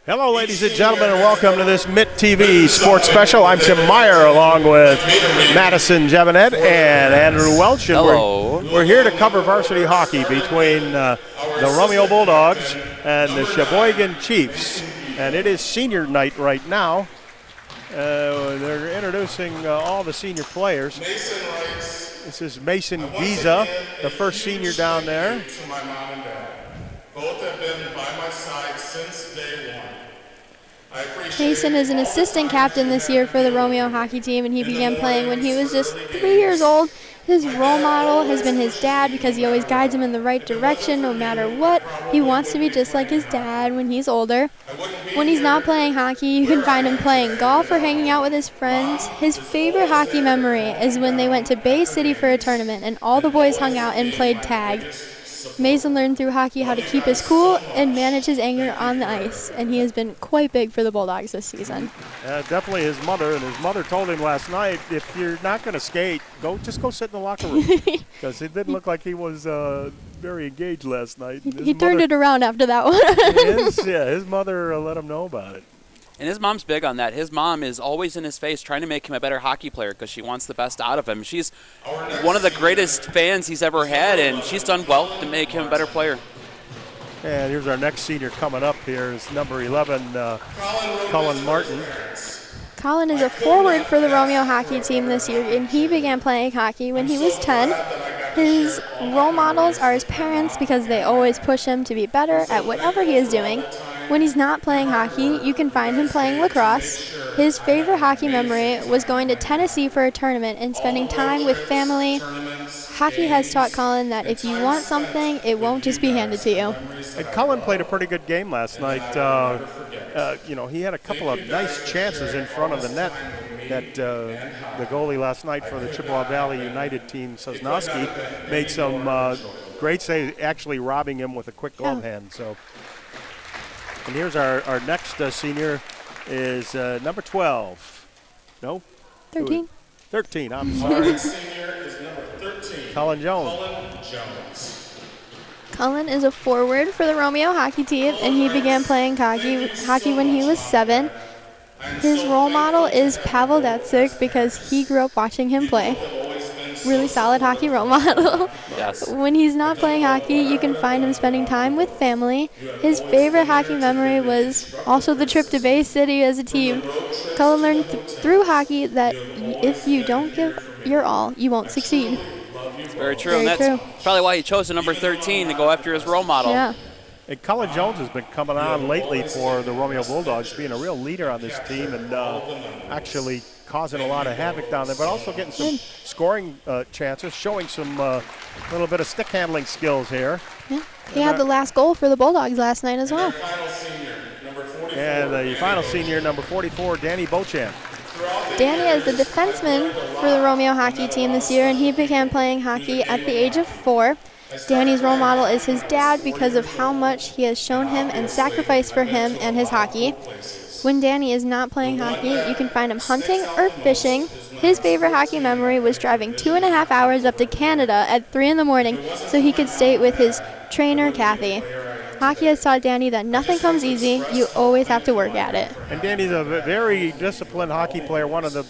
Hello, ladies and gentlemen, and welcome to this Mitt TV Sports Special. I'm Tim Meyer, along with Madison Jebanet and Andrew Welch. And Hello. We're here to cover varsity hockey between the Romeo Bulldogs and the Cheboygan Chiefs. And it is senior night right now. They're introducing all the senior players. This is Mason Giza, the first senior down there. To my mom and dad. Both have been by my side since day one. Mason is an assistant captain this year for the Romeo hockey team, and he began playing when he was just 3 years old. His role model has been his dad because he always guides him in the right direction no matter what. He wants to be just like his dad when he's older. When he's not playing hockey, you can find him playing golf or hanging out with his friends. His favorite hockey memory is when they went to Bay City for a tournament and all the boys hung out and played tag. Mason learned through hockey how to keep his cool and manage his anger on the ice, and he has been quite big for the Bulldogs this season. Definitely his mother, and his mother told him last night, if you're not going to skate, just go sit in the locker room, because it didn't look like he was very engaged last night. He turned it around after that one. His mother let him know about it. And his mom's big on that. His mom is always in his face trying to make him a better hockey player because she wants the best out of him. She's one of the greatest fans he's ever had, and she's done well to make him a better player. And here's our next senior coming up here is number 11, Cullen Martin. Colin is a forward for the Romeo hockey team this year, and he began playing hockey when he was 10. His role models are his parents because they always push him to be better at whatever he is doing. When he's not playing hockey, you can find him playing lacrosse. His favorite hockey memory was going to Tennessee for a tournament and spending time with family. Hockey has taught Colin that if you want something, it won't just be handed to you. And Cullen played a pretty good game last night. He had a couple of nice chances in front of the net that the goalie last night for the Chippewa Valley United team, Sosnowski, made some great saves, actually robbing him with a quick glove hand. And here's our next senior is number 12. No? 13. 13, I'm sorry. Senior is number 13. Colin Jones. Cullen is a forward for the Romeo hockey team, and he began playing hockey when he was 7. His role model is Pavel Datsyk because he grew up watching him play. Really solid hockey role model. Yes. When he's not playing hockey, you can find him spending time with family. His favorite hockey memory was also the trip to Bay City as a team. Cullen learned through hockey that if you don't give your all, you won't succeed. It's very true. And that's probably why he chose the number 13 to go after his role model. Yeah. And Cullen Jones has been coming on lately for the Romeo Bulldogs, being a real leader on this team and actually causing a lot of havoc down there, but also getting some scoring chances, showing some little bit of stick handling skills here. Yeah. He had the last goal for the Bulldogs last night as well. And the final senior, number 44, Danny Beauchamp. Danny is the defenseman for the Romeo hockey team this year, and he began playing hockey at the age of 4. Danny's role model is his dad because of how much he has shown him and sacrificed for him and his hockey. When Danny is not playing hockey, you can find him hunting or fishing. His favorite hockey memory was driving 2.5 hours up to Canada at 3 in the morning so he could stay with his trainer, Kathy. Hockey has taught Danny that nothing comes easy. You always have to work at it. And Danny's a very disciplined hockey player, one of the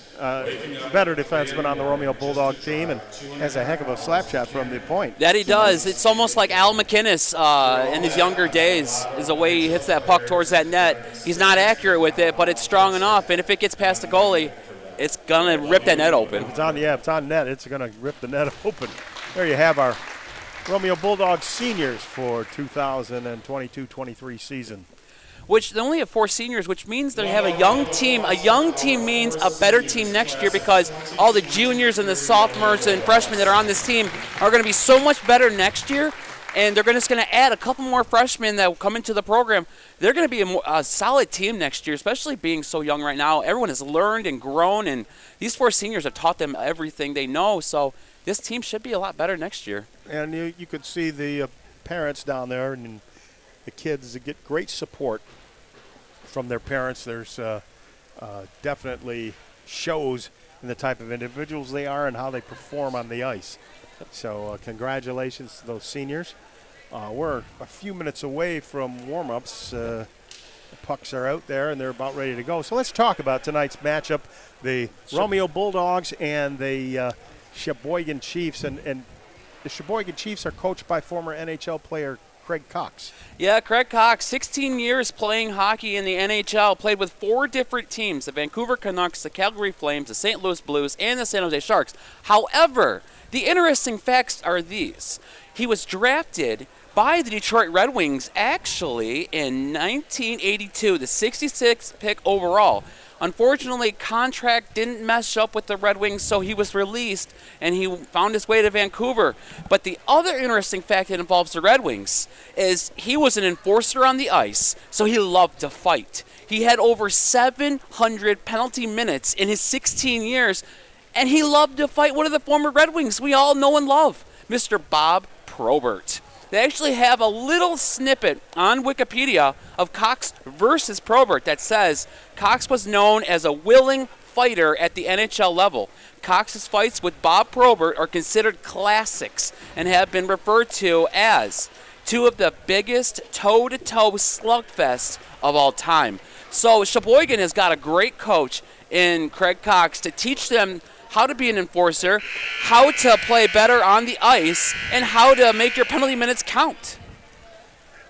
better defensemen on the Romeo Bulldog team, and has a heck of a slap shot from the point. That he does. It's almost like Al McInnes in his younger days is the way he hits that puck towards that net. He's not accurate with it, but it's strong enough, and if it gets past the goalie, it's going to rip that net open. If it's on net, it's going to rip the net open. There you have our Romeo Bulldogs seniors for 2022-23 season. Which they only have 4 seniors, which means they have a young team. A young team means a better team next year because all the juniors and the sophomores and freshmen that are on this team are going to be so much better next year, and they're just going to add a couple more freshmen that will come into the program. They're going to be a solid team next year, especially being so young right now. Everyone has learned and grown, and these 4 seniors have taught them everything they know, so this team should be a lot better next year. And you could see the parents down there and the kids get great support from their parents. There's definitely shows in the type of individuals they are and how they perform on the ice. So congratulations to those seniors. We're a few minutes away from warm-ups. The pucks are out there, and they're about ready to go. So let's talk about tonight's matchup, the Romeo Bulldogs and the Cheboygan Chiefs. And the Cheboygan Chiefs are coached by former NHL player Craig Cox. Yeah, Craig Cox, 16 years playing hockey in the NHL, played with 4 different teams, the Vancouver Canucks, the Calgary Flames, the St. Louis Blues, and the San Jose Sharks. However, the interesting facts are these. He was drafted by the Detroit Red Wings actually in 1982, the 66th pick overall. Unfortunately, contract didn't mesh up with the Red Wings, so he was released, and he found his way to Vancouver. But the other interesting fact that involves the Red Wings is he was an enforcer on the ice, so he loved to fight. He had over 700 penalty minutes in his 16 years, and he loved to fight one of the former Red Wings we all know and love, Mr. Bob Probert. They actually have a little snippet on Wikipedia of Cox versus Probert that says Cox was known as a willing fighter at the NHL level. Cox's fights with Bob Probert are considered classics and have been referred to as 2 of the biggest toe-to-toe slugfests of all time. So Cheboygan has got a great coach in Craig Cox to teach them how to be an enforcer, how to play better on the ice, and how to make your penalty minutes count.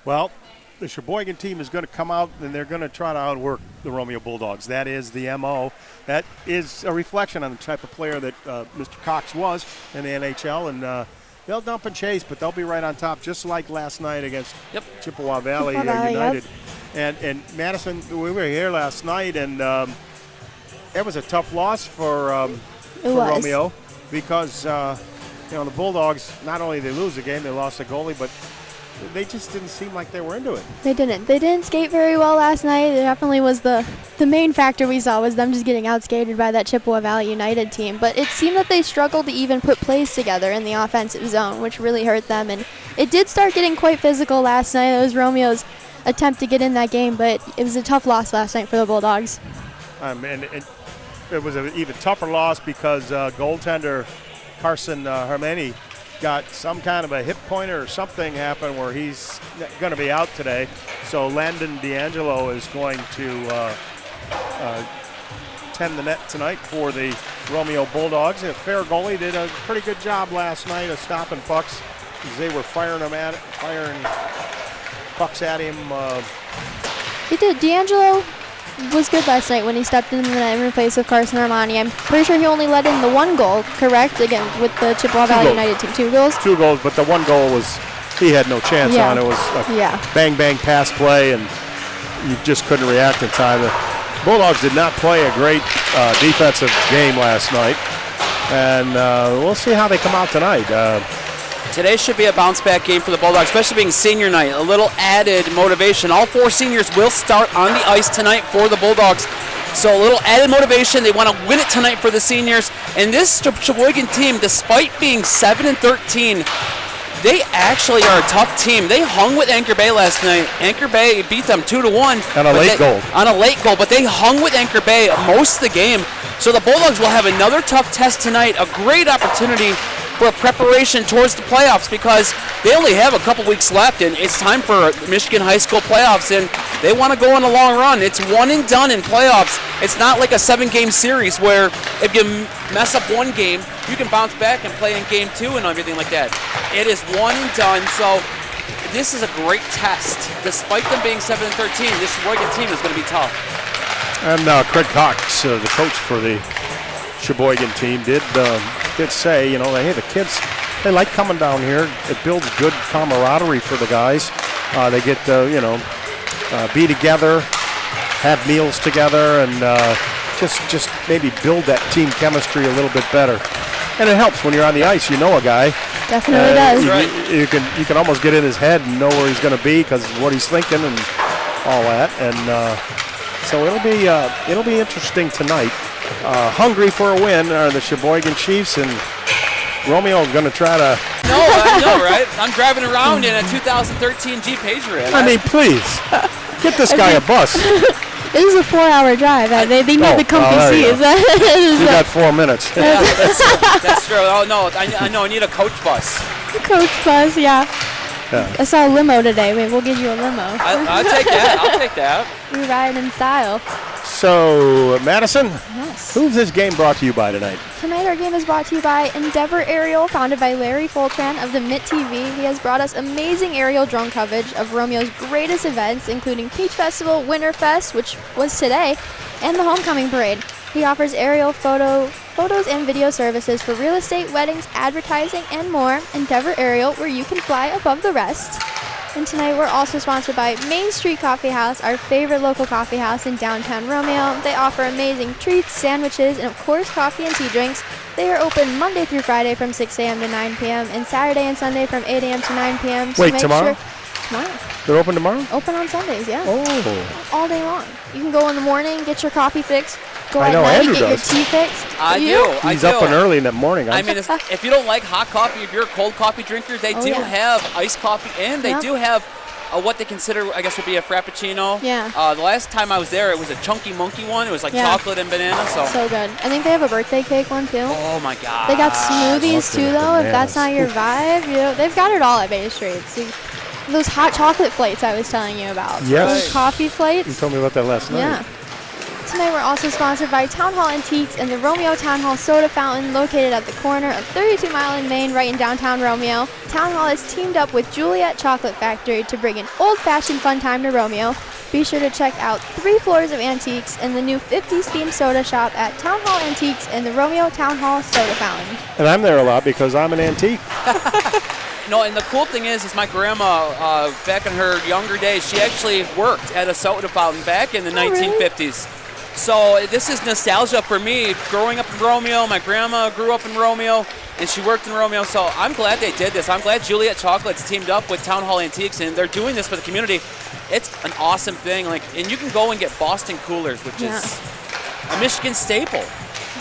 Well, the Cheboygan team is going to come out and they're going to try to outwork the Romeo Bulldogs. That is the MO. That is a reflection on the type of player that Mr. Cox was in the NHL. And they'll dump and chase, but they'll be right on top, just like last night against Chippewa Valley United. And Madison, we were here last night, and it was a tough loss for Romeo because the Bulldogs, not only they lose the game, they lost the goalie, but they just didn't seem like they were into it. They didn't skate very well last night. It definitely was the main factor we saw was them just getting outskated by that Chippewa Valley United team. But it seemed that they struggled to even put plays together in the offensive zone, which really hurt them. And it did start getting quite physical last night. It was Romeo's attempt to get in that game, but it was a tough loss last night for the Bulldogs. And it was an even tougher loss because goaltender Carson Hermani got some kind of a hip pointer or something happen where he's going to be out today. So Landon D'Angelo is going to tend the net tonight for the Romeo Bulldogs. A fair goalie did a pretty good job last night of stopping pucks as they were firing pucks at him. He did. D'Angelo was good last night when he stepped into the net in place of Carson Armani. I'm pretty sure he only let in the 1 goal, correct? Again, with the Chippewa Valley United team. 2 goals? 2 goals, but the 1 goal he had no chance on. It was a bang pass play, and you just couldn't react in time. The Bulldogs did not play a great defensive game last night, and we'll see how they come out tonight. Today should be a bounce-back game for the Bulldogs, especially being senior night. A little added motivation. All 4 seniors will start on the ice tonight for the Bulldogs. So a little added motivation. They want to win it tonight for the seniors. And this Cheboygan team, despite being 7-13, they actually are a tough team. They hung with Anchor Bay last night. Anchor Bay beat them 2-1. On a late goal. On a late goal, but they hung with Anchor Bay most of the game. So the Bulldogs will have another tough test tonight. A great opportunity for preparation towards the playoffs because they only have a couple weeks left, and it's time for Michigan high school playoffs, and they want to go on a long run. It's one and done in playoffs. It's not like a 7-game series where if you mess up 1 game, you can bounce back and play in game 2 and everything like that. It is one and done, so this is a great test. Despite them being 7-13, this Cheboygan team is going to be tough. And Craig Cox, the coach for the Cheboygan team, did say, hey, the kids, they like coming down here. It builds good camaraderie for the guys. They get to, be together, have meals together, and just maybe build that team chemistry a little bit better. And it helps when you're on the ice. You know a guy. Definitely does. You can almost get in his head and know where he's going to be because of what he's thinking and all that. And so it'll be interesting tonight. Hungry for a win are the Cheboygan Chiefs, and Romeo is going to try to. No, I know, right? I'm driving around in a 2013 Jeep Patriot. I mean, please get this guy a bus. This is a 4-hour drive. They need the comfy seats. You got 4 minutes. Yeah, that's true. Oh no, I know. I need a coach bus. A coach bus, yeah. I saw a limo today. Maybe we'll give you a limo. I'll take that. I'll take that. We ride in style. So, Madison, Yes. who's this game brought to you by tonight? Tonight our game is brought to you by Endeavor Aerial, founded by Larry Foltran of the Mitt TV. He has brought us amazing aerial drone coverage of Romeo's greatest events, including Peach Festival, Winterfest, which was today, and the Homecoming Parade. He offers aerial photos and video services for real estate, weddings, advertising, and more. Endeavor Aerial, where you can fly above the rest. And tonight we're also sponsored by Main Street Coffee House, our favorite local coffee house in downtown Romeo. They offer amazing treats, sandwiches, and of course coffee and tea drinks. They are open Monday through Friday from 6 a.m. to 9 p.m. and Saturday and Sunday from 8 a.m. to 9 p.m. So Wait, make tomorrow? Tomorrow. They're open tomorrow? Open on Sundays, yeah. Oh. All day long. You can go in the morning, get your coffee fix. Go I at know night, Andrew get does. your tea fix. I You? do. He's up and early in the morning. I mean, if you don't like hot coffee, if you're a cold coffee drinker, they do yeah. have iced coffee, and they Yep. do have what they consider, I guess, would be a frappuccino. Yeah. The last time I was there, it was a chunky monkey one. It was like Yeah. chocolate and banana. So good. I think they have a birthday cake one too. Oh my god. They got smoothies too, Chocolate though. If that's bananas. not your vibe, they've got it all at Bay Street. See, those hot chocolate plates I was telling you about. Yes. Those coffee You plates. told me about that last night. Yeah. Tonight we're also sponsored by Town Hall Antiques and the Romeo Town Hall Soda Fountain, located at the corner of 32 Mile in Main, right in downtown Romeo. Town Hall has teamed up with Juliet Chocolate Factory to bring an old-fashioned fun time to Romeo. Be sure to check out 3 floors of antiques and the new 50s themed soda shop at Town Hall Antiques and the Romeo Town Hall Soda Fountain. And I'm there a lot because I'm an antique. No, and the cool thing is my grandma, back in her younger days, she actually worked at a soda fountain back in the 1950s. So this is nostalgia for me. Growing up in Romeo, my grandma grew up in Romeo, and she worked in Romeo. So I'm glad they did this. I'm glad Juliet Chocolates teamed up with Town Hall Antiques, and they're doing this for the community. It's an awesome thing. And you can go and get Boston coolers, which is a Michigan staple.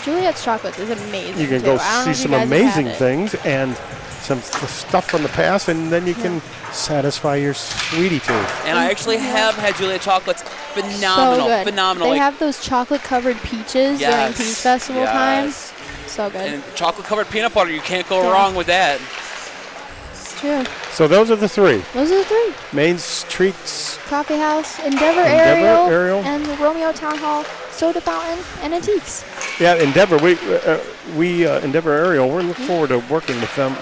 Juliet's Chocolates is amazing. You can too. go I don't know see if you some guys have amazing had it. things and some stuff from the past, and then you can satisfy your sweetie tooth. And I actually have had Juliet Chocolates. Phenomenal, So good. phenomenal. They have those chocolate-covered peaches during Peach Festival time. So good. And chocolate-covered peanut butter, you can't go Yeah. wrong with that. It's true. So those are the 3. Those are the 3. Main Streets. Coffee House, Endeavor Aerial. Aerial, and the Romeo Town Hall Soda Fountain and Antiques. Yeah, Endeavor. We Endeavor Aerial. We're looking forward to working with them,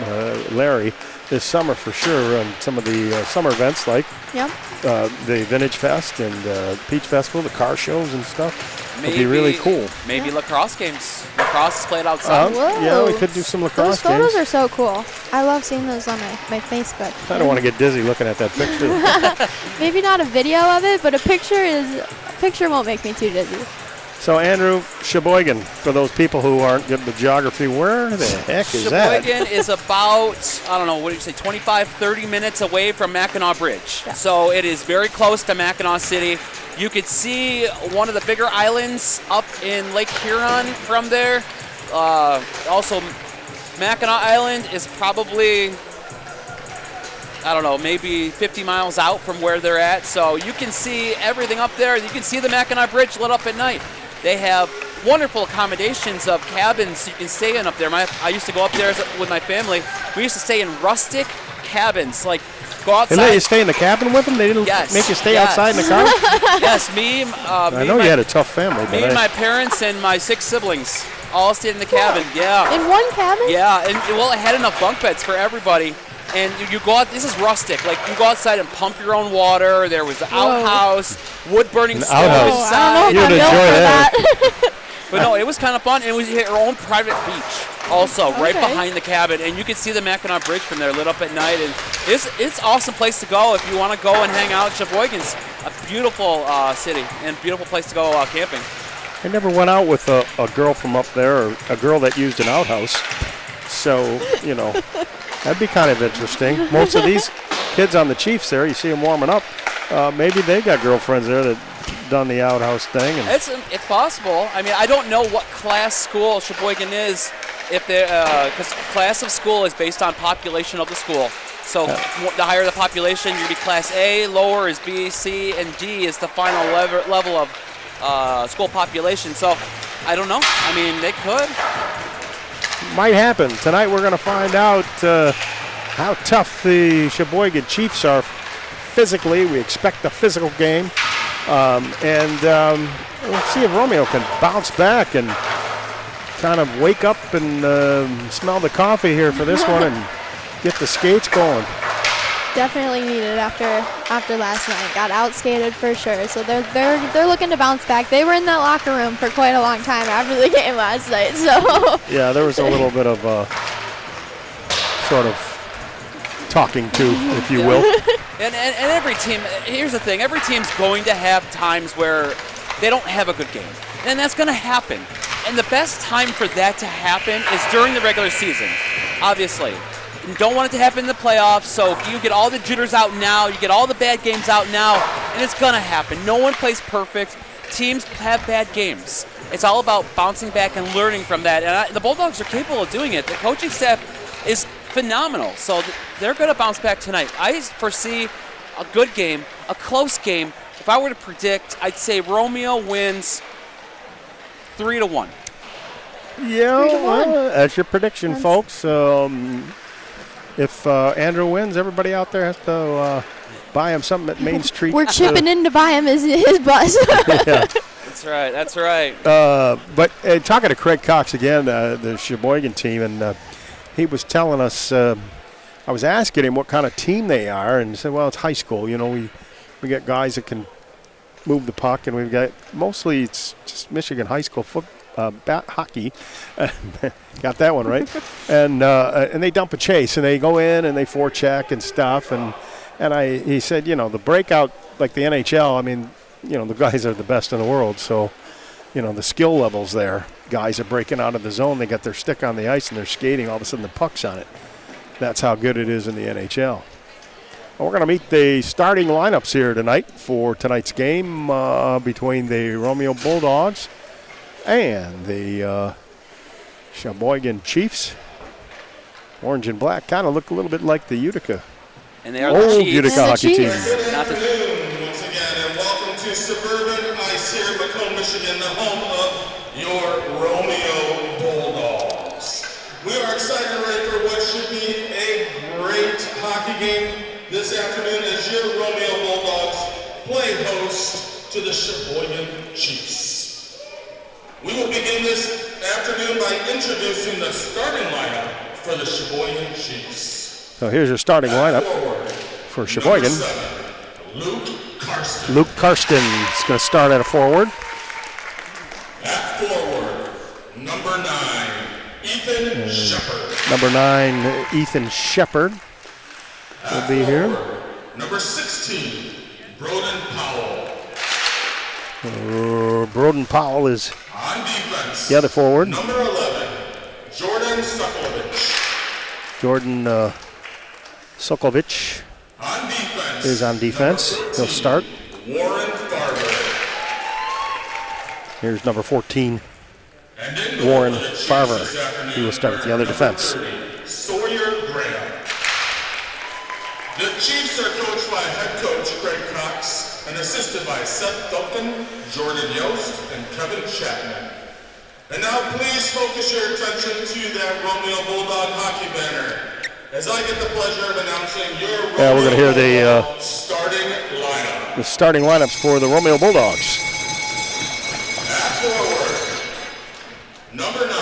Larry, this summer for sure on some of the summer events like Yep. the Vintage Fest and Peach Festival, the car shows and stuff. It'd be really cool. Maybe lacrosse games. Lacrosse is played outside. Whoa. Yeah, we could do some lacrosse Those photos games. are so cool. I love seeing those on my Facebook. I don't want to get dizzy looking at that picture. Maybe not a video of it, but a picture won't make me too dizzy. So, Andrew, Cheboygan, for those people who aren't getting the geography, where the heck is that? Cheboygan is about, I don't know, what do you say, 25, 30 minutes away from Mackinac Bridge. Yeah. So it is very close to Mackinac City. You could see one of the bigger islands up in Lake Huron from there. Also, Mackinac Island is probably, I don't know, maybe 50 miles out from where they're at. So you can see everything up there. You can see the Mackinac Bridge lit up at night. They have wonderful accommodations of cabins you can stay in up there. I used to go up there with my family. We used to stay in rustic cabins, like go outside. And let you stay in the cabin with them? They didn't make you stay outside in the car? Yes, I know you had a tough family. Me and my parents and my 6 siblings all stayed in the cabin. Yeah. In one cabin? Yeah, and well, it had enough bunk beds for everybody. And you go out, this is rustic. Like, you go outside and pump your own water. There was the outhouse, wood burning stove outhouse. inside. I don't know if You'd I'm built enjoy for that. that. But no, it was kind of fun. And we had our own private beach also right Okay. behind the cabin. And you could see the Mackinac Bridge from there lit up at night. And it's an awesome place to go if you want to go and hang out. Cheboygan's a beautiful city and beautiful place to go camping. I never went out with a girl from up there or a girl that used an outhouse. So, that'd be kind of interesting. Most of these kids on the Chiefs there, you see them warming up. Maybe they got girlfriends there that done the outhouse thing. And It's possible. I mean, I don't know what class school Cheboygan is, if they because class of school is based on population of the school. So the higher the population, you'd be class A. Lower is B, C, and D is the final level of school population. So I don't know. I mean, they could. might happen. Tonight we're going to find out how tough the Cheboygan Chiefs are physically. We expect a physical game. We'll see if Romeo can bounce back and kind of wake up and smell the coffee here for this one and get the skates going. Definitely needed after last night. Got outskated for sure. So they're looking to bounce back. They were in that locker room for quite a long time after the game last night. So yeah, there was a little bit of sort of talking to, if you will. And every team, here's the thing, every team's going to have times where they don't have a good game. And that's going to happen. And the best time for that to happen is during the regular season, obviously. You don't want it to happen in the playoffs, so you get all the jitters out now, you get all the bad games out now, and it's going to happen. No one plays perfect. Teams have bad games. It's all about bouncing back and learning from that. And the Bulldogs are capable of doing it. The coaching staff is phenomenal, so they're going to bounce back tonight. I foresee a good game, a close game. If I were to predict, I'd say Romeo wins 3-1. Yeah, well, that's your prediction, folks. If Andrew wins, everybody out there has to buy him something at Main Street. We're chipping in to buy him his bus. Yeah. That's right. But talking to Craig Cox again, the Cheboygan team, and he was telling us, I was asking him what kind of team they are, and he said, well, it's high school. You know, we got guys that can move the puck, and we've got mostly it's just Michigan high school hockey. Got that one right. And they dump a chase, and they go in and they forecheck and stuff. And he said, you know, the breakout, like the NHL, I mean, you know, the guys are the best in the world. So, you know, the skill levels there. Guys are breaking out of the zone. They got their stick on the ice and they're skating. All of a sudden the puck's on it. That's how good it is in the NHL. We're going to meet the starting lineups here tonight for tonight's game between the Romeo Bulldogs and the Cheboygan Chiefs. Orange and black kind of look a little bit like the Utica. And they are old the Chiefs. Utica hockey team. Not the Once again, and welcome to suburban ice here in Macomb, Michigan, the home of your Romeo Bulldogs. We are excited and ready for what should be a great hockey game this afternoon as your Romeo Bulldogs play host to the Cheboygan Chiefs. We will begin this afternoon by introducing the starting lineup for the Cheboygan Chiefs. So here's your starting lineup for Cheboygan. Luke Karsten. Luke Karsten is going to start at a forward. At forward, number 9, Ethan Shepard. Number 9, Ethan Shepard will be here. Number 16, Broden Powell. Broden Powell is On defense, the other forward. number 11, Jordan Sokolovich. Jordan Sokolovich On defense, is on defense. number 13, He'll start. Warren Farber. Here's number 14, And in goal Warren for the Chiefs Farber. this afternoon, He will start at the other number defense. 30, Sawyer Graham. The Chiefs are coached by head coach Craig Cox and assisted by Seth Duncan, Jordan Yost, and Kevin Chapman. And now please focus your attention to that Romeo Bulldog hockey banner as I get the pleasure of announcing your Romeo we're gonna hear the, Bulldog starting lineup. The starting lineups for the Romeo Bulldogs. At forward, number 9,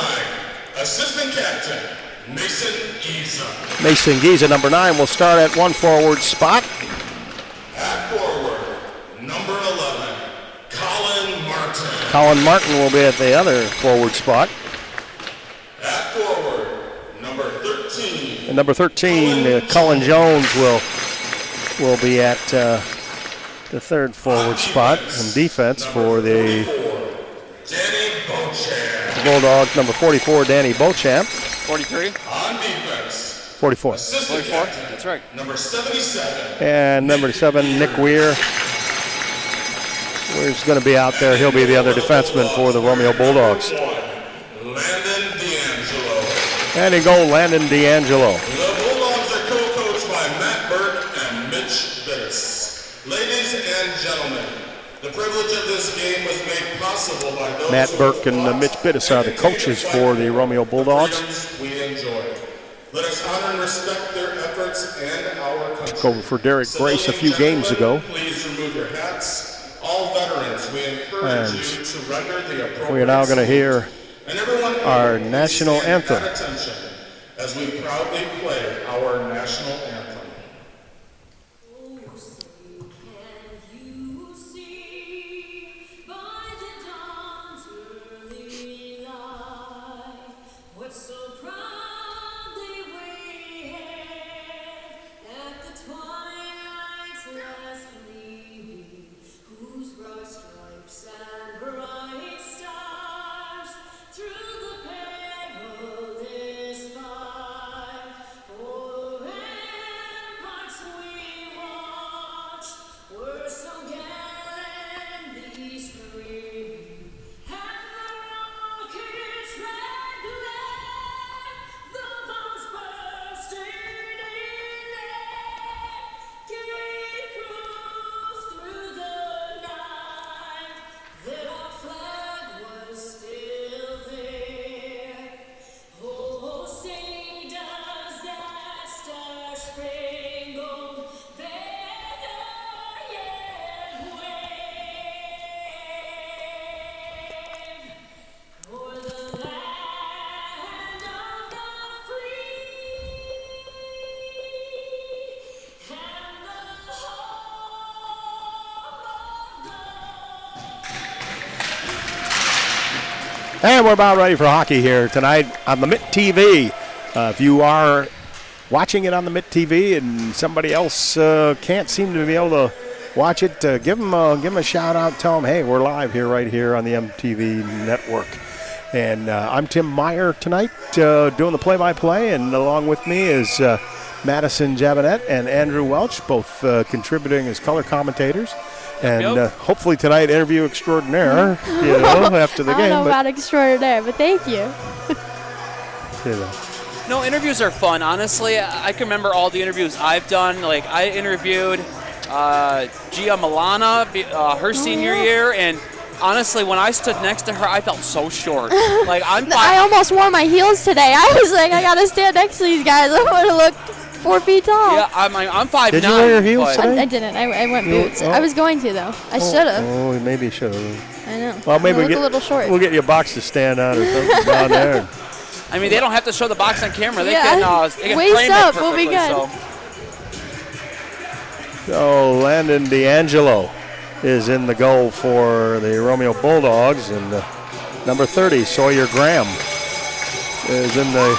assistant captain, Mason Giza. Mason Giza, number 9, will start at one forward spot. At forward, number 11, Colin Martin. Colin Martin will be at the other forward spot. At forward, number 13, And number 13, Cullen Jones will be at the third forward spot in defense for the Danny Beauchamp. Bulldogs. Number 44, Danny Beauchamp. 43? On defense, 44. assistant 44? captain, That's right. number 77, And number 7, Nick Weir. Weir's going to be out there. He'll be the other defenseman for the Romeo Bulldogs. 1, Landon D'Angelo. And in goal, Landon D'Angelo. The Bulldogs are co-coached by Matt Burke and Mitch Bittis. Ladies and gentlemen, the privilege of this game was made possible by those Matt who Burke and fought Mitch Bittis are the and continue coaches to for fight the Romeo the Bulldogs. freedoms we enjoy. Let us honor and respect their efforts and our country. Took over for Derek Grace a few games ago. Please remove your hats. All veterans, we encourage you to render the appropriate. We are now going to hear our national anthem. Attention as we proudly play our national anthem. And we're about ready for hockey here tonight on the Mitt TV. If you are watching it on the Mitt TV and somebody else can't seem to be able to watch it, give them a shout out. Tell them, hey, we're live here right here on the MTV network. And I'm Tim Meyer tonight doing the play-by-play, and along with me is Madison Jabinette and Andrew Welch, both contributing as color commentators. And hopefully tonight, interview extraordinaire, after the game. I don't know about extraordinaire, but thank you. No, interviews are fun. Honestly, I can remember all the interviews I've done. Like, I interviewed Gia Milana her senior year, and honestly, when I stood next to her, I felt so short. Like, I almost wore my heels today. I was like, I got to stand next to these guys. I would have looked 4 feet tall. Yeah, I'm 5'9". Did you wear your heels today? I didn't. I went boots. I was going to, though. I should have. Oh, maybe you should have. I know. Well, maybe we'll get a little short. We'll get you a box to stand on or something down there. I mean, they don't have to show the box on camera. They can waist frame up. it We'll be good. So Landon D'Angelo is in the goal for the Romeo Bulldogs, and number 30, Sawyer Graham, is in the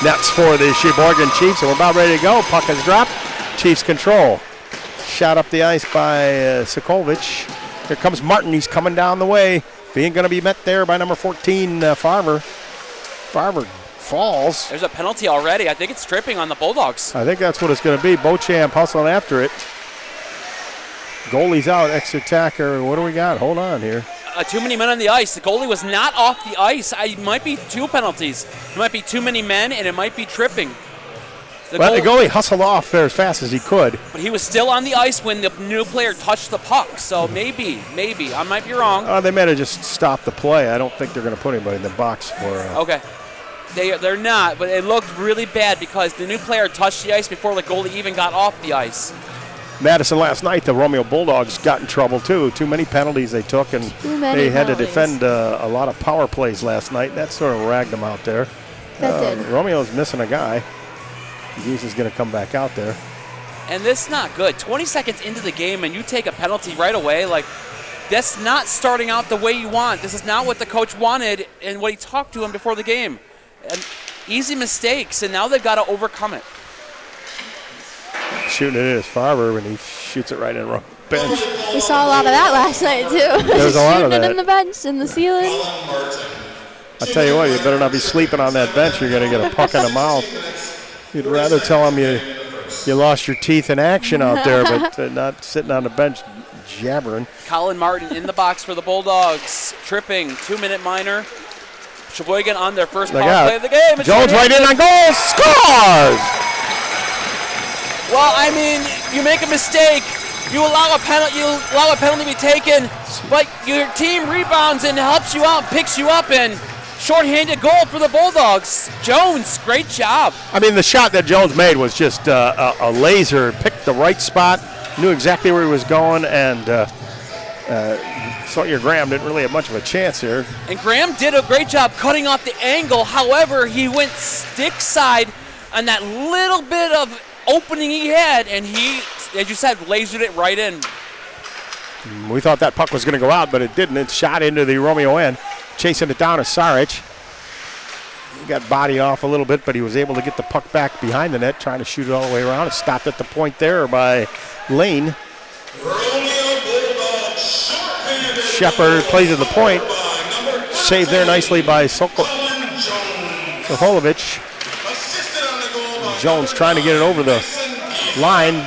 nets for the Cheboygan Chiefs, and we're about ready to go. Puck is dropped. Chiefs control. Shot up the ice by Sokolovich. Here comes Martin. He's coming down the way. Being going to be met there by number 14, Farver. Farver falls. There's a penalty already. I think it's tripping on the Bulldogs. I think that's what it's going to be. Beauchamp hustling after it. Goalie's out. Ex-attacker. What do we got? Hold on here. Too many men on the ice. The goalie was not off the ice. It might be 2 penalties. It might be too many men, and it might be tripping. The goalie hustled off there as fast as he could. But he was still on the ice when the new player touched the puck. So maybe. I might be wrong. They may have just stopped the play. I don't think they're going to put anybody in the box for... Okay. They're not, but it looked really bad because the new player touched the ice before the goalie even got off the ice. Madison, last night, the Romeo Bulldogs got in trouble, too. Too many penalties they took, and they had to defend a lot of power plays last night. That sort of ragged them out there. Romeo's missing a guy. Geese is going to come back out there. And this is not good. 20 seconds into the game, and you take a penalty right away. Like, that's not starting out the way you want. This is not what the coach wanted and what he talked to him before the game. And easy mistakes, and now they've got to overcome it. Shooting it is Farver, and he shoots it right in the bench. We saw a lot of that last night, too. There's a lot of that. Shooting it in the bench, in the ceiling. I'll tell you what, you better not be sleeping on that bench. You're going to get a puck in the mouth. You'd rather tell them you lost your teeth in action out there, but not sitting on the bench jabbering. Colin Martin in the box for the Bulldogs. Tripping, 2-minute minor. Cheboygan on their first power play of the game. Jones right in on goal, scores! Well, I mean, you make a mistake, you allow a penalty to be taken, but your team rebounds and helps you out, picks you up, and shorthanded goal for the Bulldogs. Jones, great job. I mean, the shot that Jones made was just a laser. Picked the right spot, knew exactly where he was going, and Sawyer Graham didn't really have much of a chance here. And Graham did a great job cutting off the angle. However, he went stick side on that little bit of opening he had, and he, as you said, lasered it right in. We thought that puck was going to go out, but it didn't. It shot into the Romeo end. Chasing it down is Saric. He got body off a little bit, but he was able to get the puck back behind the net, trying to shoot it all the way around. It stopped at the point there by Lane. Shepard plays at the point. Saved there nicely by Sokolovich. Jones trying to get it over the line.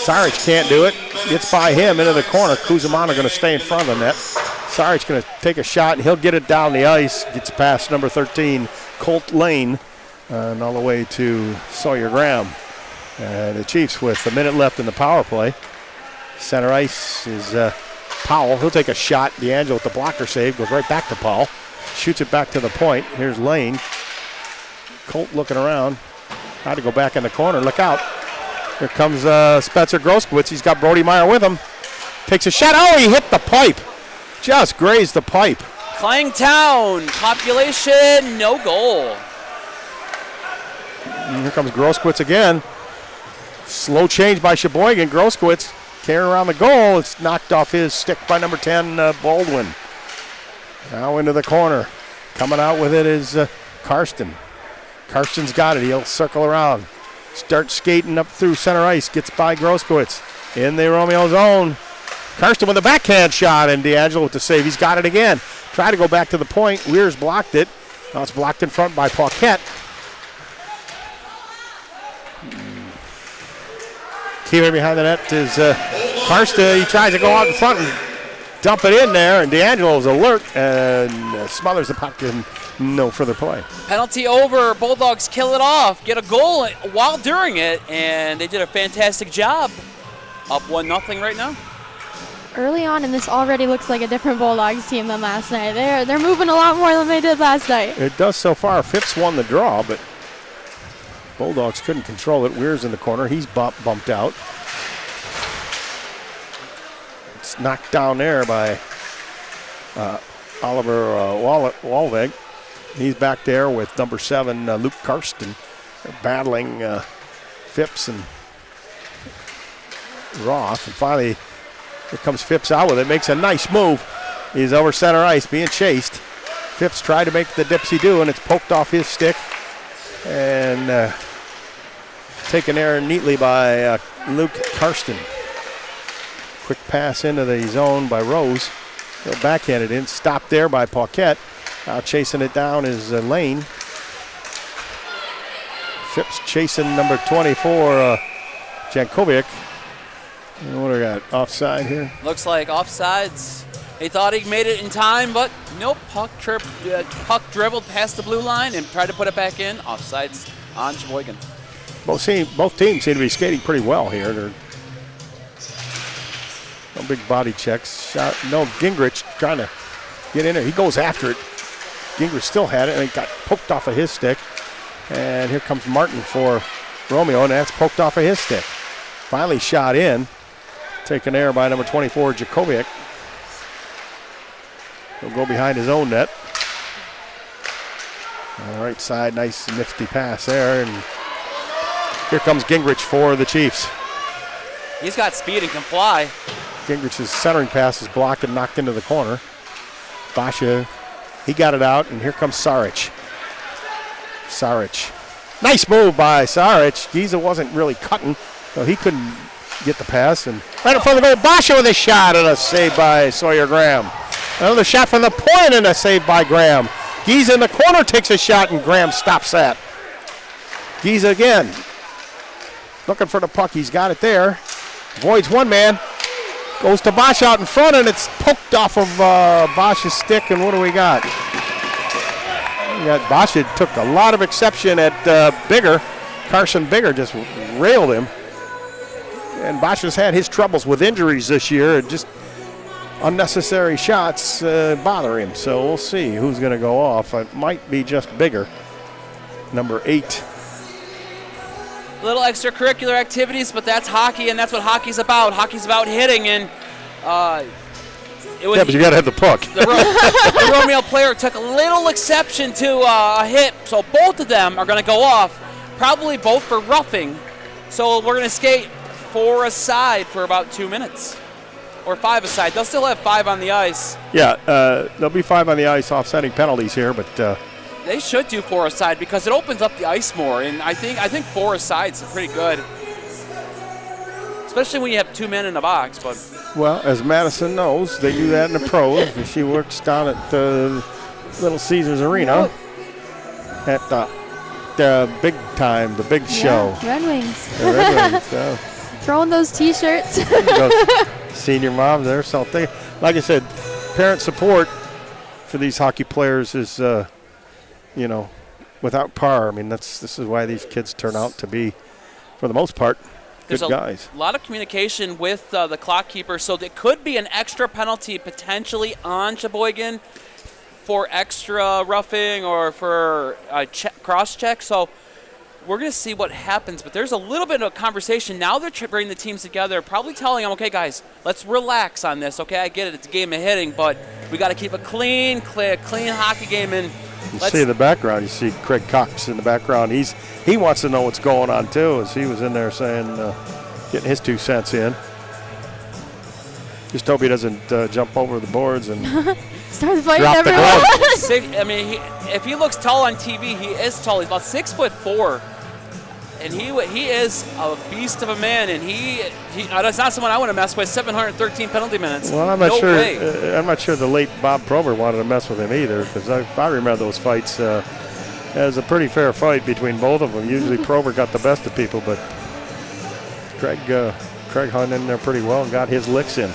Saric can't do it. Gets by him into the corner. Kuzumano going to stay in front of the net. Saric's going to take a shot, and he'll get it down the ice. Gets past number 13, Colt Lane, and all the way to Sawyer Graham. The Chiefs with a minute left in the power play. Center ice is Powell. He'll take a shot. D'Angelo with the blocker save. Goes right back to Powell. Shoots it back to the point. Here's Lane. Colt looking around. Trying to go back in the corner. Look out. Here comes Spencer Groskowitz. He's got Brody Meyer with him. Takes a shot. Oh, he hit the pipe. Just grazed the pipe. Clangtown, population, no goal. And here comes Groskowitz again. Slow change by Cheboygan. Groskowitz carrying around the goal. It's knocked off his stick by number 10, Baldwin. Now into the corner. Coming out with it is Karsten. Karsten's got it. He'll circle around. Starts skating up through center ice. Gets by Groskowitz. In the Romeo zone. Karsten with a backhand shot, and D'Angelo with the save. He's got it again. Try to go back to the point. Weir's blocked it. Now it's blocked in front by Paquette. Keeping behind the net is Karsten. He tries to go out in front and dump it in there, and D'Angelo's alert and smothers the puck, and no further play. Penalty over. Bulldogs kill it off, get a goal while during it, and they did a fantastic job. Up 1-0 right now. Early on, and this already looks like a different Bulldogs team than last night. They're moving a lot more than they did last night. It does so far. Phipps won the draw, but Bulldogs couldn't control it. Weir's in the corner. He's bumped out. It's knocked down there by Oliver Walveg. He's back there with number 7, Luke Karsten. They're battling Phipps and Roth. And finally, here comes Phipps out with it. Makes a nice move. He's over center ice being chased. Phipps tried to make the dipsy-do, and it's poked off his stick. And taken there neatly by Luke Karsten. Quick pass into the zone by Rose. He'll backhand it in. Stopped there by Paquette. Now chasing it down is Lane. Phipps chasing number 24, Jankovic. What do we got? Offside here? Looks like offsides. He thought he made it in time, but nope. Puck dribbled past the blue line and tried to put it back in. Offsides on Cheboygan. Both teams seem to be skating pretty well here. They're no big body checks. Shot. No, Gingrich trying to get in there. He goes after it. Gingrich still had it, and it got poked off of his stick. And here comes Martin for Romeo, and that's poked off of his stick. Finally shot in. Taken there by number 24, Jakovic. He'll go behind his own net. On the right side, nice nifty pass there. And here comes Gingrich for the Chiefs. He's got speed and can fly. Gingrich's centering pass is blocked and knocked into the corner. Basha, he got it out, and here comes Saric. Nice move by Saric. Giza wasn't really cutting, so he couldn't get the pass. And right in front of the goal, Basha with a shot and a save by Sawyer Graham. Another shot from the point and a save by Graham. Giza in the corner takes a shot, and Graham stops that. Giza again. Looking for the puck. He's got it there. Voids one man. Goes to Bosch out in front, and it's poked off of Bosch's stick. And what do we got? Bosch took a lot of exception at Bigger. Carson Bigger just railed him. And Bosch has had his troubles with injuries this year. And just unnecessary shots bother him. So we'll see who's going to go off. It might be just bigger. Number 8. Little extracurricular activities, but that's hockey, and that's what hockey's about. Hockey's about hitting, and but you got to have the puck. The Romeo player took a little exception to a hit, so both of them are going to go off, probably both for roughing. So we're going to skate 4 aside for about 2 minutes, or 5 aside. They'll still have 5 on the ice. Yeah, there'll be 5 on the ice offsetting penalties here, but they should do 4 aside because it opens up the ice more, and I think 4 aside is pretty good, especially when you have 2 men in the box. But well, as Madison knows, they do that in the pros. She works down at Little Caesars Arena at the big time, the big show. Red Wings. The Red Wings. So. Throwing those T-shirts. Senior mom there, so like I said, parent support for these hockey players is, without par. I mean, this is why these kids turn out to be, for the most part, good guys. A lot of communication with the clock keeper, so there could be an extra penalty potentially on Cheboygan for extra roughing or for a cross check. So we're going to see what happens, but there's a little bit of a conversation. Now they're bringing the teams together, probably telling them, okay, guys, let's relax on this. Okay, I get it. It's a game of hitting, but we got to keep a clean hockey game. And you see in the background, you see Craig Cox in the background. He wants to know what's going on, too, as he was in there saying, getting his 2 cents in. Just hope he doesn't jump over the boards and start fighting drop the everyone. I mean, if he looks tall on TV, he is tall. He's about 6'4", and he is a beast of a man. And that's not someone I want to mess with. 713 penalty minutes. Well, I'm not no sure. way. I'm not sure the late Bob Prober wanted to mess with him either, because if I remember those fights, it was a pretty fair fight between both of them. Usually Prober got the best of people, but Craig hung in there pretty well and got his licks in.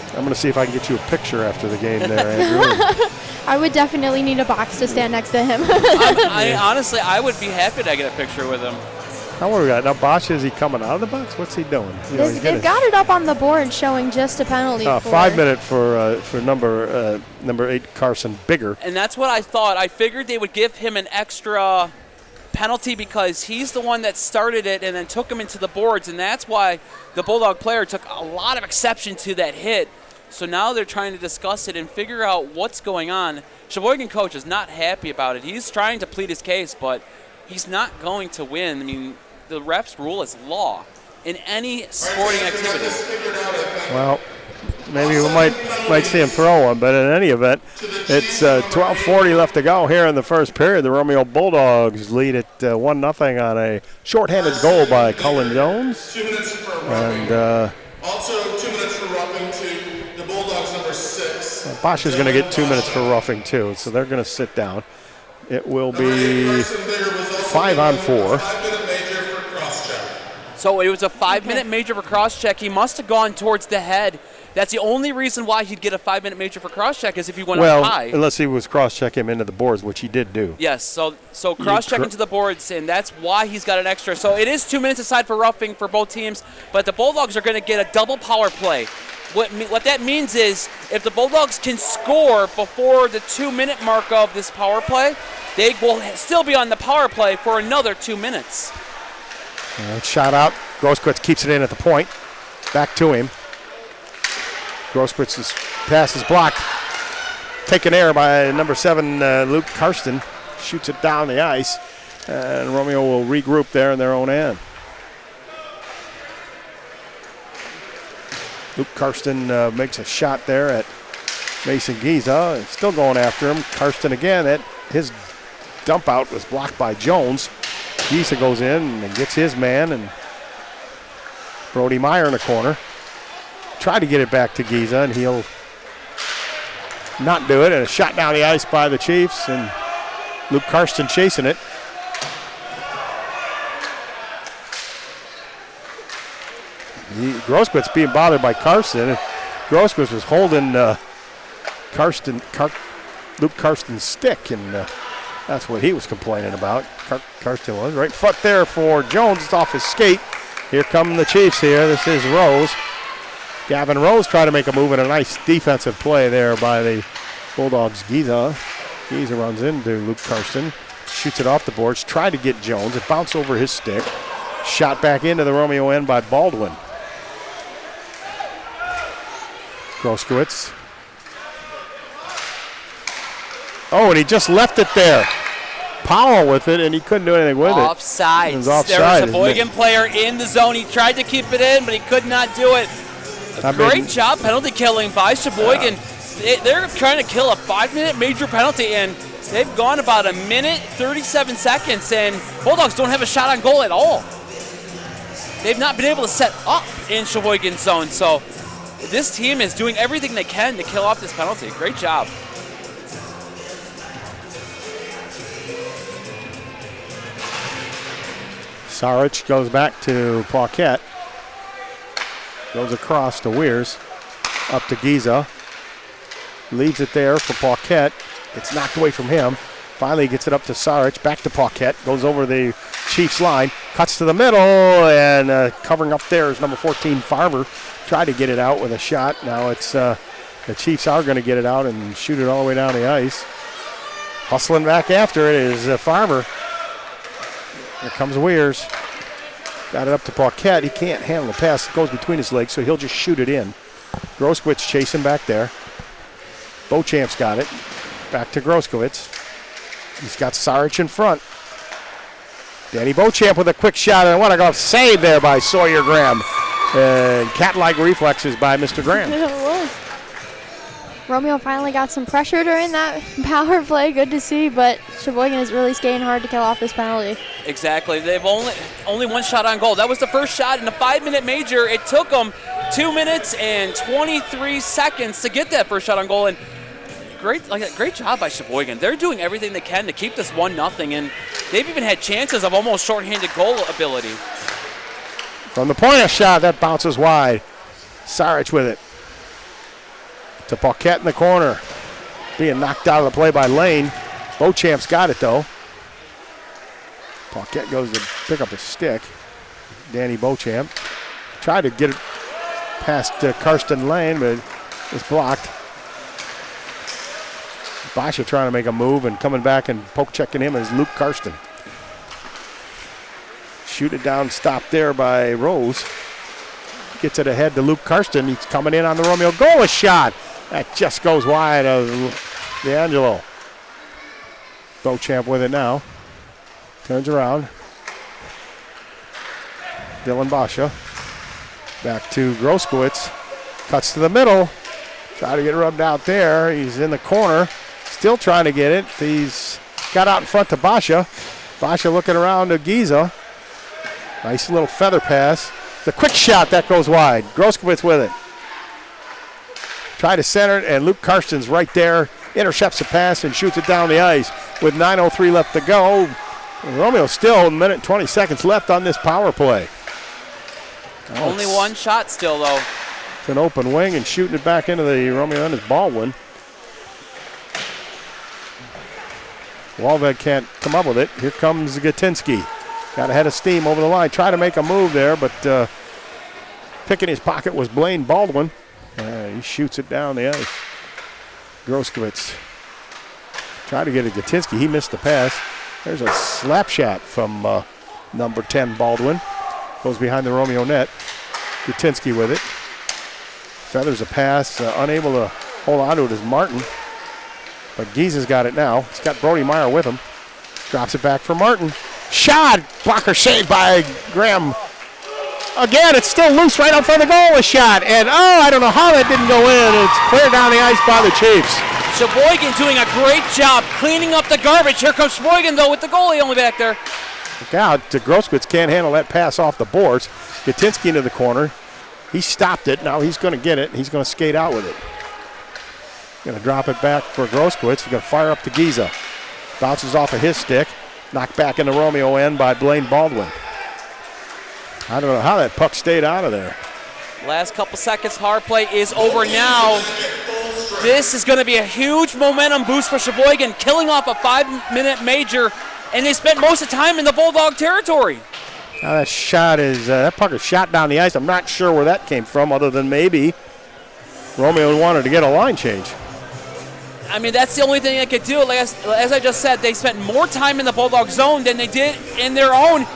I'm going to see if I can get you a picture after the game there, Andrew. I would definitely need a box to stand next to him. Honestly, I would be happy to get a picture with him. How are we got? Now, Bosch, is he coming out of the box? What's he doing? They've got it up on the board showing just a penalty. 5 minute for number 8, Carson Bigger. And that's what I thought. I figured they would give him an extra penalty because he's the one that started it and then took him into the boards, and that's why the Bulldog player took a lot of exception to that hit. So now they're trying to discuss it and figure out what's going on. Cheboygan coach is not happy about it. He's trying to plead his case, but he's not going to win. I mean, the refs rule is law in any sporting activity. Well, maybe we might see him throw one, but in any event, it's 12:40 left to go here in the first period. The Romeo Bulldogs lead at 1-0 on a shorthanded goal by Cullen Jones. 2 minutes for And also 2 minutes for roughing to the Bulldogs number 6. Bosch is going to get 2 minutes for roughing too, so they're going to sit down. It will be 5 on 4. 5-minute major for cross-check. So it was a 5-minute major for cross-check. He must have gone towards the head. That's the only reason why he'd get a 5-minute major for cross-check is if he went up high. Unless he was cross-check him into the boards, which he did do. Yes, so cross-check into the boards, and that's why he's got an extra. So it is 2 minutes aside for roughing for both teams, but the Bulldogs are going to get a double power play. What that means is if the Bulldogs can score before the 2-minute mark of this power play, they will still be on the power play for another 2 minutes. Shot out. Grosquitz keeps it in at the point. Back to him. Grosquitz's pass is blocked. Taken air by number 7, Luke Karsten. Shoots it down the ice. And Romeo will regroup there in their own end. Luke Karsten makes a shot there at Mason Giza. Still going after him. Karsten again. His dump out was blocked by Jones. Giza goes in and gets his man. And Brody Meyer in the corner. Try to get it back to Giza, and he'll not do it. And a shot down the ice by the Chiefs, and Luke Karsten chasing it. Grosquitz being bothered by Karsten. Grosquitz was holding Luke Karsten's stick, and that's what he was complaining about. Karsten was right foot there for Jones. It's off his skate. Here come the Chiefs here. This is Rose. Gavin Rose tried to make a move, and a nice defensive play there by the Bulldogs. Giza runs into Luke Karsten, shoots it off the boards, tried to get Jones. It bounced over his stick. Shot back into the Romeo end by Baldwin. Groskowitz. Oh, and he just left it there. Powell with it, and he couldn't do anything with it. Offside. It was offside. There was a Cheboygan player in the zone. He tried to keep it in, but he could not do it. Great job penalty killing by Cheboygan. They're trying to kill a 5-minute major penalty, and they've gone about a minute, 37 seconds, and Bulldogs don't have a shot on goal at all. They've not been able to set up in Cheboygan's zone, so this team is doing everything they can to kill off this penalty. Great job. Sarich goes back to Paquette. Goes across to Weirs. Up to Giza. Leaves it there for Paquette. It's knocked away from him. Finally gets it up to Sarich. Back to Paquette. Goes over the Chiefs line. Cuts to the middle. And covering up there is number 14, Farmer. Tried to get it out with a shot. Now it's the Chiefs are going to get it out and shoot it all the way down the ice. Hustling back after it is Farmer. Here comes Weirs. Got it up to Paquette. He can't handle the pass. It goes between his legs, so he'll just shoot it in. Groskowitz chasing back there. Beauchamp's got it. Back to Groskowitz. He's got Sarich in front. Danny Beauchamp with a quick shot, and what a go save there by Sawyer Graham. And cat-like reflexes by Mr. Graham. It was. Romeo finally got some pressure during that power play. Good to see, but Cheboygan is really skating hard to kill off this penalty. Exactly. They've only one shot on goal. That was the first shot in the 5-minute major. It took them 2 minutes and 23 seconds to get that first shot on goal. And great job by Cheboygan. They're doing everything they can to keep this 1-0, and they've even had chances of almost shorthanded goal ability. From the point of shot, that bounces wide. Sarich with it. To Paquette in the corner. Being knocked out of the play by Lane. Beauchamp's got it, though. Paquette goes to pick up his stick. Danny Beauchamp. Tried to get it past Karsten Lane, but it's blocked. Basha trying to make a move, and coming back and poke checking him is Luke Karsten. Shoot it down, stopped there by Rose. Gets it ahead to Luke Karsten. He's coming in on the Romeo goal. A shot. That just goes wide of D'Angelo. Beauchamp with it now. Turns around. Dylan Basha. Back to Groskowitz. Cuts to the middle. Try to get rubbed out there. He's in the corner. Still trying to get it. He's got out in front to Basha. Basha looking around to Giza. Nice little feather pass. The quick shot, that goes wide. Groskowitz with it. Try to center it, and Luke Karsten's right there. Intercepts the pass and shoots it down the ice with 9:03 left to go. Romeo still a minute and 20 seconds left on this power play. Only one shot still, though. It's an open wing, and shooting it back into the Romeo end is Baldwin. Walved can't come up with it. Here comes Gatinsky. Got a head of steam over the line. Try to make a move there, but picking his pocket was Blaine Baldwin. He shoots it down the ice. Groskowitz tried to get it to Gatinsky. He missed the pass. There's a slap shot from number 10, Baldwin. Goes behind the Romeo net. Gatinsky with it. Feathers a pass. Unable to hold on to it is Martin. But Giza's got it now. He's got Brody Meyer with him. Drops it back for Martin. Shot! Blocker saved by Graham. Again, it's still loose right up front of the goal. A shot. And, I don't know how that didn't go in. It's cleared down the ice by the Chiefs. Cheboygan doing a great job cleaning up the garbage. Here comes Cheboygan, though, with the goalie only back there. Look out. Groskowitz can't handle that pass off the boards. Gatinsky into the corner. He stopped it. Now he's going to get it. He's going to skate out with it. Going to drop it back for Groskowitz. He's going to fire up to Giza. Bounces off of his stick. Knocked back in the Romeo end by Blaine Baldwin. I don't know how that puck stayed out of there. Last couple seconds, power play is over now. This is going to be a huge momentum boost for Cheboygan, killing off a 5-minute major, and they spent most of the time in the Bulldog territory. Now that shot is, that puck is shot down the ice. I'm not sure where that came from, other than maybe Romeo wanted to get a line change. I mean, that's the only thing they could do. As I just said, they spent more time in the Bulldog zone than they did in their own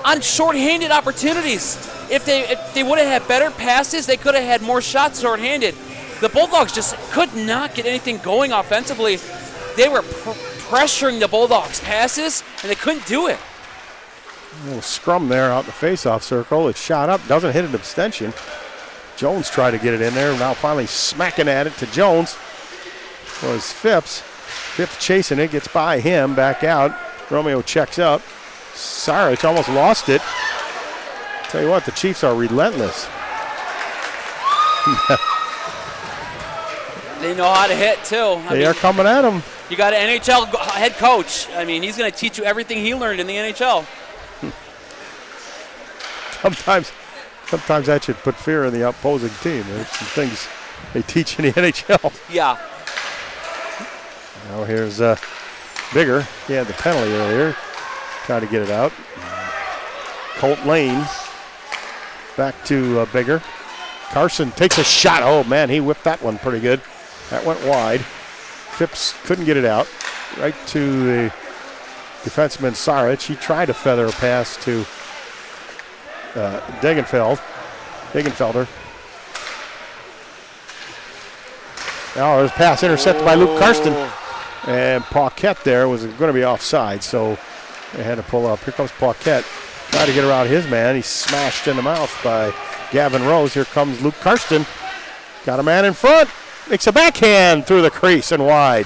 on shorthanded opportunities. If they would have had better passes, they could have had more shots shorthanded. The Bulldogs just could not get anything going offensively. They were pressuring the Bulldogs' passes, and they couldn't do it. A little scrum there out in the face-off circle. It's shot up, doesn't hit an abstention. Jones tried to get it in there. Now finally smacking at it to Jones was Phipps. Phipps chasing it, gets by him, back out. Romeo checks up. Sarich almost lost it. Tell you what, the Chiefs are relentless. They know how to hit, too. They are coming at him. You got an NHL head coach. I mean, he's going to teach you everything he learned in the NHL. Sometimes that should put fear in the opposing team. There's some things they teach in the NHL. Yeah. Now here's Bigger. He had the penalty earlier. Trying to get it out. Colt Lane back to Bigger. Carson takes a shot. Oh, man, he whipped that one pretty good. That went wide. Phipps couldn't get it out. Right to the defenseman Sarich. He tried to feather a pass to Degenfelder. Now there's a pass intercepted by Luke Karsten. And Paquette there was going to be offside, so they had to pull up. Here comes Paquette. Try to get around his man. He's smashed in the mouth by Gavin Rose. Here comes Luke Karsten. Got a man in front. Makes a backhand through the crease and wide.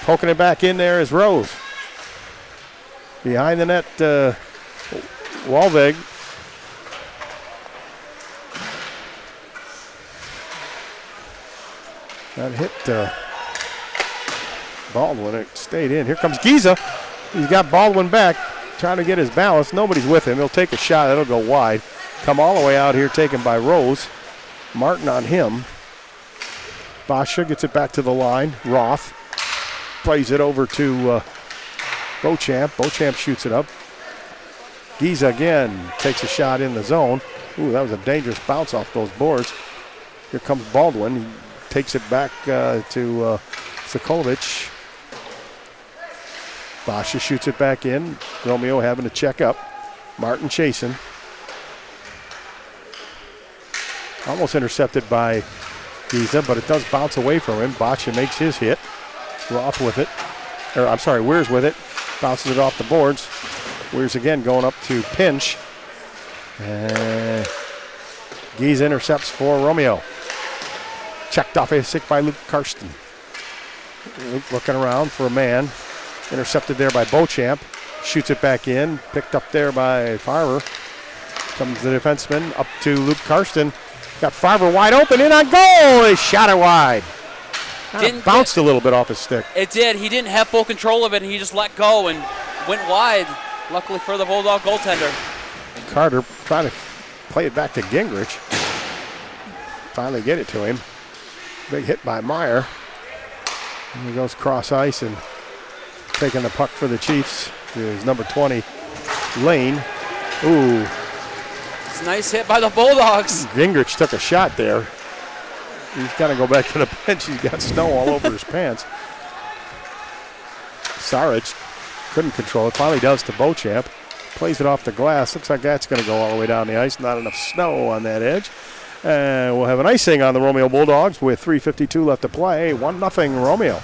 Poking it back in there is Rose. Behind the net, Walvig. That hit Baldwin. It stayed in. Here comes Giza. He's got Baldwin back, trying to get his balance. Nobody's with him. He'll take a shot. It'll go wide. Come all the way out here, taken by Rose. Martin on him. Basha gets it back to the line. Roth plays it over to Beauchamp. Beauchamp shoots it up. Giza again takes a shot in the zone. Ooh, that was a dangerous bounce off those boards. Here comes Baldwin. He takes it back to Sokolovich. Basha shoots it back in. Romeo having to check up. Martin chasing. Almost intercepted by Giza, but it does bounce away from him. Basha makes his hit. Roth with it. Weir's with it. Bounces it off the boards. Weir's again going up to pinch. And Giza intercepts for Romeo. Checked off a stick by Luke Karsten. Luke looking around for a man. Intercepted there by Beauchamp. Shoots it back in. Picked up there by Farver. Comes the defenseman up to Luke Karsten. Got Farver wide open, in on goal. He shot it wide. Bounced a little bit off his stick. It did. He didn't have full control of it, and he just let go and went wide. Luckily for the Bulldog goaltender. Carter trying to play it back to Gingrich. Finally get it to him. Big hit by Meyer. And he goes cross ice and taking the puck for the Chiefs is number 20, Lane. Ooh. It's a nice hit by the Bulldogs. Gingrich took a shot there. He's got to go back to the bench. He's got snow all over his pants. Sarich couldn't control it. Finally does to Beauchamp. Plays it off the glass. Looks like that's going to go all the way down the ice. Not enough snow on that edge. And we'll have an icing on the Romeo Bulldogs with 3:52 left to play. 1-0 Romeo.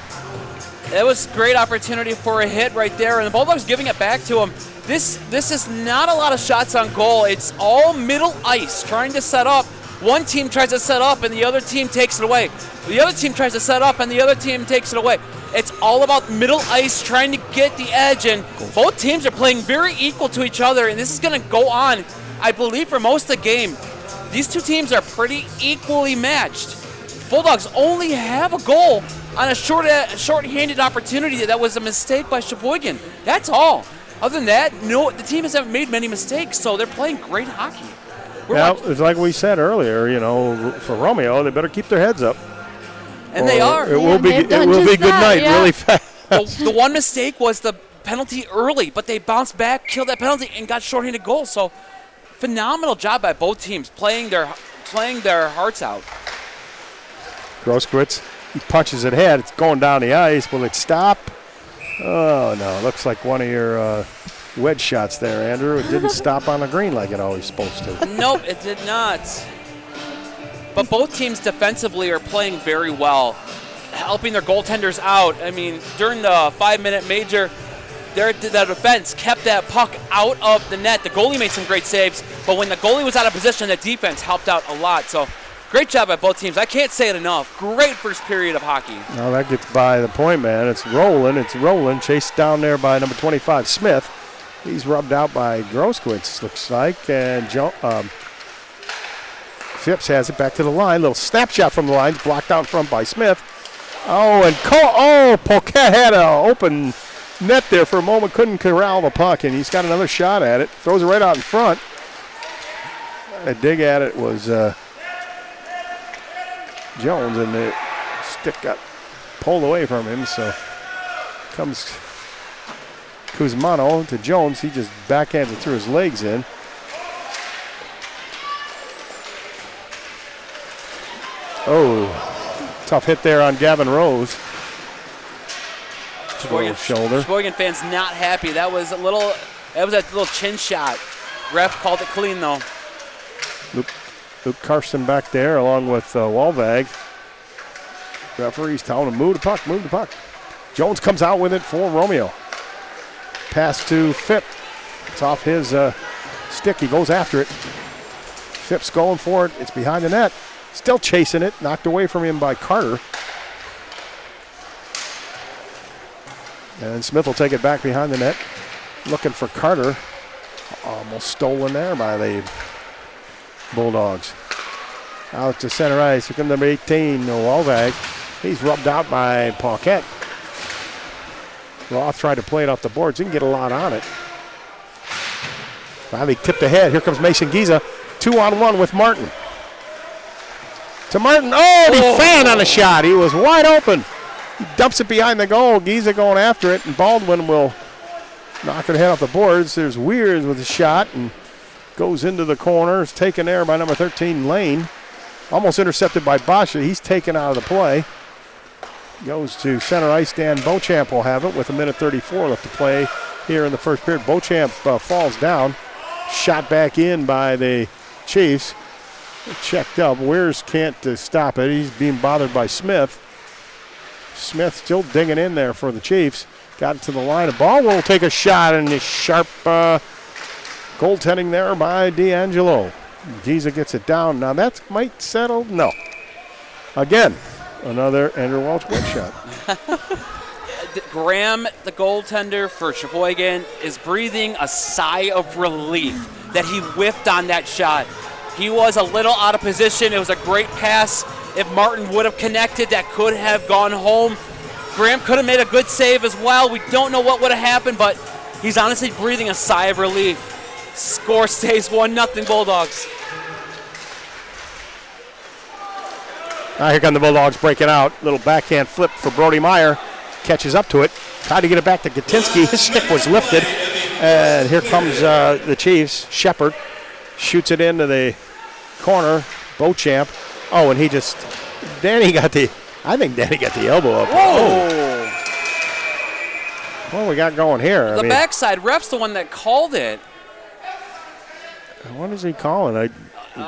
That was a great opportunity for a hit right there, and the Bulldogs giving it back to him. This is not a lot of shots on goal. It's all middle ice, trying to set up. One team tries to set up, and the other team takes it away. The other team tries to set up, and the other team takes it away. It's all about middle ice, trying to get the edge, and both teams are playing very equal to each other, and this is going to go on, I believe, for most of the game. These two teams are pretty equally matched. Bulldogs only have a goal on a short-handed opportunity that was a mistake by Cheboygan. That's all. Other than that, no, the team hasn't made many mistakes, so they're playing great hockey. It's like we said earlier, for Romeo, they better keep their heads up. And they are. It will be good night really fast. The one mistake was the penalty early, but they bounced back, killed that penalty, and got shorthanded goals. So phenomenal job by both teams playing their hearts out. Groskowitz, he punches it ahead. It's going down the ice. Will it stop? Oh, no. Looks like one of your wedge shots there, Andrew. It didn't stop on the green like it always supposed to. Nope, it did not. But both teams defensively are playing very well, helping their goaltenders out. I mean, during the 5-minute major, the defense kept that puck out of the net. The goalie made some great saves, but when the goalie was out of position, the defense helped out a lot. So great job by both teams. I can't say it enough. Great first period of hockey. Now that gets by the point man. It's rolling. Chased down there by number 25, Smith. He's rubbed out by Groskowitz, looks like. And Phipps has it back to the line. Little snapshot from the line. Blocked out front by Smith. Oh, and Poquet had an open net there for a moment. Couldn't corral the puck, and he's got another shot at it. Throws it right out in front. A dig at it was Jones, and the stick got pulled away from him. So comes Kuzmano to Jones. He just backhands it through his legs in. Oh, tough hit there on Gavin Rose. Shoulder. Cheboygan fans not happy. That was a little chin shot. Ref called it clean though. Luke Karsten back there along with Walvag. Referee's telling him move the puck. Jones comes out with it for Romeo. Pass to Phipp. It's off his stick. He goes after it. Phipp's going for it. It's behind the net. Still chasing it. Knocked away from him by Carter. And Smith will take it back behind the net. Looking for Carter. Almost stolen there by the Bulldogs. Out to center ice. Here comes number 18, Walvag. He's rubbed out by Paquette. Roth tried to play it off the boards. Didn't get a lot on it. Finally tipped ahead. Here comes Mason Giza. 2-on-1 with Martin. To Martin. Oh, he found on a shot. He was wide open. He dumps it behind the goal. Giza going after it, and Baldwin will knock it head off the boards. There's Weirs with a shot and goes into the corner. It's taken there by number 13, Lane. Almost intercepted by Basha. He's taken out of the play. Goes to center ice. Dan Beauchamp will have it with 1:34 left to play here in the first period. Beauchamp falls down. Shot back in by the Chiefs. Checked up. Weirs can't stop it. He's being bothered by Smith. Smith still digging in there for the Chiefs. Got it to the line. The ball will take a shot, and a sharp goaltending there by D'Angelo. Giza gets it down. Now that might settle. No. Again, another Andrew Welch wedge shot. Graham, the goaltender for Cheboygan, is breathing a sigh of relief that he whiffed on that shot. He was a little out of position. It was a great pass. If Martin would have connected, that could have gone home. Graham could have made a good save as well. We don't know what would have happened, but he's honestly breathing a sigh of relief. Score stays 1-0 Bulldogs. Now here come the Bulldogs breaking out. Little backhand flip for Brody Meyer. Catches up to it. Tried to get it back to Gatinsky. His stick was lifted. And here comes the Chiefs. Shepard shoots it into the corner. Beauchamp. Oh, and I think Danny got the elbow up. Whoa! What do we got going here? The backside ref's the one that called it. What is he calling?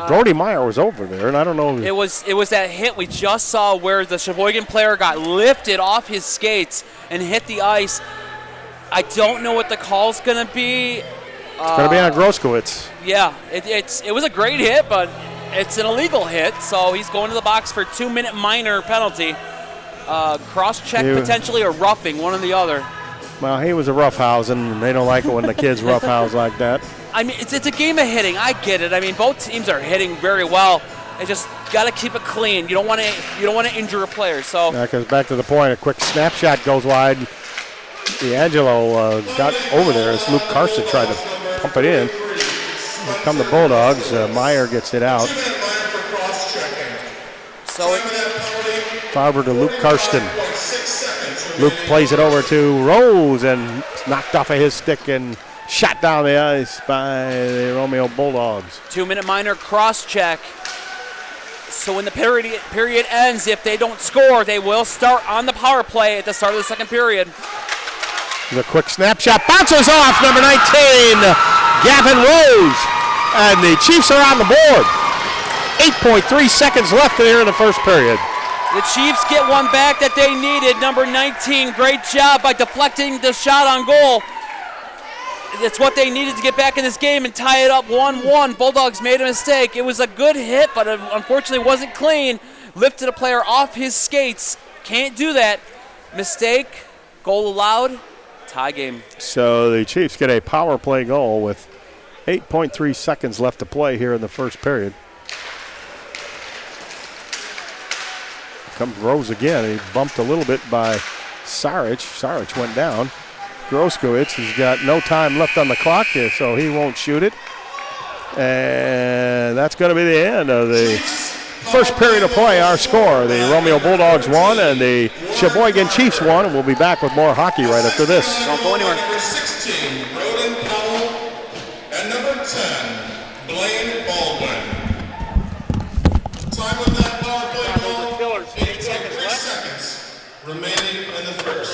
Brody Meyer was over there, and I don't know. It was that hit we just saw where the Cheboygan player got lifted off his skates and hit the ice. I don't know what the call's going to be. It's going to be on Groskowitz. Yeah, it was a great hit, but it's an illegal hit, so he's going to the box for a 2-minute minor penalty. Cross-check potentially or roughing, one or the other. Well, he was a roughhousing, and they don't like it when the kids roughhouse like that. I mean, it's a game of hitting. I get it. I mean, both teams are hitting very well. They just got to keep it clean. You don't want to injure a player. So that goes back to the point. A quick snapshot goes wide. D'Angelo got over there as Luke Carson tried to pump it in. Here come the Bulldogs. Meyer gets it out. So Farber to Luke Karsten. Luke plays it over to Rose and it's knocked off of his stick and shot down the ice by the Romeo Bulldogs. 2-minute minor cross-check. So when the period ends, if they don't score, they will start on the power play at the start of the second period. The quick snapshot bounces off number 19, Gavin Rose. And the Chiefs are on the board. 8.3 seconds left here in the first period. The Chiefs get one back that they needed. Number 19, great job by deflecting the shot on goal. It's what they needed to get back in this game and tie it up 1-1. Bulldogs made a mistake. It was a good hit, but unfortunately wasn't clean. Lifted a player off his skates. Can't do that. Mistake, goal allowed, tie game. So the Chiefs get a power play goal with 8.3 seconds left to play here in the first period. Comes Rose again. He bumped a little bit by Sarich. Sarich went down. Groskowitz has got no time left on the clock here, so he won't shoot it. And that's going to be the end of the first period of play. Our score, the Romeo Bulldogs won and the Cheboygan Chiefs won, and we'll be back with more hockey right after this. Don't go anywhere. Number 16, Roden Powell, and number 10, Blaine Baldwin. Time of that power play goal, 8.3 seconds remaining in the first.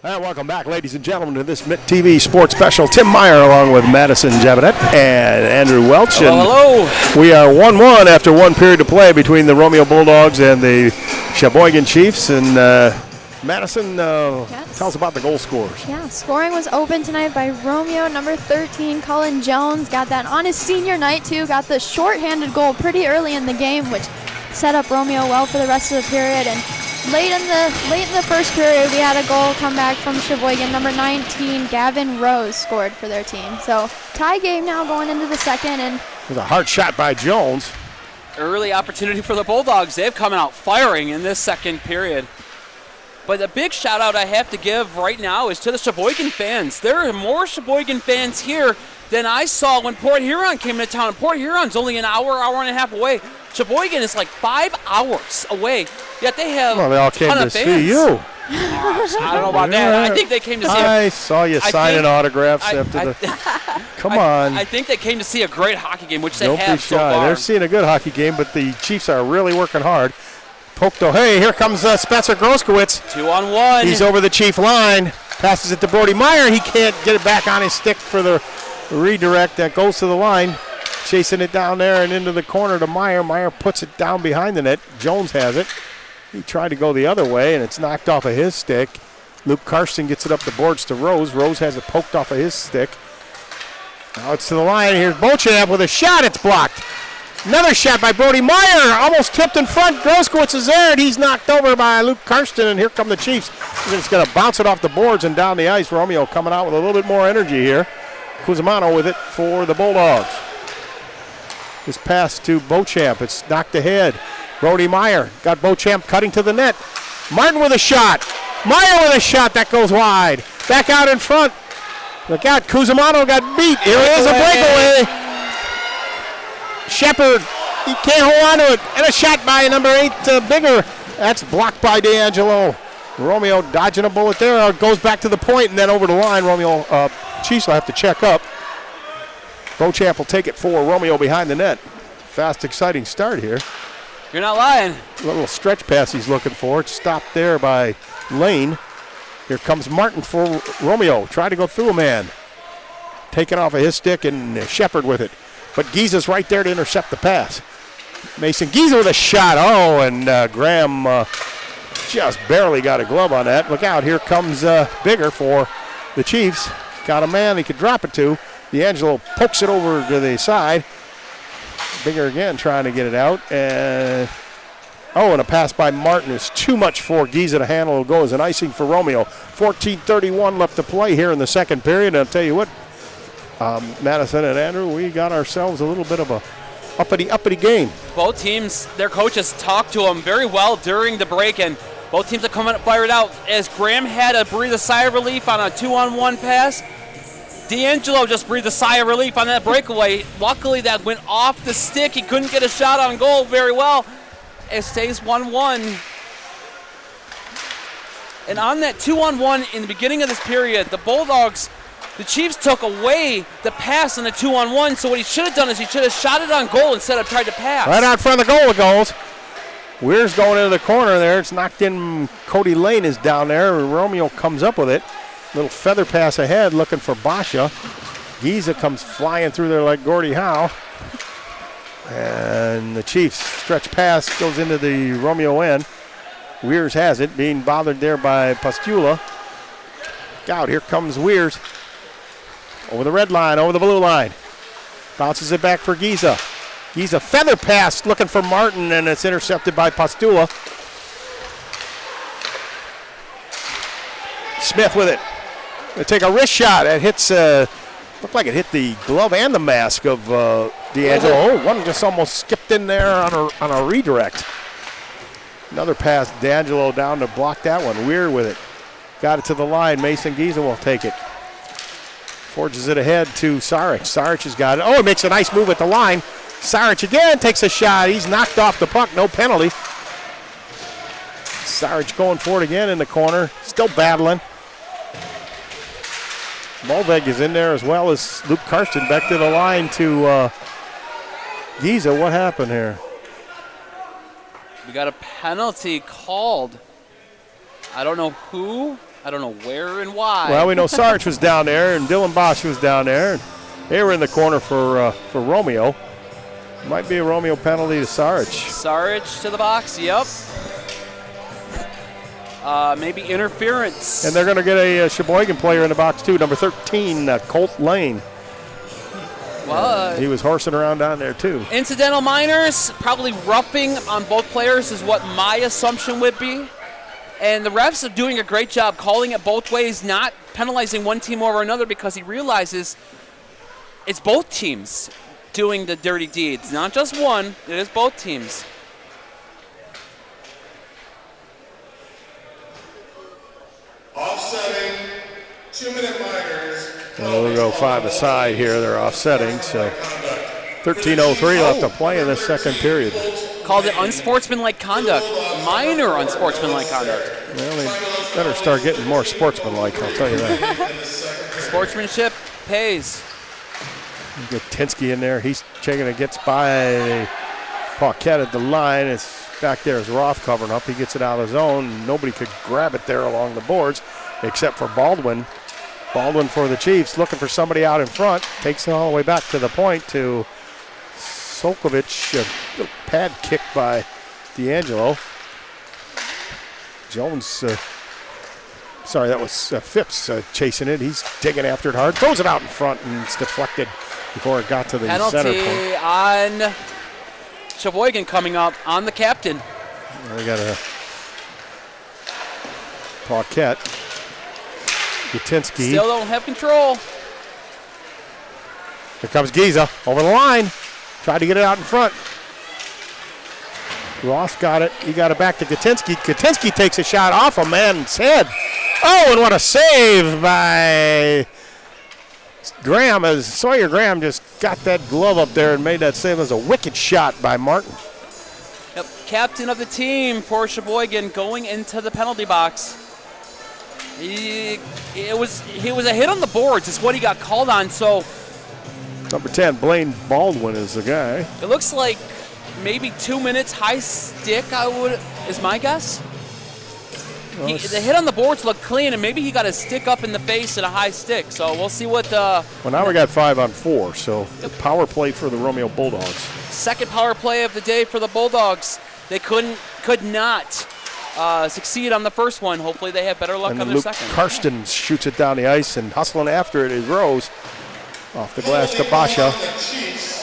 And welcome back, ladies and gentlemen, to this Mitt TV Sports Special. Tim Meyer along with Madison Jabonet and Andrew Welch. Hello. We are 1-1 after one period to play between the Romeo Bulldogs and the Cheboygan Chiefs. And Madison, tell us about the goal scorers. Yeah, scoring was open tonight by Romeo, number 13, Cullen Jones. Got that on his senior night, too. Got the shorthanded goal pretty early in the game, which set up Romeo well for the rest of the period. And late in the first period, we had a goal come back from Cheboygan. Number 19, Gavin Rose, scored for their team. So tie game now going into the second. And it was a hard shot by Jones. Early opportunity for the Bulldogs. They've come out firing in this second period. But the big shout out I have to give right now is to the Cheboygan fans. There are more Cheboygan fans here than I saw when Port Huron came into town. Port Huron's only an hour and a half away. Cheboygan is like 5 hours away, yet they have they all came to see you. I don't know about that. I think they came to see I saw you signing autographs after the. Come on. I think they came to see a great hockey game, which they Don't have be so shy. far. They're seeing a good hockey game, but the Chiefs are really working hard. Poked. Hey, here comes Spencer Groskowitz. 2-on-1. He's over the Chief line. Passes it to Brody Meyer. He can't get it back on his stick for the redirect that goes to the line. Chasing it down there and into the corner to Meyer. Meyer puts it down behind the net. Jones has it. He tried to go the other way, and it's knocked off of his stick. Luke Karsten gets it up the boards to Rose. Rose has it poked off of his stick. Now it's to the line. Here's Beauchamp with a shot. It's blocked. Another shot by Brody Meyer. Almost tipped in front. Groskowitz is there, and he's knocked over by Luke Karsten, and here come the Chiefs. They're just going to bounce it off the boards and down the ice. Romeo coming out with a little bit more energy here. Cusimano with it for the Bulldogs. This pass to Beauchamp. It's knocked ahead. Brody Meyer got Beauchamp cutting to the net. Martin with a shot. Meyer with a shot. That goes wide. Back out in front. Look out. Cusimano got beat. Here is a breakaway. Shepard. He can't hold on to it. And a shot by number 8, Bigger. That's blocked by D'Angelo. Romeo dodging a bullet there. Goes back to the point and then over the line. Romeo, Chiefs will have to check up. Beauchamp will take it for Romeo behind the net. Fast, exciting start here. You're not lying. A little stretch pass he's looking for. It's stopped there by Lane. Here comes Martin for Romeo. Try to go through a man. Taken off of his stick and Shepard with it. But Giza's right there to intercept the pass. Mason Giza with a shot. Oh, and Graham just barely got a glove on that. Look out. Here comes Bigger for the Chiefs. Got a man he could drop it to. D'Angelo pokes it over to the side. Bigger again trying to get it out. And a pass by Martin is too much for Giza to handle. It'll go as an icing for Romeo. 14:31 left to play here in the second period. And I'll tell you what, Madison and Andrew, we got ourselves a little bit of a uppity game. Both teams, their coaches talked to them very well during the break, and both teams have come and fired out. As Graham had to breathe a sigh of relief on a 2-on-1 pass, D'Angelo just breathed a sigh of relief on that breakaway. Luckily, that went off the stick. He couldn't get a shot on goal very well. It stays 1-1. And on that 2-on-1 in the beginning of this period, the Bulldogs, the Chiefs took away the pass on the 2-on-1. So what he should have done is he should have shot it on goal instead of tried to pass. Right out front of the goal it goes. Weir's going into the corner there. It's knocked in. Cody Lane is down there. Romeo comes up with it. Little feather pass ahead looking for Basha. Giza comes flying through there like Gordie Howe. And the Chiefs stretch pass goes into the Romeo end. Weirs has it, being bothered there by Pastula. Out, here comes Weirs. Over the red line, over the blue line. Bounces it back for Giza. Giza feather pass looking for Martin, and it's intercepted by Pastula. Smith with it. They take a wrist shot. It hits, looked like it hit the glove and the mask of D'Angelo. Oh, one just almost skipped in there on a redirect. Another pass, D'Angelo down to block that one. Weir with it. Got it to the line. Mason Giza will take it. Forges it ahead to Saric. Saric has got it. Oh, he makes a nice move at the line. Saric again takes a shot. He's knocked off the puck. No penalty. Saric going for it again in the corner. Still battling. Mulveg is in there as well as Luke Karsten. Back to the line to Giza. What happened here? We got a penalty called. I don't know who I don't know where and why. Well, we know Sarge was down there and Dylan Bosch was down there. And they were in the corner for Romeo. Might be a Romeo penalty to Sarge. Sarge to the box, yep. Maybe interference. And they're going to get a Cheboygan player in the box, too, number 13, Colt Lane. Well, he was horsing around down there, too. Incidental minors, probably roughing on both players is what my assumption would be. And the refs are doing a great job calling it both ways, not penalizing one team over another because he realizes it's both teams doing the dirty deeds, not just one. It is both teams. Offsetting, 2-minute minors. We'll go 5 aside here. They're offsetting, so 13:03 left to play in the second period. Called it unsportsmanlike conduct, minor unsportsmanlike conduct. Well, they better start getting more sportsmanlike, I'll tell you that. Sportsmanship pays. Get Tinsky in there. He's checking it, gets by Paquette at the line. It's back there as Roth covering up. He gets it out of his own. Nobody could grab it there along the boards except for Baldwin. Baldwin for the Chiefs, looking for somebody out in front. Takes it all the way back to the point to Solkovich. A little pad kick by D'Angelo. Jones, sorry, that was Phipps chasing it. He's digging after it hard. Throws it out in front, and it's deflected before it got to the center point. Penalty on Cheboygan coming up on the captain. We got a Paquette. Gutinsky. Still don't have control. Here comes Giza over the line. Tried to get it out in front. Ross got it. He got it back to Gutinsky. Gutinsky takes a shot off a man's head. Oh, and what a save by Graham, as Sawyer Graham just got that glove up there and made that save. It was a wicked shot by Martin. Yep, captain of the team for Cheboygan going into the penalty box. He was a hit on the boards is what he got called on, so number 10, Blaine Baldwin is the guy. It looks like maybe 2 minutes high stick, is my guess. Well, The hit on the boards looked clean, and maybe he got a stick up in the face and a high stick. So we'll see what. Well, now we got 5 on 4, so the power play for the Romeo Bulldogs. Second power play of the day for the Bulldogs. They could not succeed on the first one. Hopefully they have better luck and on their Luke second. Karsten shoots it down the ice, and hustling after it is Rose. Off the glass to Basha.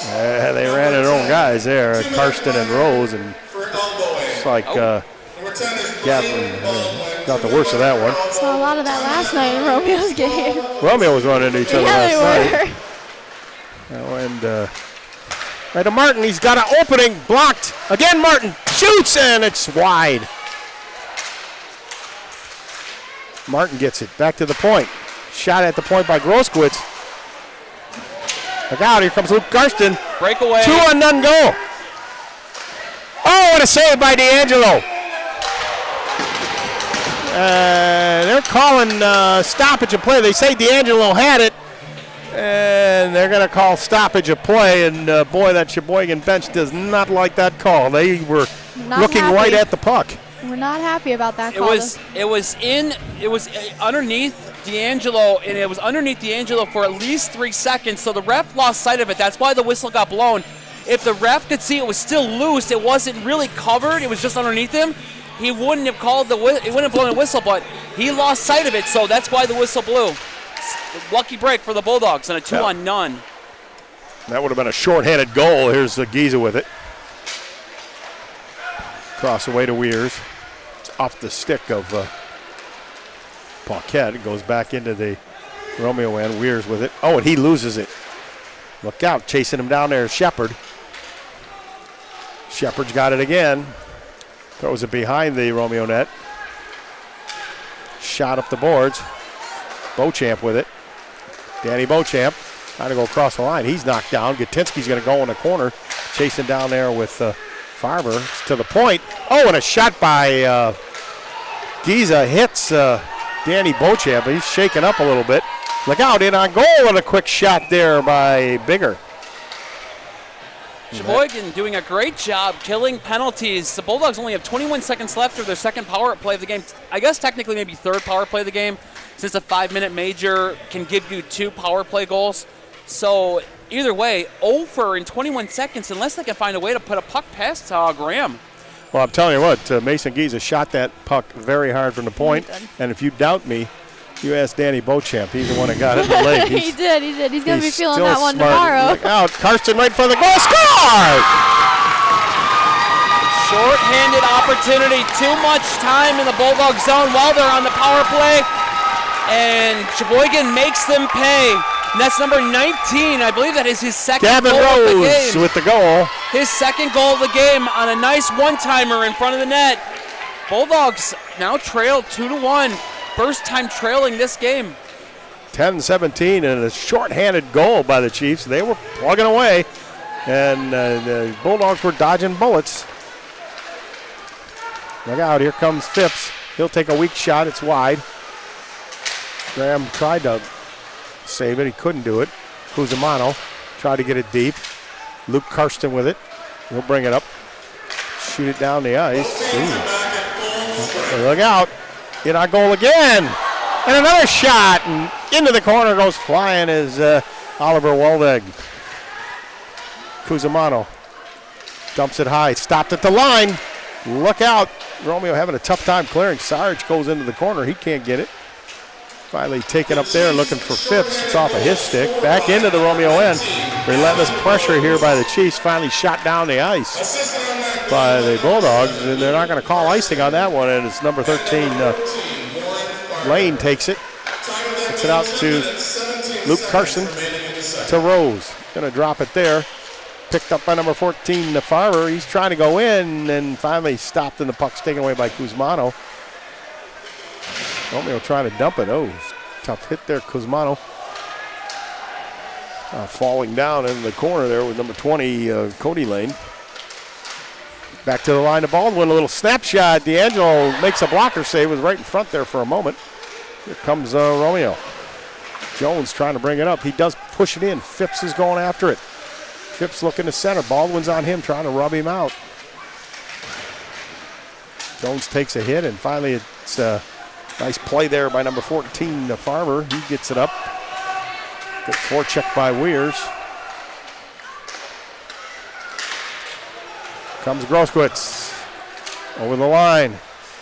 They ran their own guys there, Karsten and Rose, and it's like Gavin got the worst of that one. Saw a lot of that last night in Romeo's game. Romeo was running into each other last night. And right to Martin, he's got an opening, blocked. Again, Martin shoots, and it's wide. Martin gets it back to the point. Shot at the point by Groskowitz. Look out, here comes Luke Karsten. Breakaway. 2 on none goal. Oh, what a save by D'Angelo. They're calling stoppage of play. They say D'Angelo had it, and they're going to call stoppage of play. And boy, that Cheboygan bench does not like that call. They were looking right at the puck. We're not happy about that call. It was underneath D'Angelo, and it was underneath D'Angelo for at least 3 seconds. So the ref lost sight of it. That's why the whistle got blown. If the ref could see it was still loose, it wasn't really covered. It was just underneath him. He wouldn't have blown the whistle, but he lost sight of it, so that's why the whistle blew. Lucky break for the Bulldogs and a 2 on none. That would have been a shorthanded goal. Here's Giza with it. Cross away to Weirs. It's off the stick of Paquette. It goes back into the Romeo end. Weirs with it. Oh, and he loses it. Look out, chasing him down there is Shepard. Shepard's got it again. Throws it behind the Romeo net. Shot up the boards. Beauchamp with it. Danny Beauchamp trying to go across the line. He's knocked down. Gutinsky's going to go in the corner. Chasing down there with Farber. It's to the point. Oh, and a shot by Giza hits Danny Beauchamp. He's shaking up a little bit. Look out, in on goal, and a quick shot there by Bigger. Cheboygan doing a great job killing penalties. The Bulldogs only have 21 seconds left of their second power play of the game. I guess technically maybe third power play of the game, since a 5-minute major can give you 2 power play goals. So either way, over in 21 seconds unless they can find a way to put a puck past Graham. Well, I'm telling you what, Mason Giza shot that puck very hard from the point. And if you doubt me, you ask Danny Beauchamp. He's the one that got it in the leg. He did. He's going to be feeling still that one smart. tomorrow. Look out. Karsten right for the goal. Score! Short-handed opportunity. Too much time in the Bulldog zone while they're on the power play. And Cheboygan makes them pay. And that's number 19. I believe that is his second Gavin goal of the Rose game. with the goal. His second goal of the game on a nice one-timer in front of the net. Bulldogs now trail 2-1. First time trailing this game. 10-17 and a short-handed goal by the Chiefs. They were plugging away, and the Bulldogs were dodging bullets. Look out, here comes Phipps. He'll take a weak shot. It's wide. Graham tried to save it. He couldn't do it. Cusimano tried to get it deep. Luke Karsten with it. He'll bring it up. Shoot it down the ice. Ooh. Look out. In our goal again. And another shot. And into the corner goes flying is Oliver Waldeck. Cusimano dumps it high. Stopped at the line. Look out. Romeo having a tough time clearing. Sarge goes into the corner. He can't get it. Finally taken up there looking for Phipps. It's off of his stick. Back into the Romeo end. Relentless pressure here by the Chiefs. Finally shot down the ice by the Bulldogs. And they're not going to call icing on that one. And it's number 13. Lane takes it. Gets it out to Luke Carson to Rose. Going to drop it there. Picked up by number 14, Farber. He's trying to go in and finally stopped and the puck's taken away by Cusimano. Romeo trying to dump it. Oh, tough hit there, Cusimano. Falling down in the corner there with number 20, Cody Lane. Back to the line of Baldwin, a little snapshot. D'Angelo makes a blocker save, was right in front there for a moment. Here comes Romeo. Jones trying to bring it up. He does push it in. Phipps is going after it. Phipps looking to center. Baldwin's on him trying to rub him out. Jones takes a hit, and finally it's nice play there by number 14, Farber. He gets it up. Good forecheck by Weirs. Comes Groskwitz over the line.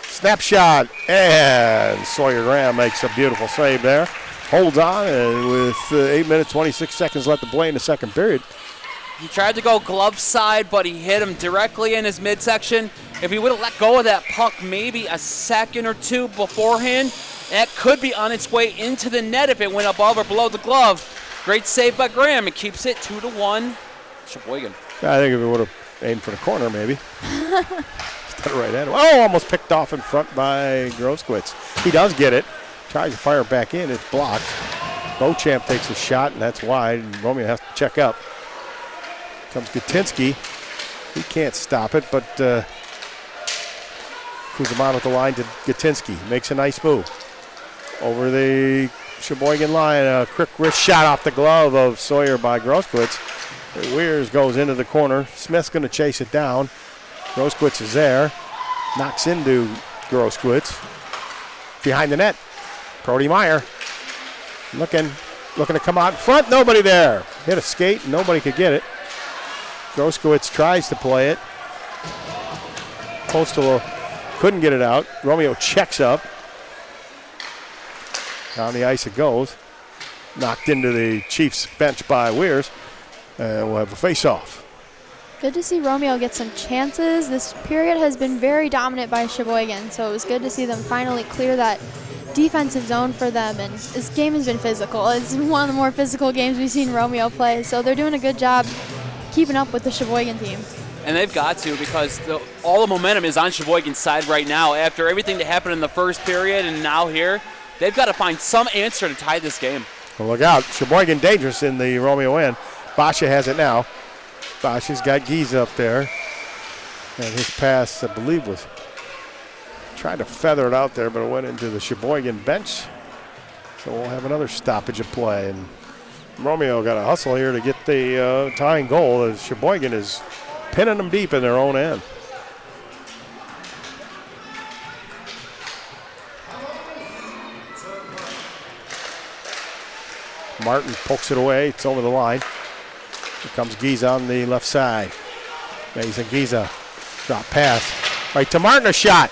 Snapshot, and Sawyer Graham makes a beautiful save there. Holds on, and with 8 minutes, 26 seconds left to play in the second period. He tried to go glove side, but he hit him directly in his midsection. If he would have let go of that puck maybe a second or two beforehand, that could be on its way into the net if it went above or below the glove. Great save by Graham. It keeps it 2-1. Cheboygan. I think if it would have aimed for the corner, maybe. Instead of right at it. Oh, almost picked off in front by Groskwitz. He does get it. Tries to fire it back in. It's blocked. Beauchamp takes a shot, and that's wide. And Romeo has to check up. Comes Gatinsky. He can't stop it, but Cusimano at the line to Gatinsky. Makes a nice move. Over the Cheboygan line. A quick wrist shot off the glove of Sawyer by Groskwitz. Weirs goes into the corner. Smith's going to chase it down. Groskwitz is there. Knocks into Groskwitz. Behind the net. Brody Meyer looking to come out in front. Nobody there. Hit a skate. Nobody could get it. Groskwitz tries to play it. Postal couldn't get it out. Romeo checks up. Down the ice it goes. Knocked into the Chiefs bench by Weirs. And we'll have a face-off. Good to see Romeo get some chances. This period has been very dominant by Cheboygan, so it was good to see them finally clear that defensive zone for them. And this game has been physical. It's one of the more physical games we've seen Romeo play, so they're doing a good job keeping up with the Cheboygan team. And they've got to, because all the momentum is on Cheboygan's side right now. After everything that happened in the first period and now here, they've got to find some answer to tie this game. Well, look out. Cheboygan dangerous in the Romeo end. Basha has it now. Basha's got Gies up there. And his pass, I believe, was trying to feather it out there, but it went into the Cheboygan bench. So we'll have another stoppage of play. And Romeo got to hustle here to get the tying goal as Cheboygan is pinning them deep in their own end. Martin pokes it away. It's over the line. Here comes Giza on the left side. Mason Giza. Drop pass. Right to Martin, a shot.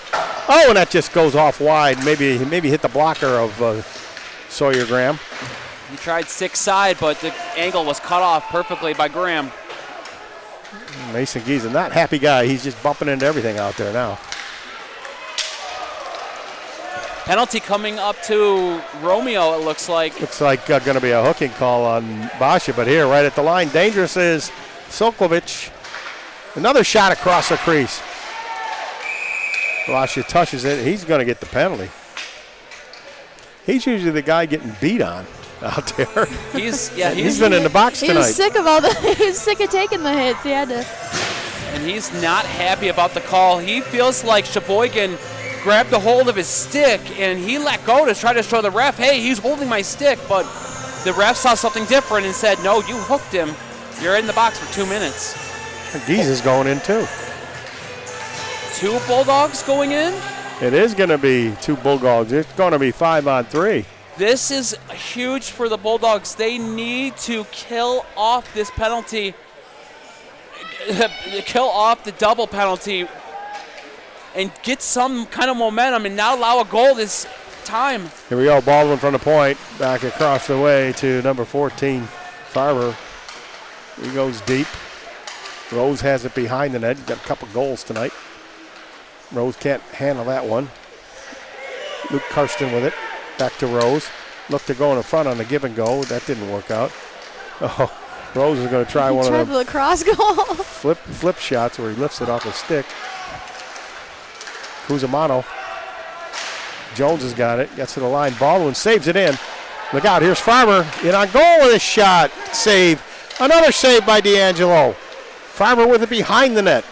Oh, and that just goes off wide. Maybe hit the blocker of Sawyer Graham. He tried stick side, but the angle was cut off perfectly by Graham. Mason Giza, not happy guy. He's just bumping into everything out there now. Penalty coming up to Romeo, it looks like. Looks like going to be a hooking call on Basha, but here, right at the line, dangerous is Sokovic. Another shot across the crease. Basha touches it. He's going to get the penalty. He's usually the guy getting beat on out there. He's been in the box tonight. He was sick of he was sick of taking the hits. He had to. And he's not happy about the call. He feels like Cheboygan grabbed a hold of his stick and he let go to try to show the ref, hey, he's holding my stick, but the ref saw something different and said, no, you hooked him. You're in the box for 2 minutes. Giza's going in too. 2 Bulldogs going in? It is going to be 2 Bulldogs. It's going to be 5-on-3. This is huge for the Bulldogs. They need to kill off this penalty, kill off the double penalty, and get some kind of momentum and not allow a goal this time. Here we go, Baldwin from the point, back across the way to number 14, Farber. He goes deep. Rose has it behind the net. He's got a couple goals tonight. Rose can't handle that one. Luke Karsten with it. Back to Rose. Looked to go in the front on the give and go. That didn't work out. Oh, Rose is going to try one of the cross goal. flip shots where he lifts it off his stick. Cusimano. Jones has got it. Gets to the line. Baldwin saves it in. Look out. Here's Farber. In on goal with a shot. Save. Another save by D'Angelo. Farber with it behind the net.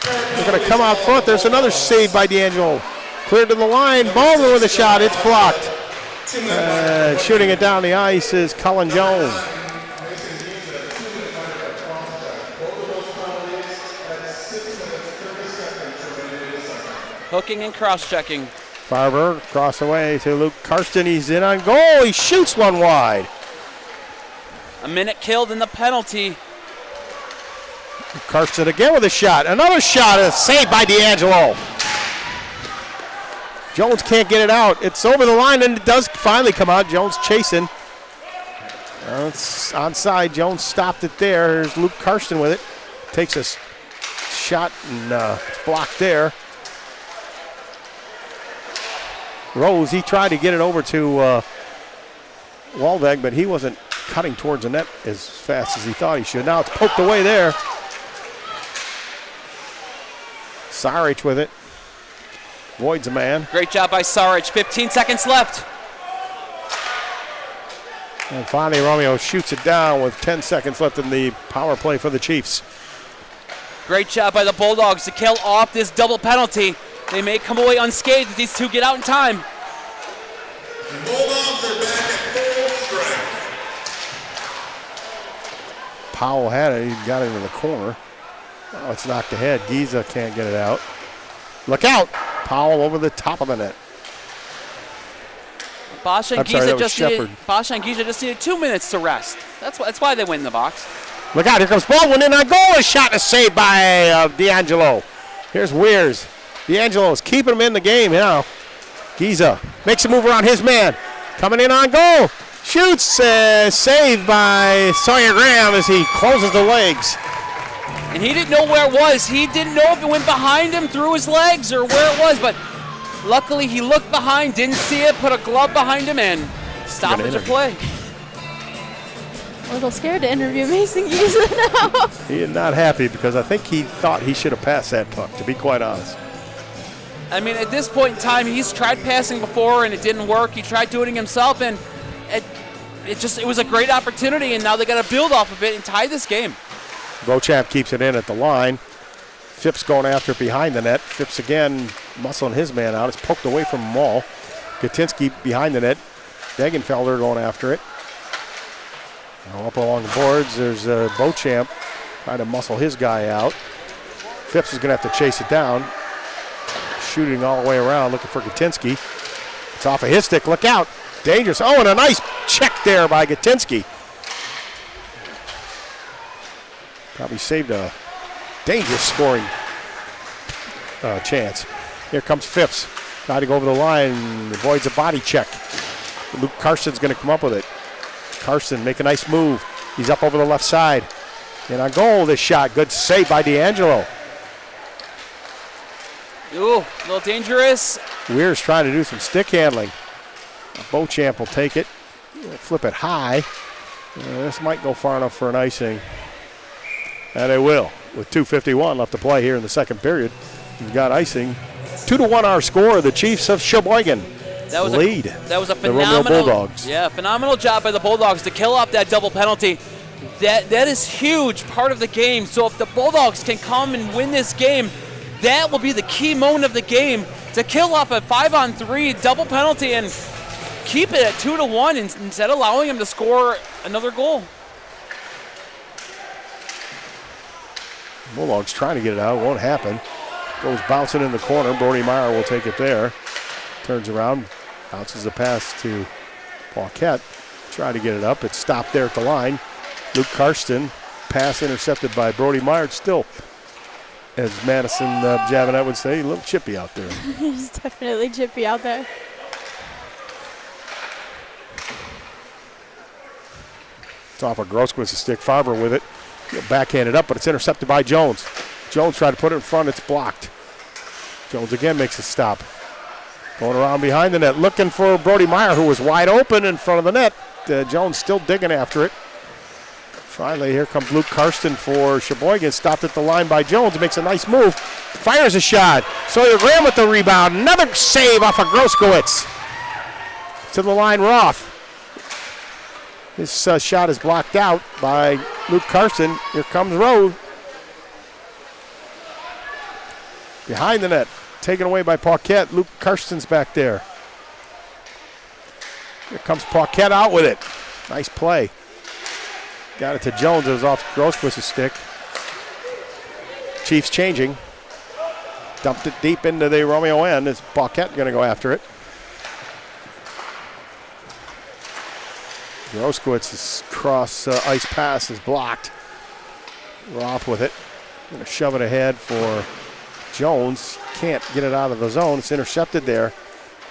They're going to come out front. There's another save by D'Angelo. Cleared to the line. Baldwin with a shot. It's blocked. Shooting it down the ice is Cullen Jones. Hooking and cross-checking. Farber across the way to Luke Karsten. He's in on goal. He shoots one wide. A minute killed in the penalty. Karsten again with a shot. Another shot. A save by D'Angelo. Jones can't get it out. It's over the line, and it does finally come out. Jones chasing. It's onside. Jones stopped it there. Here's Luke Karsten with it. Takes a shot and it's blocked there. Rose, he tried to get it over to Walveg, but he wasn't cutting towards the net as fast as he thought he should. Now it's poked away there. Saric with it. Voids a man. Great job by Saric. 15 seconds left. And finally, Romeo shoots it down with 10 seconds left in the power play for the Chiefs. Great job by the Bulldogs to kill off this double penalty. They may come away unscathed if these two get out in time. The Bulldogs are back at full strength. Powell had it. He got it into the corner. Oh, it's knocked ahead. Giza can't get it out. Look out. Powell over the top of the net. Basha and Giza just needed 2 minutes to rest. That's why they win the box. Look out. Here comes Baldwin in on goal. A shot is saved by D'Angelo. Here's Weirs. D'Angelo is keeping him in the game now. Giza makes a move around his man. Coming in on goal. Shoots. Saved by Sawyer Graham as he closes the legs. And he didn't know where it was. He didn't know if it went behind him through his legs or where it was. But luckily he looked behind, didn't see it, put a glove behind him, and stoppage of play. A little scared to interview Mason Giza now. He is not happy because I think he thought he should have passed that puck, to be quite honest. I mean, at this point in time, he's tried passing before and it didn't work. He tried doing it himself, and it was a great opportunity, and now they got to build off of it and tie this game. Beauchamp keeps it in at the line. Phipps going after it behind the net. Phipps again muscling his man out. It's poked away from them all. Gatinsky behind the net. Degenfelder going after it. Now up along the boards, there's Beauchamp trying to muscle his guy out. Phipps is going to have to chase it down. Shooting all the way around, looking for Gatinsky. It's off of his stick. Look out. Dangerous. Oh, and a nice check there by Gatinsky. Probably saved a dangerous scoring chance. Here comes Phipps. Trying to go over the line. Avoids a body check. Luke Carson's going to come up with it. Carson make a nice move. He's up over the left side. And on goal, this shot. Good save by D'Angelo. Ooh, a little dangerous. Weir's trying to do some stick handling. Beauchamp will take it. Flip it high. This might go far enough for an icing. And it will. With 2:51 left to play here in the second period. We've got icing. 2-1 our score. The Chiefs of Cheboygan lead. That was a the Romeo phenomenal, Bulldogs. Yeah, phenomenal job by the Bulldogs to kill off that double penalty. That is huge part of the game. So if the Bulldogs can come and win this game, that will be the key moment of the game to kill off a 5-on-3 double penalty and keep it at 2-1 instead of allowing him to score another goal. Bulldogs trying to get it out. Won't happen. Goes bouncing in the corner. Brody Meyer will take it there. Turns around. Bounces the pass to Paquette. Try to get it up. It's stopped there at the line. Luke Karsten. Pass intercepted by Brody Meyer. Still, as Madison Javanette would say, a little chippy out there. He's definitely chippy out there. It's off of Grosquitz's stick. Farber with it. He'll backhand it up, but it's intercepted by Jones. Jones tried to put it in front. It's blocked. Jones again makes a stop. Going around behind the net, looking for Brody Meyer, who was wide open in front of the net. Jones still digging after it. Finally, here comes Luke Karsten for Cheboygan. Stopped at the line by Jones. Makes a nice move. Fires a shot. Sawyer Graham with the rebound. Another save off of Groskowitz. To the line, Roth. This shot is blocked out by Luke Karsten. Here comes Rowe. Behind the net. Taken away by Paquette. Luke Karsten's back there. Here comes Paquette out with it. Nice play. Got it to Jones. It was off Groskwitz's stick. Chiefs changing. Dumped it deep into the Romeo end. Is Paquette going to go after it? Groskowitz's cross ice pass is blocked. We're off with it. Going to shove it ahead for Jones. Can't get it out of the zone. It's intercepted there.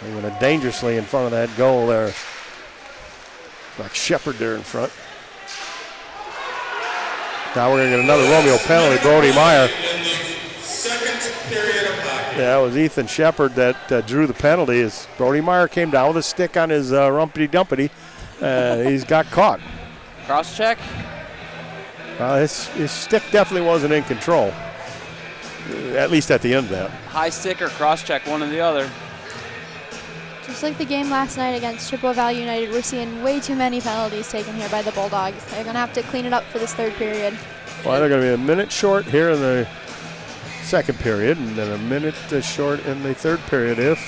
They're going to dangerously in front of that goal there. Like Shepard there in front. Now we're going to get another Romeo penalty. Brody Meyer. Yeah, it was Ethan Shepard that drew the penalty. As Brody Meyer came down with a stick on his rumpity-dumpity. He's got caught. Cross check. His stick definitely wasn't in control, at least at the end of that. High stick or cross check, one or the other. Just like the game last night against Chippewa Valley United, we're seeing way too many penalties taken here by the Bulldogs. They're going to have to clean it up for this third period. Well, they're going to be a minute short here in the second period, and then a minute short in the third period if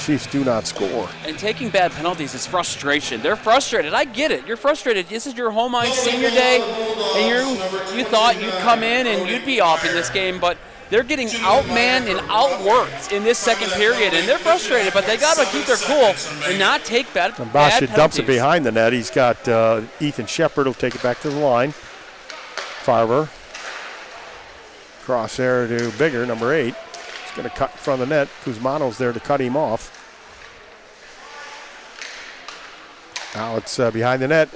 Chiefs do not score. And taking bad penalties is frustration. They're frustrated. I get it. You're frustrated. This is your home ice senior day, and you thought you'd come in and you'd be off in this game, but they're getting outmanned and outworked in this second period, and they're frustrated, but they got to keep their cool and not take bad penalties. Dumps it behind the net. He's got Ethan Shepard will take it back to the line. Farber. Crosshair to Bigger, number 8. He's going to cut in front of the net. Kuzmano's there to cut him off. Now it's behind the net.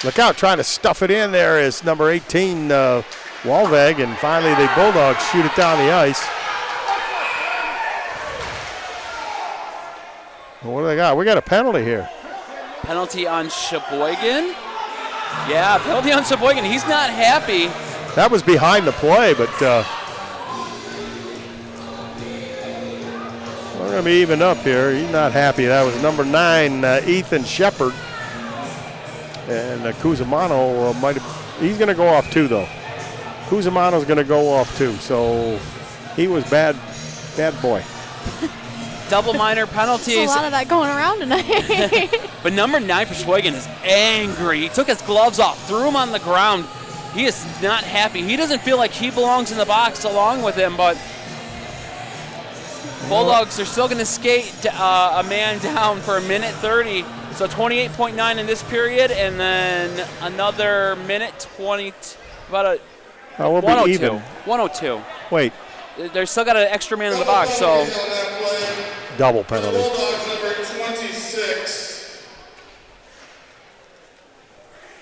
Look out, trying to stuff it in there is number 18, Walveg, and finally the Bulldogs shoot it down the ice. What do they got? We got a penalty here. Penalty on Cheboygan? Yeah, penalty on Cheboygan. He's not happy. That was behind the play, but we're going to be even up here. He's not happy. That was number 9, Ethan Shepard. And Kuzmano he's going to go off too, though. Kuzmano's going to go off too, so he was bad boy. double minor There's penalties. a lot of that going around tonight. But number 9 for Cheboygan is angry. He took his gloves off, threw them on the ground. He is not happy. He doesn't feel like he belongs in the box along with him, but Bulldogs are still going to skate a man down for a minute 30. So 28.9 in this period, and then another minute 20, about a We'll 102. be even. 102. Wait, They're still got an extra man in the box, so double penalty. Bulldogs number 26,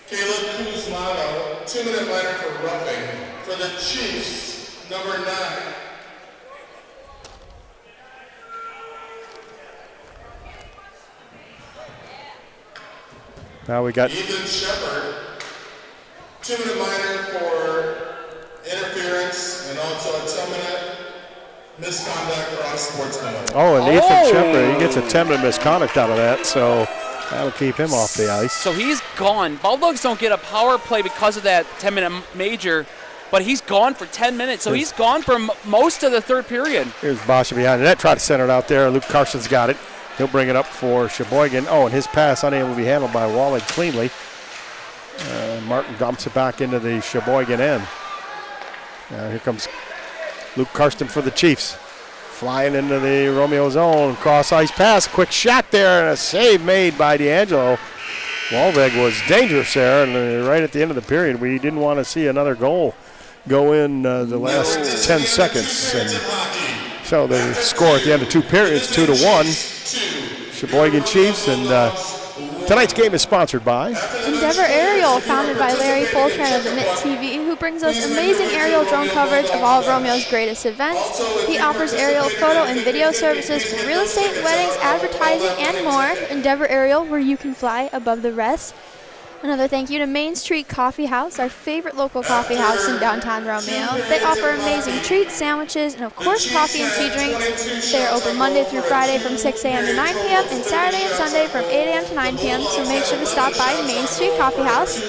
Caleb Kuzmano, 2-minute minor for roughing. For the Chiefs, number 9. Now we got Ethan Shepard, 2-minute minor for interference and also a 10-minute misconduct or unsportsmanlike. and Ethan Shepard, he gets a 10-minute misconduct out of that, so that'll keep him off the ice. So he's gone. Bulldogs don't get a power play because of that 10-minute major, but he's gone for 10 minutes. So he's gone for most of the third period. Here's Bosch behind the net, try to center it out there. Luke Carson's got it. He'll bring it up for Cheboygan. And his pass unable to be handled by Wallen cleanly. Martin dumps it back into the Cheboygan end. Here comes Luke Karsten for the Chiefs. Flying into the Romeo zone. Cross ice pass. Quick shot there and a save made by D'Angelo. Walveg was dangerous there, and right at the end of the period, we didn't want to see another goal go in the last 10 seconds. And so they score at the end of 2 periods, 2-1. Cheboygan Chiefs, and tonight's game is sponsored by Endeavor Aerial, founded by Larry Fultran of the Mitt TV, who brings us amazing aerial drone coverage of all of Romeo's greatest events. He offers aerial photo and video services for real estate, weddings, advertising, and more. Endeavor Aerial, where you can fly above the rest. Another thank you to Main Street Coffee House, our favorite local coffee house in downtown Romeo. They offer amazing treats, sandwiches, and of course coffee and tea drinks. They are open Monday through Friday from 6 a.m. to 9 p.m. and Saturday and Sunday from 8 a.m. to 9 p.m. So make sure to stop by Main Street Coffee House.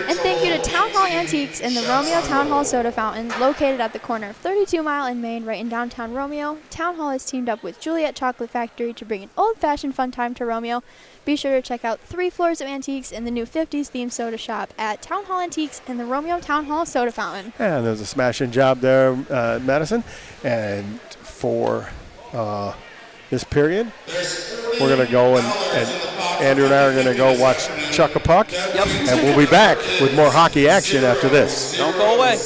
And thank you to Town Hall Antiques and the Romeo Town Hall Soda Fountain, located at the corner of 32 Mile and Main, right in downtown Romeo. Town Hall has teamed up with Juliet Chocolate Factory to bring an old-fashioned fun time to Romeo. Be sure to check out 3 floors of antiques and the new 50s themed soda shop at Town Hall Antiques and the Romeo Town Hall Soda Fountain. And there's a smashing job there, Madison. And for this period, we're going to go and Andrew and I are going to go watch Chuck-a-Puck. Yep. And we'll be back with more hockey action after this. Don't go away.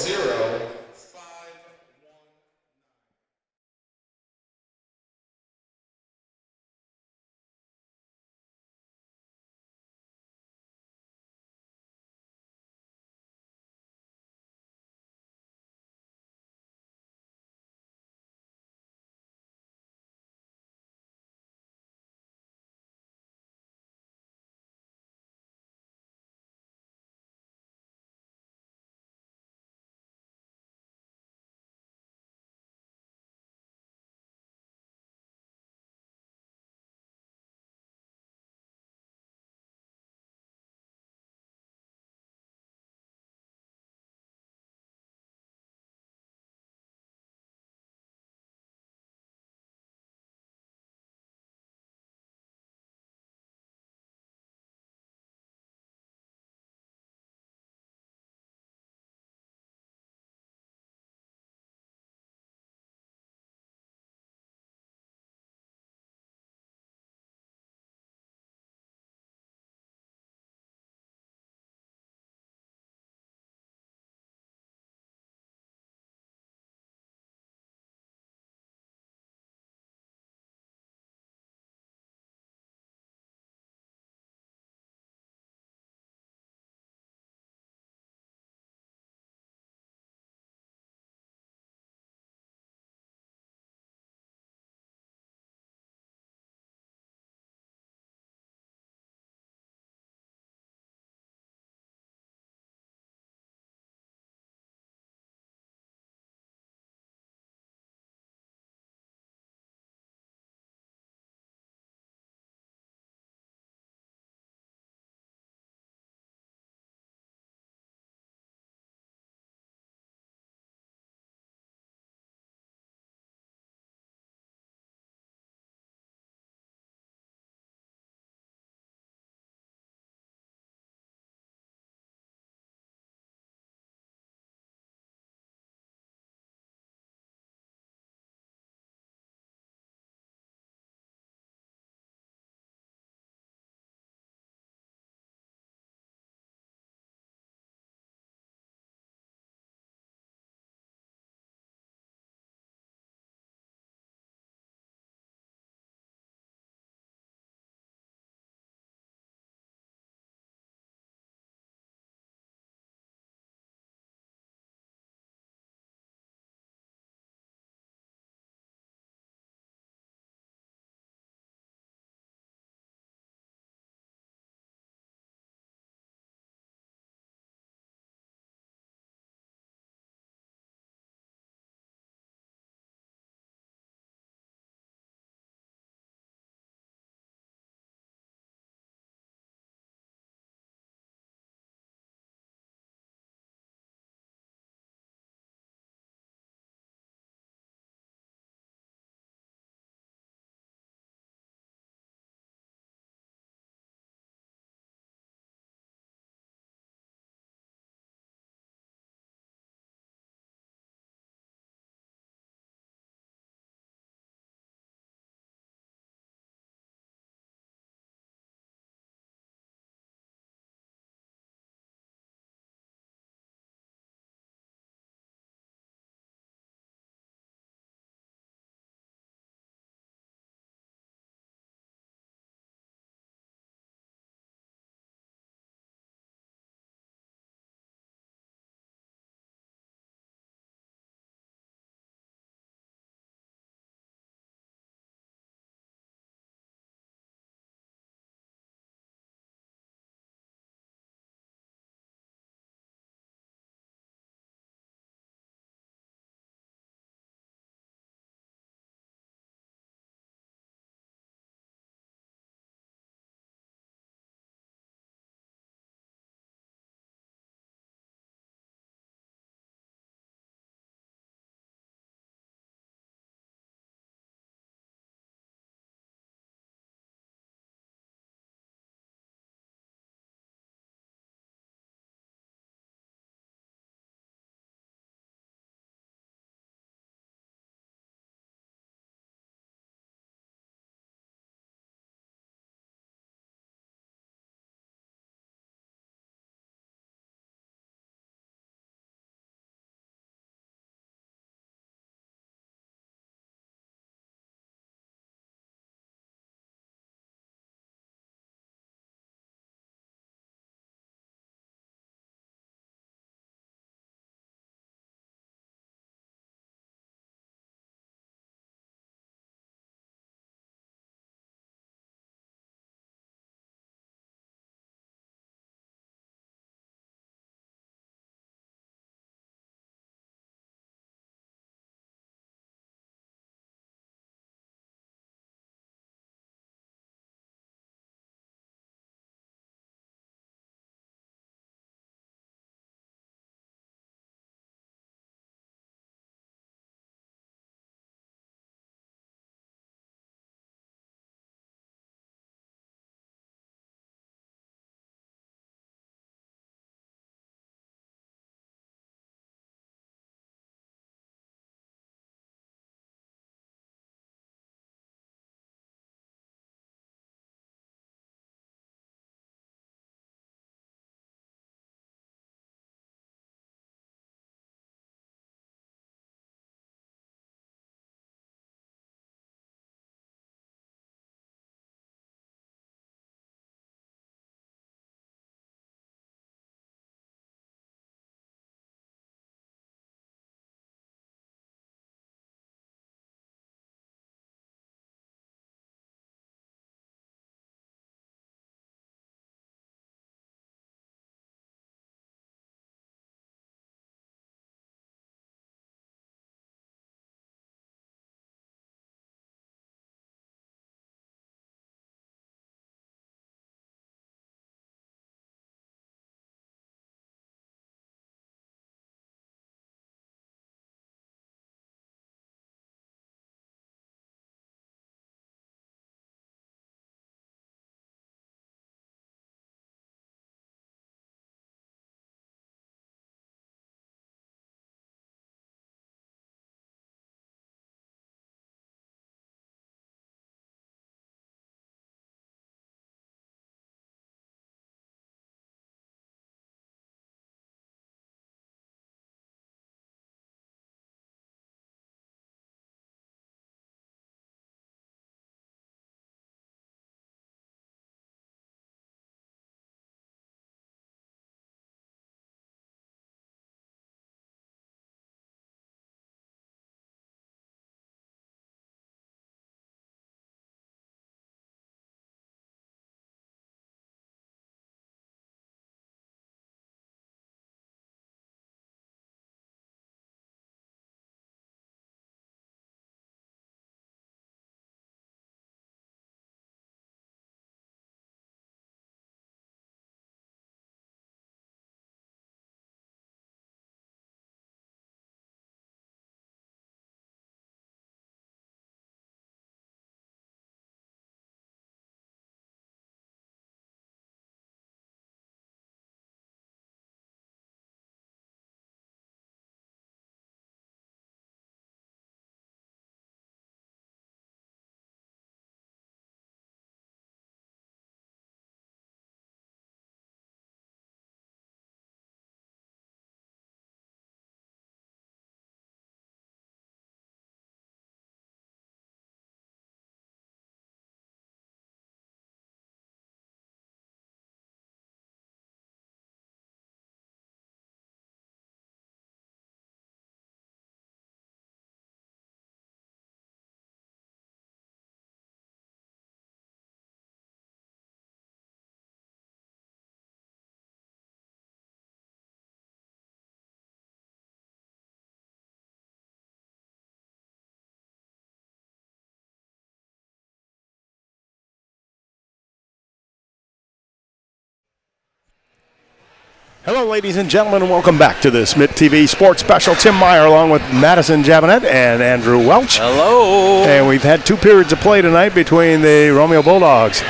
Hello, ladies and gentlemen, and welcome back to this Mitt TV Sports Special. Tim Meyer along with Madison Jabonet and Andrew Welch. Hello. And we've had 2 periods of play tonight between the Romeo Bulldogs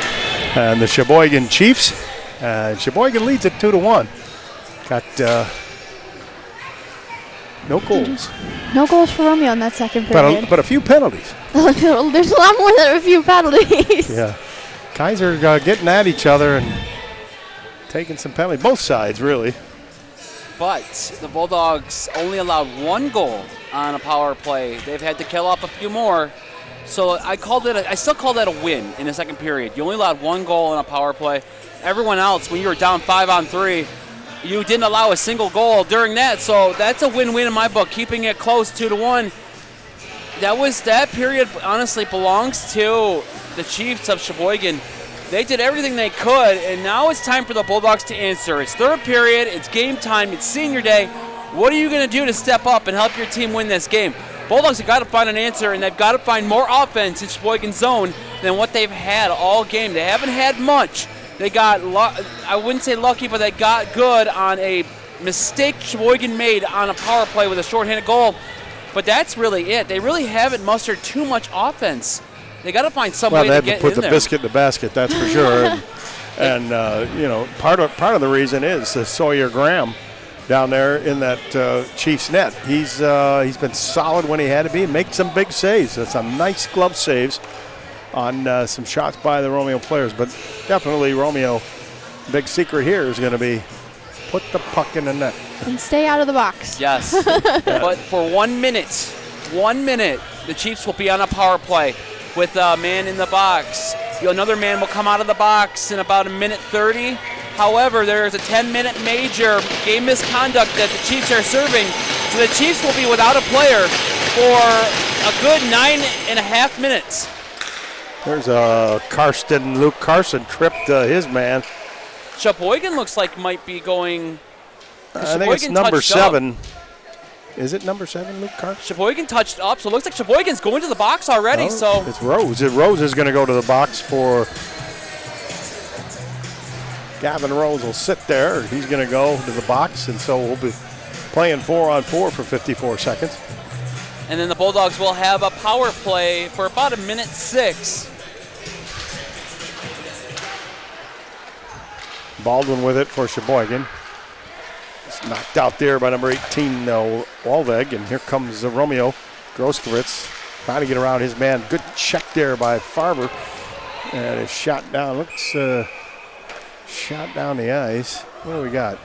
and the Cheboygan Chiefs. Cheboygan leads it 2-1. Got no goals. No goals for Romeo in that second period. But a few penalties. There's a lot more than a few penalties. Yeah. Guys are getting at each other and taking some penalties. Both sides, really. But the Bulldogs only allowed 1 goal on a power play. They've had to kill off a few more. So I still call that a win in the second period. You only allowed 1 goal on a power play. Everyone else, when you were down 5-on-3, you didn't allow a single goal during that. So that's a win-win in my book, keeping it close 2-1. That period honestly belongs to the Chiefs of Cheboygan. They did everything they could, and now it's time for the Bulldogs to answer. It's third period, it's game time, it's senior day. What are you going to do to step up and help your team win this game? Bulldogs have got to find an answer, and they've got to find more offense in Cheboygan's zone than what they've had all game. They haven't had much. They got, I wouldn't say lucky, but they got good on a mistake Cheboygan made on a power play with a shorthanded goal. But that's really it. They really haven't mustered too much offense. They got to find some way to get in there. They had to put the biscuit in the basket, that's for sure. and part of the reason is Sawyer Graham down there in that Chiefs net. He's been solid when he had to be and make some big saves. That's some nice glove saves on some shots by the Romeo players. But definitely Romeo, big secret here is going to be put the puck in the net. And stay out of the box. Yes. But for 1 minute, the Chiefs will be on a power play with a man in the box. Another man will come out of the box in about 1:30. However, there is a 10-minute major game misconduct that the Chiefs are serving. So the Chiefs will be without a player for a good 9.5 minutes. There's Luke Carson tripped his man. Cheboygan looks like might be going. I think it's number 7. Is it number 7, Luke Carson? Cheboygan touched up, so it looks like Cheboygan's going to the box already. So it's Rose. Rose is going to go to the box for. Gavin Rose will sit there. He's going to go to the box, and so we'll be playing 4-on-4 for 54 seconds. And then the Bulldogs will have a power play for about 1:06. Baldwin with it for Cheboygan. It's knocked out there by number 18, Walveg, and here comes Romeo Groskowitz trying to get around his man. Good check there by Farber, and it's shot down. Looks shot down the ice. What do we got?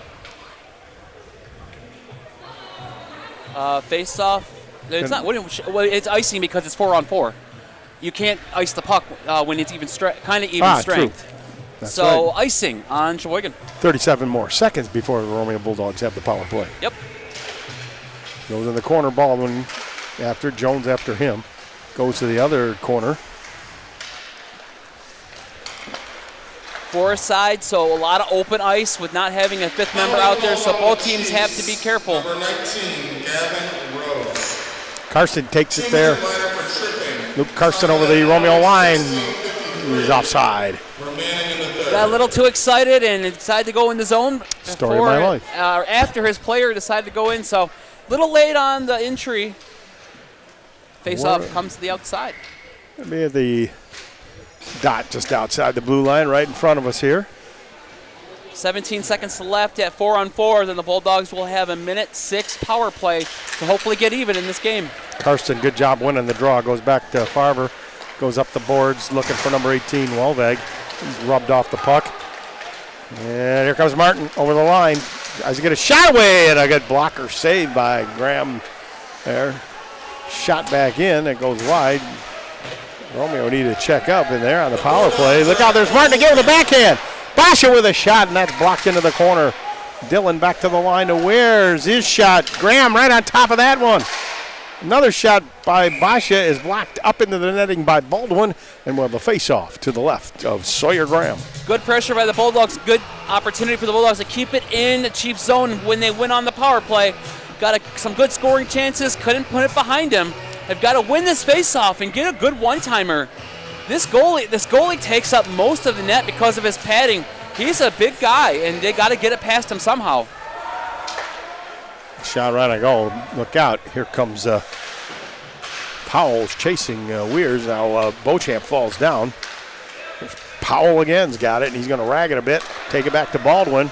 Face off. It's not. Well, it's icing because it's 4-on-4. You can't ice the puck when it's even kind of even strength. True. That's so right. Icing on Cheboygan. 37 more seconds before the Romeo Bulldogs have the power play. Yep. Goes in the corner. Baldwin after Jones after him. Goes to the other corner. Forest side, so a lot of open ice with not having a 5th member out there, so both teams have to be careful. Number 19, Gavin Rose. Carson takes it there. Luke Carson over the Romeo line. He's offside. Got a little too excited and decided to go in the zone. Story of my life. After his player decided to go in, so a little late on the entry. Face-off comes to the outside. It'll be at the dot just outside the blue line, right in front of us here. 17 seconds left at 4-on-4. Then the Bulldogs will have a 1:06 power play to hopefully get even in this game. Karsten, good job winning the draw. Goes back to Farber. Goes up the boards looking for number 18, Walveg. He's rubbed off the puck. And here comes Martin over the line. Guys get a shot away, and a good blocker saved by Graham there. Shot back in. It goes wide. Romeo needed to check up in there on the power play. Look out, there's Martin again with a backhand. Basha with a shot, and that's blocked into the corner. Dillon back to the line to Wares. His shot. Graham right on top of that one. Another shot by Basha is blocked up into the netting by Baldwin, and we'll have a face-off to the left of Sawyer Graham. Good pressure by the Bulldogs. Good opportunity for the Bulldogs to keep it in the Chiefs zone when they win on the power play. Got some good scoring chances. Couldn't put it behind him. They've got to win this face-off and get a good one-timer. This goalie takes up most of the net because of his padding. He's a big guy, and they got to get it past him somehow. Shot right on goal. Look out. Here comes Powell's chasing Weirs. Now Beauchamp falls down. There's Powell again's got it, and he's going to rag it a bit. Take it back to Baldwin.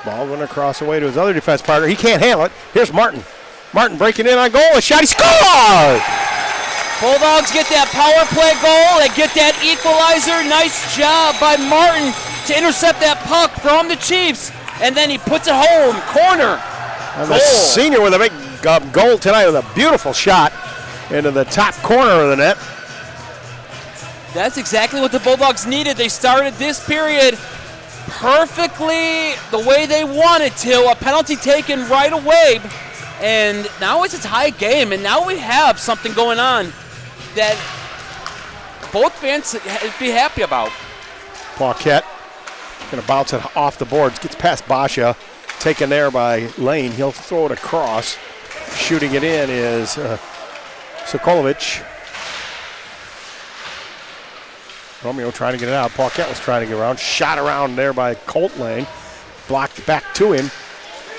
Baldwin across the way to his other defense partner. He can't handle it. Here's Martin. Martin breaking in on goal. A shot. He scores! Bulldogs get that power play goal. They get that equalizer. Nice job by Martin to intercept that puck from the Chiefs. And then he puts it home. Corner. And the senior with a big goal tonight with a beautiful shot into the top corner of the net. That's exactly what the Bulldogs needed. They started this period perfectly the way they wanted to. A penalty taken right away. And now it's a tie game. And now we have something going on that both fans be happy about. Paquette going to bounce it off the boards. Gets past Basha. Taken there by Lane. He'll throw it across. Shooting it in is Sokolovic. Romeo trying to get it out. Paquette was trying to get around. Shot around there by Colt Lane. Blocked back to him.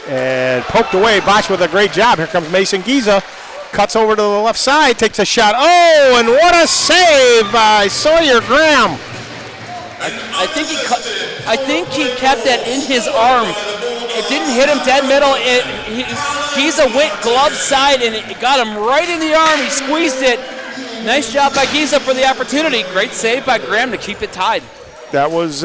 And poked away. Bosch with a great job. Here comes Mason Giza. Cuts over to the left side. Takes a shot. Oh, and what a save by Sawyer Graham. I think he kept that in his arm. It didn't hit him dead middle. Giza went glove side, and it got him right in the arm. He squeezed it. Nice job by Giza for the opportunity. Great save by Graham to keep it tied. That was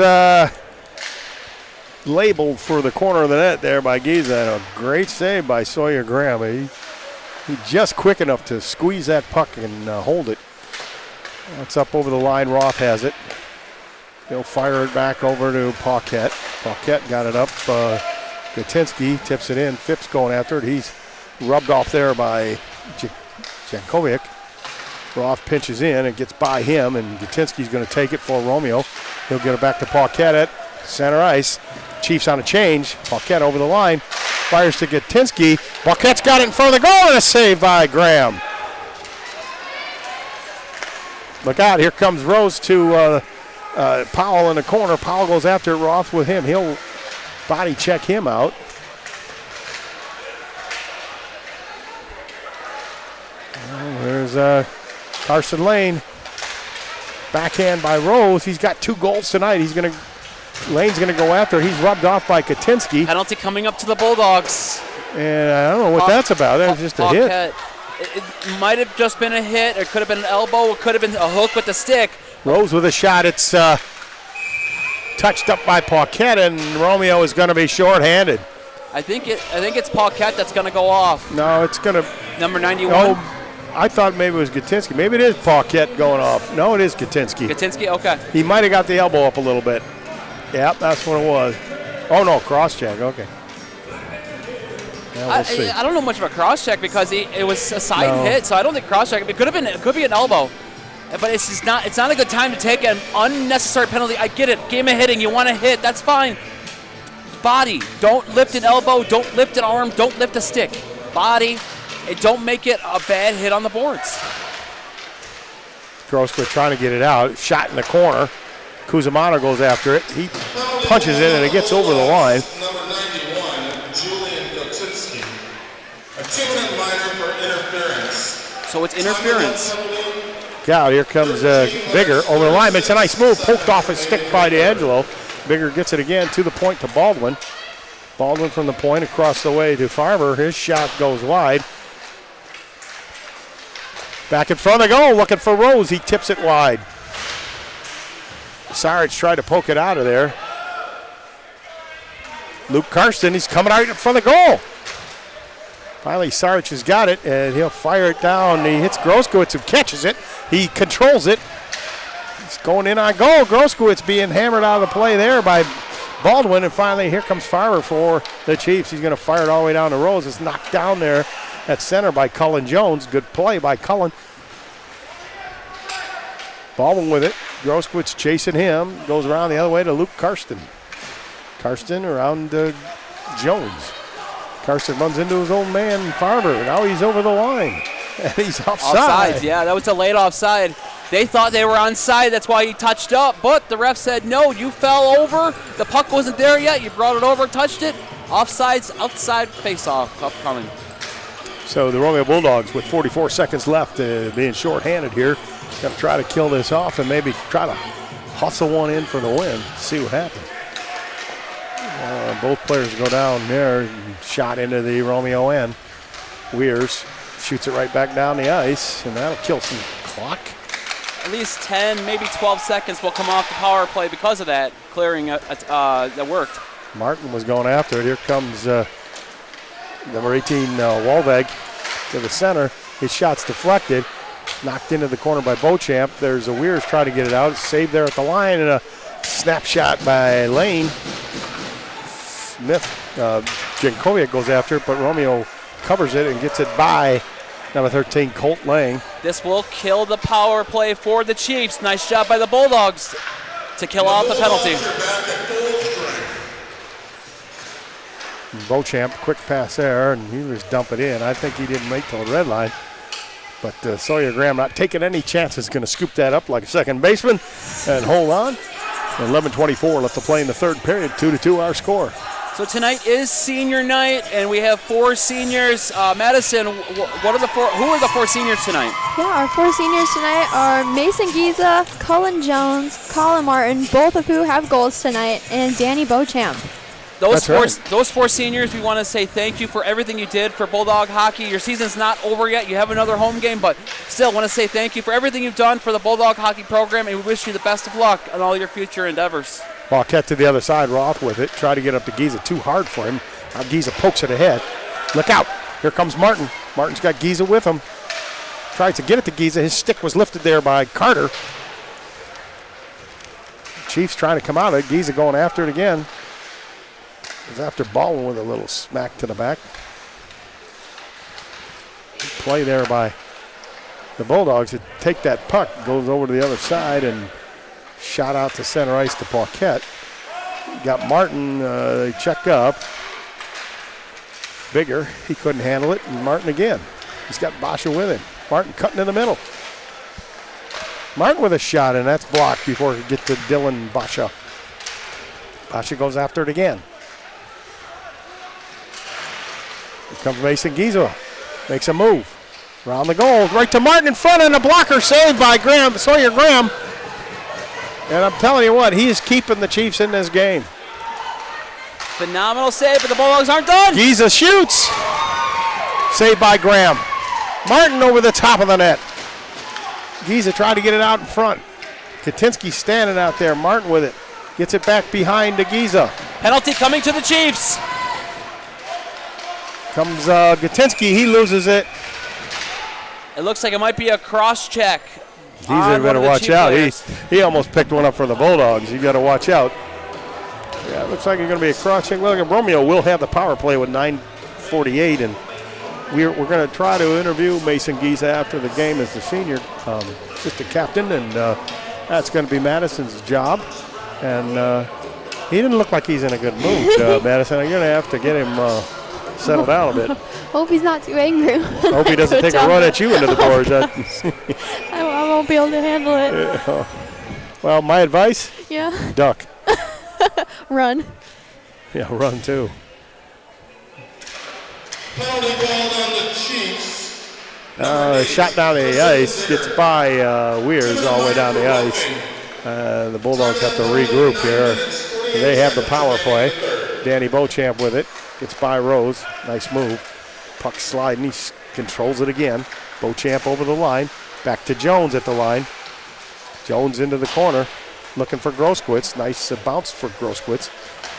labeled for the corner of the net there by Giza. And a great save by Sawyer Graham. He just quick enough to squeeze that puck and hold it. That's up over the line. Roth has it. He'll fire it back over to Paquette. Paquette got it up. Gatinsky tips it in. Phipps going after it. He's rubbed off there by Jankovic. Roth pinches in and gets by him, and Gatinsky's going to take it for Romeo. He'll get it back to Paquette at center ice. Chiefs on a change. Paquette over the line. Fires to Gatinsky. Paquette's got it in front of the goal, and a save by Graham. Look out. Here comes Rose to Powell in the corner. Powell goes after Roth with him. He'll body check him out. There's Carson Lane. Backhand by Rose. He's got 2 goals tonight. Lane's going to go after it. He's rubbed off by Katinsky. Penalty coming up to the Bulldogs. And I don't know what that's about. That was just a hit. It might have just been a hit. It could have been an elbow. It could have been a hook with the stick. Rose with a shot. It's touched up by Paquette, and Romeo is going to be shorthanded. I think it's Paquette that's going to go off. No, it's going to. Number 91. Oh, I thought maybe it was Gatinsky. Maybe it is Paquette going off. No, it is Gatinsky. Gatinsky, okay. He might have got the elbow up a little bit. Yep, that's what it was. Oh, no, cross-check. Okay. Yeah, we'll see. I don't know much about cross-check because it was a side hit, so I don't think cross-check. It could be an elbow. But it's not a good time to take an unnecessary penalty. I get it. Game of hitting. You want to hit. That's fine. Body. Don't lift an elbow. Don't lift an arm. Don't lift a stick. Body. Don't make it a bad hit on the boards. Grossquist trying to get it out. Shot in the corner. Kuzamano goes after it. He punches it, and it gets over the line. Number 91, Julian Kotinski. A 2-minute minor for interference. So it's interference. Yeah, here comes Bigger over the line. It's a nice move. Poked off his stick by D'Angelo. Bigger gets it again to the point to Baldwin. Baldwin from the point across the way to Farber. His shot goes wide. Back in front of the goal, looking for Rose. He tips it wide. Sarich tried to poke it out of there. Luke Karsten, he's coming out in front of the goal. Finally, Sarich has got it, and he'll fire it down. He hits Groskowitz, who catches it. He controls it. It's going in on goal. Groskowitz being hammered out of the play there by Baldwin, and finally here comes Farber for the Chiefs. He's going to fire it all the way down to Rose. It's knocked down there at center by Cullen Jones. Good play by Cullen. Baldwin with it. Groskowitz chasing him. Goes around the other way to Luke Karsten. Karsten around Jones. Karsten runs into his old man, Farber. Now he's over the line. And he's offside. Offside, yeah, that was a late offside. They thought they were onside. That's why he touched up. But the ref said, no, you fell over. The puck wasn't there yet. You brought it over, touched it. Offsides, outside face-off upcoming. So the Romeo Bulldogs with 44 seconds left, being short-handed here. Going to try to kill this off and maybe try to hustle one in for the win. See what happens. Both players go down there. Shot into the Romeo end. Weirs shoots it right back down the ice, and that'll kill some clock. At least 10, maybe 12 seconds will come off the power play because of that clearing that worked. Martin was going after it. Here comes number 18, Walveg, to the center. His shot's deflected. Knocked into the corner by Beauchamp. There's a Weirs trying to get it out. Saved there at the line, and a snapshot by Lane. Smith, Jankovic goes after it, but Romeo covers it and gets it by number 13, Colt Lang. This will kill the power play for the Chiefs. Nice job by the Bulldogs to kill off the penalty. Beauchamp, quick pass there, and he was dumping it in. I think he didn't make till the red line. But Sawyer Graham not taking any chances, going to scoop that up like a second baseman and hold on. 11:24 left to play in the third period. 2-2 our score. So tonight is senior night, and we have 4 seniors. Madison, who are the 4 seniors tonight? Yeah, our 4 seniors tonight are Mason Giza, Cullen Jones, Colin Martin, both of who have goals tonight, and Danny Beauchamp. Those four seniors, we want to say thank you for everything you did for Bulldog hockey. Your season's not over yet. You have another home game, but still want to say thank you for everything you've done for the Bulldog hockey program, and we wish you the best of luck on all your future endeavors. Paquette to the other side, Roth with it. Try to get up to Giza, too hard for him. Now Giza pokes it ahead. Look out. Here comes Martin. Martin's got Giza with him. Tries to get it to Giza. His stick was lifted there by Carter. Chiefs trying to come out of it. Giza going after it again. He's after Baldwin with a little smack to the back. Play there by the Bulldogs to take that puck. Goes over to the other side and shot out to center ice to Paquette. Got Martin, they check up. Bigger, he couldn't handle it, and Martin again. He's got Basha with him. Martin cutting in the middle. Martin with a shot, and that's blocked before he gets to Dylan Basha. Basha goes after it again. Here comes Mason Giza. Makes a move. Around the goal, right to Martin in front, and a blocker saved by Sawyer Graham. And I'm telling you what, he is keeping the Chiefs in this game. Phenomenal save, but the Bulldogs aren't done. Giza shoots. Saved by Graham. Martin over the top of the net. Giza tried to get it out in front. Katinsky standing out there. Martin with it. Gets it back behind to Giza. Penalty coming to the Chiefs. Comes Katinsky. He loses it. It looks like it might be a cross check. Giza better watch out. He almost picked one up for the Bulldogs. You got to watch out. Yeah, it looks like it's going to be a cross check. Look, Romeo will have the power play with 9:48, and we're going to try to interview Mason Giza after the game as the senior assistant captain, and that's going to be Madison's job. And he didn't look like he's in a good mood, Madison. You're going to have to get him settled down a bit. Hope he's not too angry. Hope he doesn't take a run at you into the boards. I won't be able to handle it. Well, my advice? Yeah. Duck. Run. Yeah, run too. Penalty ball on the Chiefs. Shot down the ice, gets by Weirs all the way down the ice. The Bulldogs have to regroup here. They have the power play. Danny Beauchamp with it. Gets by Rose. Nice move. Puck sliding. He controls it again. Beauchamp over the line. Back to Jones at the line. Jones into the corner. Looking for Groskwitz. Nice bounce for Groskwitz.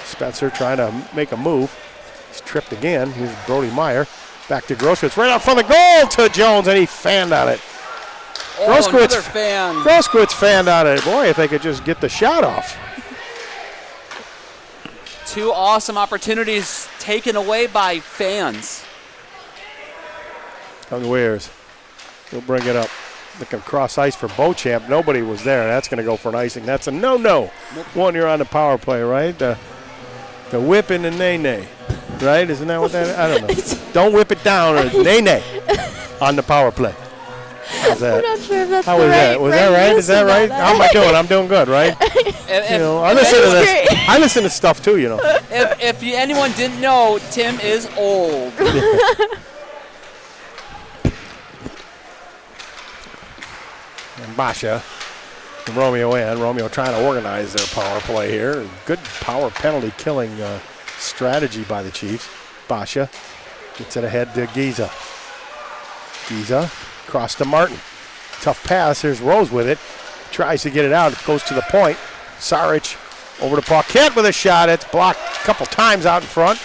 Spencer trying to make a move. He's tripped again. Here's Brody Meyer. Back to Groskwitz. Right out front of the goal to Jones, and he fanned on it. Groskwitz fanned on it. Boy, if they could just get the shot off. Two awesome opportunities taken away by fans. Young Weirs. He'll bring it up. Looking cross ice for Beauchamp. Nobody was there. That's going to go for an icing. That's a no-no. One, you're on the power play, right? The whip and the nay-nay, right? Isn't that what that is? I don't know. Don't whip it down or nay-nay on the power play. How's that? I'm not sure if that's How the was right that? Was that right? Is that right? How am I doing? I'm doing good, right? You know, I listen to this. I listen to stuff too, you know. If anyone didn't know, Tim is old. And Basha, and Romeo in. Romeo trying to organize their power play here. Good power penalty killing strategy by the Chiefs. Basha gets it ahead to Giza. Giza across to Martin. Tough pass. Here's Rose with it. Tries to get it out. It goes to the point. Saric over to Paquette with a shot. It's blocked a couple times out in front.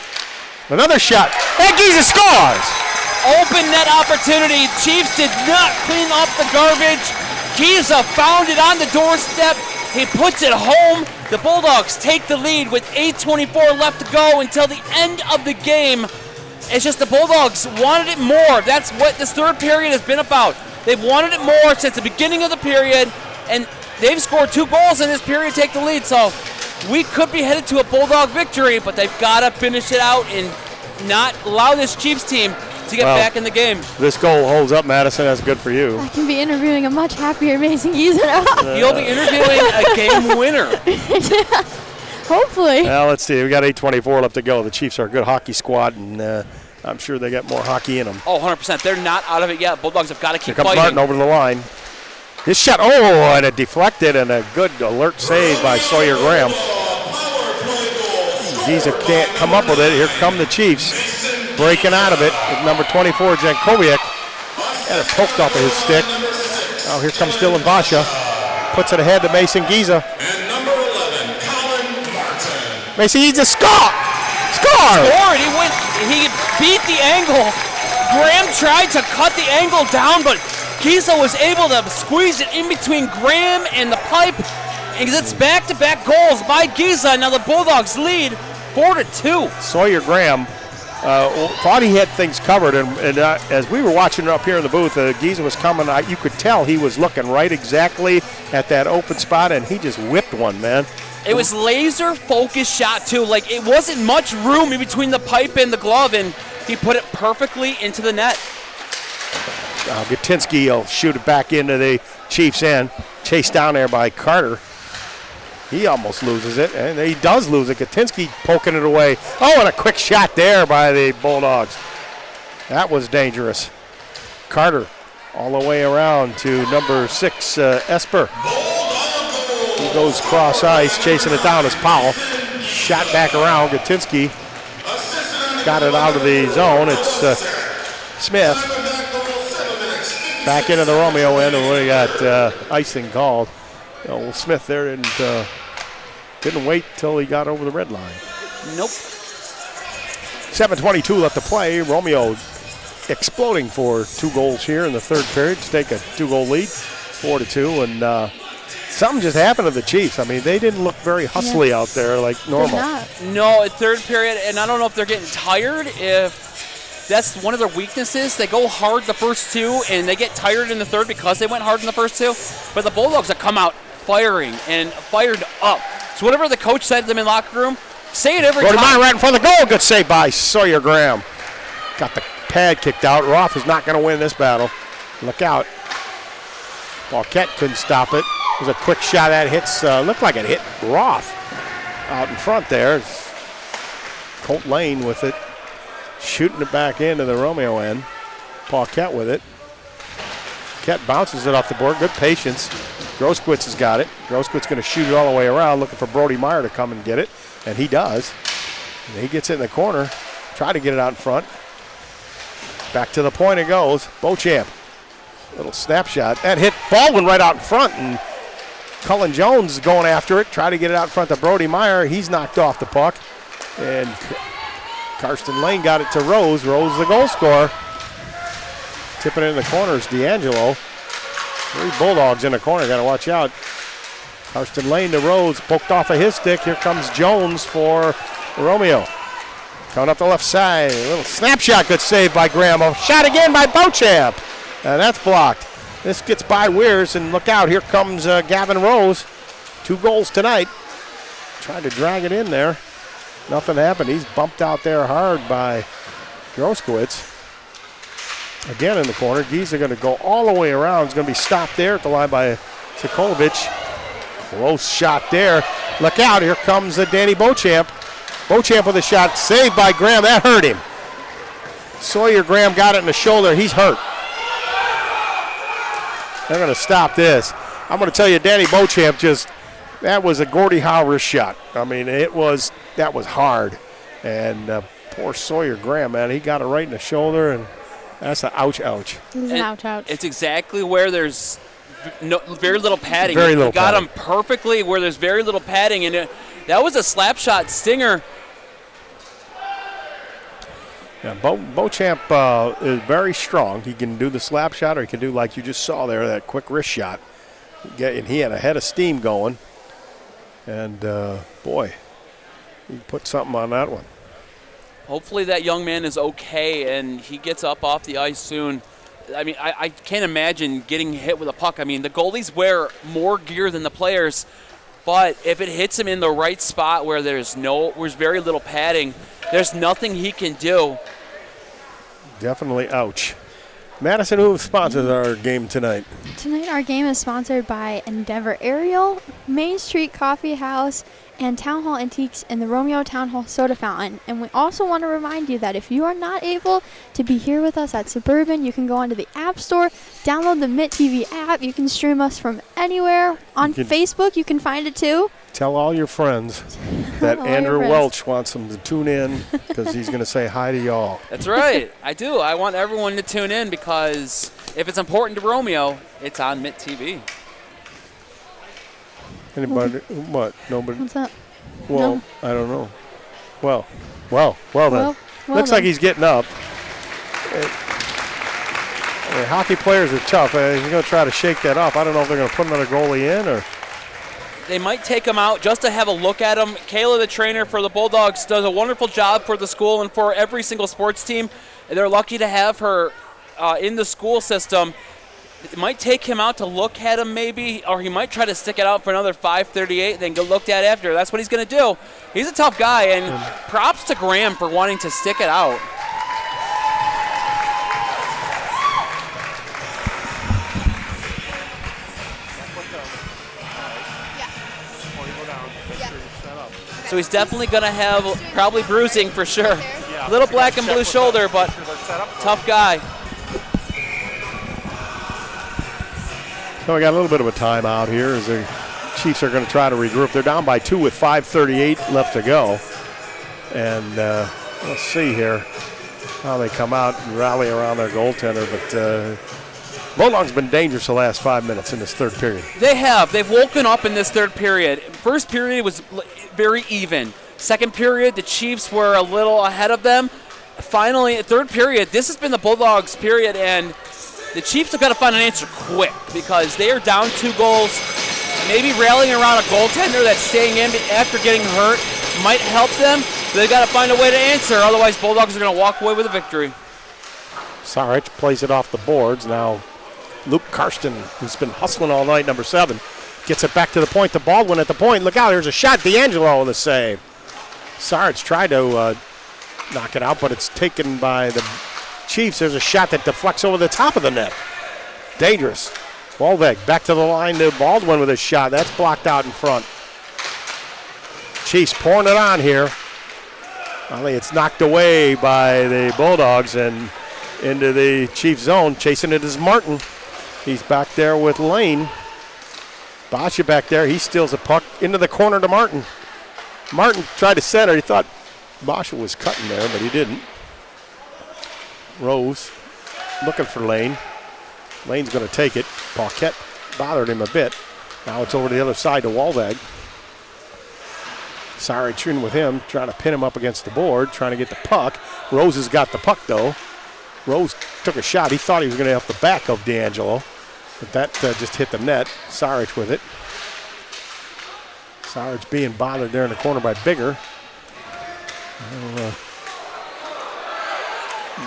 Another shot. And Giza scores! Open net opportunity. Chiefs did not clean up the garbage. Giza found it on the doorstep. He puts it home. The Bulldogs take the lead with 8:24 left to go until the end of the game. It's just the Bulldogs wanted it more. That's what this third period has been about. They've wanted it more since the beginning of the period, and they've scored 2 goals in this period to take the lead. So we could be headed to a Bulldog victory, but they've got to finish it out and not allow this Chiefs team to get back in the game. This goal holds up, Madison. That's good for you. I can be interviewing a much happier Mason Giza now. You'll be interviewing a game winner. Yeah, hopefully. Well, let's see. We got 8:24 left to go. The Chiefs are a good hockey squad, and I'm sure they got more hockey in them. Oh, 100%. They're not out of it yet. Bulldogs have got to keep Here comes fighting. Martin over the line. His shot, and it deflected, and a good alert save by Sawyer Graham. Giza can't come up with it. Here come the Chiefs. Breaking out of it with number 24, Jankowiak. Had it poked off of his stick. Oh, here comes Dylan Basha. Puts it ahead to Mason Giza. And number 11, Colin Martin. Mason Giza score! Score! Scored. He beat the angle. Graham tried to cut the angle down, but Giza was able to squeeze it in between Graham and the pipe. And it's back-to-back goals by Giza. Now the Bulldogs lead 4-2. Sawyer Graham thought he had things covered, and as we were watching it up here in the booth, Giza was coming. You could tell he was looking right exactly at that open spot, and he just whipped one, man. It was laser-focused shot, too. Like, it wasn't much room in between the pipe and the glove, and he put it perfectly into the net. Gatinsky will shoot it back into the Chiefs' end. Chased down there by Carter. He almost loses it, and he does lose it. Gatinsky poking it away. Oh, and a quick shot there by the Bulldogs. That was dangerous. Carter all the way around to number 6, Esper. He goes cross ice, chasing it down as Powell. Shot back around. Gatinsky got it out of the zone. It's Smith. Back into the Romeo end, and we got icing called. Smith there didn't wait till he got over the red line. Nope. 7:22 left to play. Romeo exploding for 2 goals here in the third period to take a 2-goal lead, 4-2, and something just happened to the Chiefs. I mean, they didn't look very hustly out there like normal. No, third period, and I don't know if they're getting tired, if that's one of their weaknesses. They go hard the first 2, and they get tired in the third because they went hard in the first 2. But the Bulldogs have come out firing and fired up. So whatever the coach said to them in the locker room, say it every time. Right in front of the goal. Good save by Sawyer Graham. Got the pad kicked out. Roth is not going to win this battle. Look out. Paquette couldn't stop it. It was a quick shot that hits, looked like it hit Roth out in front there. Colt Lane with it. Shooting it back into the Romeo end. Paquette with it. Paquette bounces it off the board. Good patience. Groskwitz has got it. Groskwitz going to shoot it all the way around, looking for Brody Meyer to come and get it. And he does. And he gets it in the corner. Try to get it out in front. Back to the point it goes. Beauchamp. Little snapshot. That hit Baldwin right out in front. And Cullen Jones is going after it. Try to get it out in front to Brody Meyer. He's knocked off the puck. And Karsten Lane got it to Rose. Rose the goal scorer. Tipping it in the corner is D'Angelo. 3 Bulldogs in the corner. Got to watch out. Karsten Lane to Rose. Poked off of his stick. Here comes Jones for Romeo. Coming up the left side. A little snapshot. Good save by Graham. A shot again by Beauchamp. And that's blocked. This gets by Weirs. And look out. Here comes Gavin Rose. 2 goals tonight. Tried to drag it in there. Nothing happened. He's bumped out there hard by Groskowitz. Again in the corner. Giza going to go all the way around. He's going to be stopped there at the line by Sikolovich. Close shot there. Look out. Here comes Danny Beauchamp. Beauchamp with a shot. Saved by Graham. That hurt him. Sawyer Graham got it in the shoulder. He's hurt. They're going to stop this. I'm going to tell you, Danny Beauchamp that was a Gordie Howe wrist shot. I mean, that was hard. And poor Sawyer Graham, man, he got it right in the shoulder, and that's an ouch, ouch. It's an ouch, ouch. It's exactly where there's very little padding. Very little got padding. him perfectly where there's very little padding, and that was a slap shot stinger. Yeah, Beauchamp is very strong. He can do the slap shot, or he can do, like you just saw there, that quick wrist shot. And he had a head of steam going. And, boy, he put something on that one. Hopefully that young man is okay and he gets up off the ice soon. I mean, I can't imagine getting hit with a puck. I mean, the goalies wear more gear than the players, but if it hits him in the right spot where there's very little padding, there's nothing he can do. Definitely ouch. Madison, who sponsors our game tonight? Tonight our game is sponsored by Endeavor Aerial, Main Street Coffee House, and Town Hall Antiques and the Romeo Town Hall Soda Fountain. And we also want to remind you that if you are not able to be here with us at Suburban, you can go onto the App Store, download the Mitt TV app. You can stream us from anywhere. On Facebook, you can find it too. Tell all your friends that All Andrew your friends. Welch wants them to tune in because he's going to say hi to y'all. That's right. I do. I want everyone to tune in because if it's important to Romeo, it's on Mitt TV. Anybody? What? Nobody? What's up? Well, No. I don't know. Well then. Well Looks then. like he's getting up. Hockey players are tough. He's going to try to shake that off. I don't know if they're going to put another goalie in or. They might take him out just to have a look at him. Kayla, the trainer for the Bulldogs, does a wonderful job for the school and for every single sports team. And they're lucky to have her in the school system. It might take him out to look at him maybe, or he might try to stick it out for another 5:38, then get looked at after. That's what he's going to do. He's a tough guy, and props to Graham for wanting to stick it out. So he's definitely going to have probably bruising for sure. Little black and blue shoulder, but tough guy. So we got a little bit of a timeout here as the Chiefs are going to try to regroup. They're down by 2 with 5:38 left to go. And let's see here how they come out and rally around their goaltender. But Bulldogs been dangerous the last 5 minutes in this third period. They have. They've woken up in this third period. First period was very even. Second period, the Chiefs were a little ahead of them. Finally, third period, this has been the Bulldogs' period, and the Chiefs have got to find an answer quick because they are down 2 goals. Maybe rallying around a goaltender that's staying in after getting hurt might help them. They've got to find a way to answer, otherwise Bulldogs are going to walk away with a victory. Sarich plays it off the boards. Now Luke Karsten, who's been hustling all night, number 7, gets it back to the point to Baldwin at the point. Look out, there's a shot. D'Angelo with a save. Sarich tried to knock it out, but it's taken by the Chiefs. There's a shot that deflects over the top of the net. Dangerous. Wolveg back to the line to Baldwin with a shot. That's blocked out in front. Chiefs pouring it on here. Finally, it's knocked away by the Bulldogs and into the Chiefs zone. Chasing it is Martin. He's back there with Lane. Basha back there. He steals a puck into the corner to Martin. Martin tried to center. He thought Basha was cutting there, but he didn't. Rose looking for Lane. Lane's going to take it. Paquette bothered him a bit. Now it's over to the other side to Wolveg. Sarich in with him, trying to pin him up against the board, trying to get the puck. Rose has got the puck, though. Rose took a shot. He thought he was going to have the back of D'Angelo, but that just hit the net. Sarich with it. Sarich being bothered there in the corner by Bigger.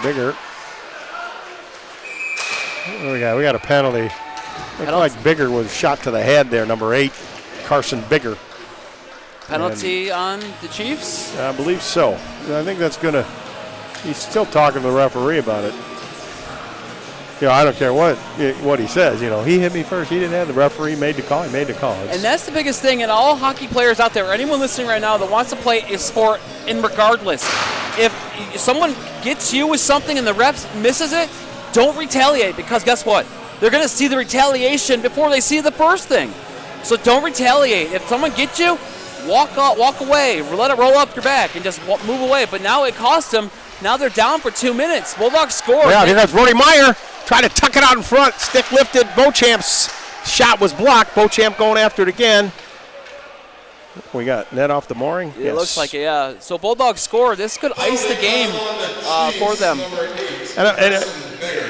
Bigger. What do we got? We got a penalty. Looked like Bigger was shot to the head there, number 8, Carson Bigger. Penalty on the Chiefs? I believe so. I think that's going to, he's still talking to the referee about it. I don't care what he says. He hit me first. He didn't have the referee made the call. He made the call. And that's the biggest thing. And all hockey players out there, or anyone listening right now that wants to play a sport, and regardless, if someone gets you with something and the ref misses it, don't retaliate, because guess what? They're going to see the retaliation before they see the first thing. So don't retaliate. If someone gets you, walk away, let it roll up your back, and just move away. But now it cost them. Now they're down for 2 minutes. Bulldogs score. Yeah, here comes Brody Meyer trying to tuck it out in front. Stick lifted. Beauchamp's shot was blocked. Beauchamp going after it again. We got net off the mooring. It looks like it, yeah. So Bulldogs score. This could ice the game for them.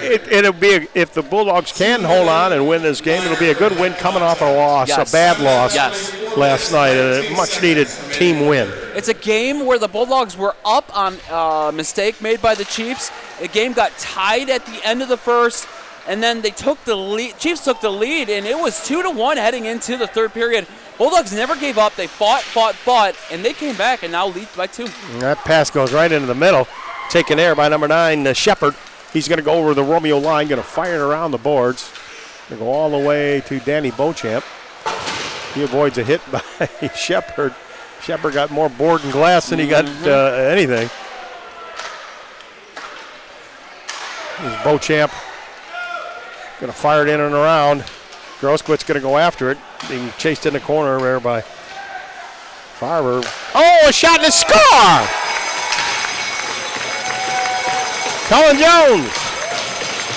It'll be if the Bulldogs can hold on and win this game, it'll be a good win coming off a loss, a bad loss last night, and a much-needed team win. It's a game where the Bulldogs were up on a mistake made by the Chiefs. The game got tied at the end of the first, and then they took the lead. Chiefs took the lead, and it was 2-1 heading into the third period. Bulldogs never gave up. They fought, and they came back and now lead by 2. And that pass goes right into the middle, taken there by number 9, Shepard. He's going to go over the Romeo line, going to fire it around the boards. Going to go all the way to Danny Beauchamp. He avoids a hit by Shepard. Shepard got more board and glass than he got anything. Here's Beauchamp. Going to fire it in and around. Grosquit's going to go after it. Being chased in the corner there by Farber. Oh, a shot and a score! Cullen Jones.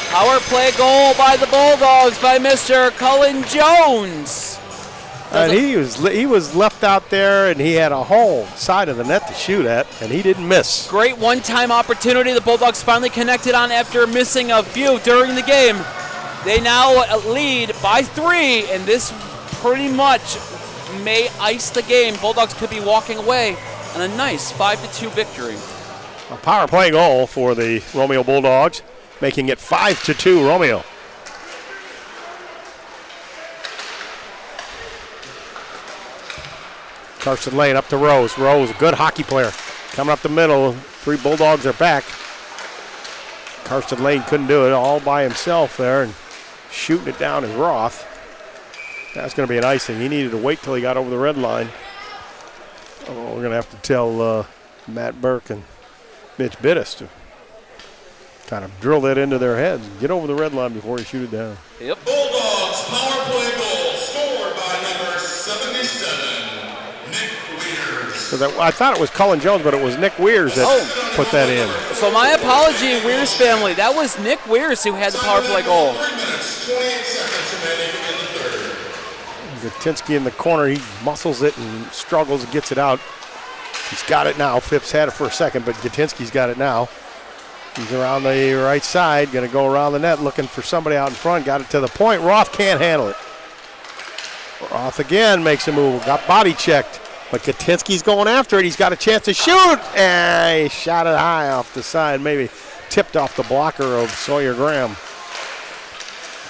Power play goal by the Bulldogs by Mr. Cullen Jones. And he was left out there, and he had a whole side of the net to shoot at, and he didn't miss. Great one-time opportunity the Bulldogs finally connected on after missing a few during the game. They now lead by 3, and this pretty much may ice the game. Bulldogs could be walking away on a nice 5-2 victory. A power play goal for the Romeo Bulldogs, making it 5-2 Romeo. Carson Lane up to Rose. Rose, a good hockey player. Coming up the middle, 3 Bulldogs are back. Carson Lane couldn't do it all by himself there, and shooting it down is Roth. That's going to be an icing. He needed to wait till he got over the red line. Oh, we're going to have to tell Matt Burke and Mitch Bittis to kind of drill that into their heads and get over the red line before you shoot it down. Yep. Bulldogs power play goal scored by number 77, Nick Weirs. So I thought it was Cullen Jones, but it was Nick Weirs that put that in. So my apology, Weirs family. That was Nick Weirs who had the power play goal. 3 minutes, 28 seconds remaining in the third. Gatinsky in the corner, he muscles it and struggles and gets it out. He's got it now. Phipps had it for a second, but Gatinsky's got it now. He's around the right side, going to go around the net looking for somebody out in front. Got it to the point. Roth can't handle it. Roth again makes a move. Got body checked, but Gatinsky's going after it. He's got a chance to shoot. And he shot it high off the side, maybe tipped off the blocker of Sawyer Graham.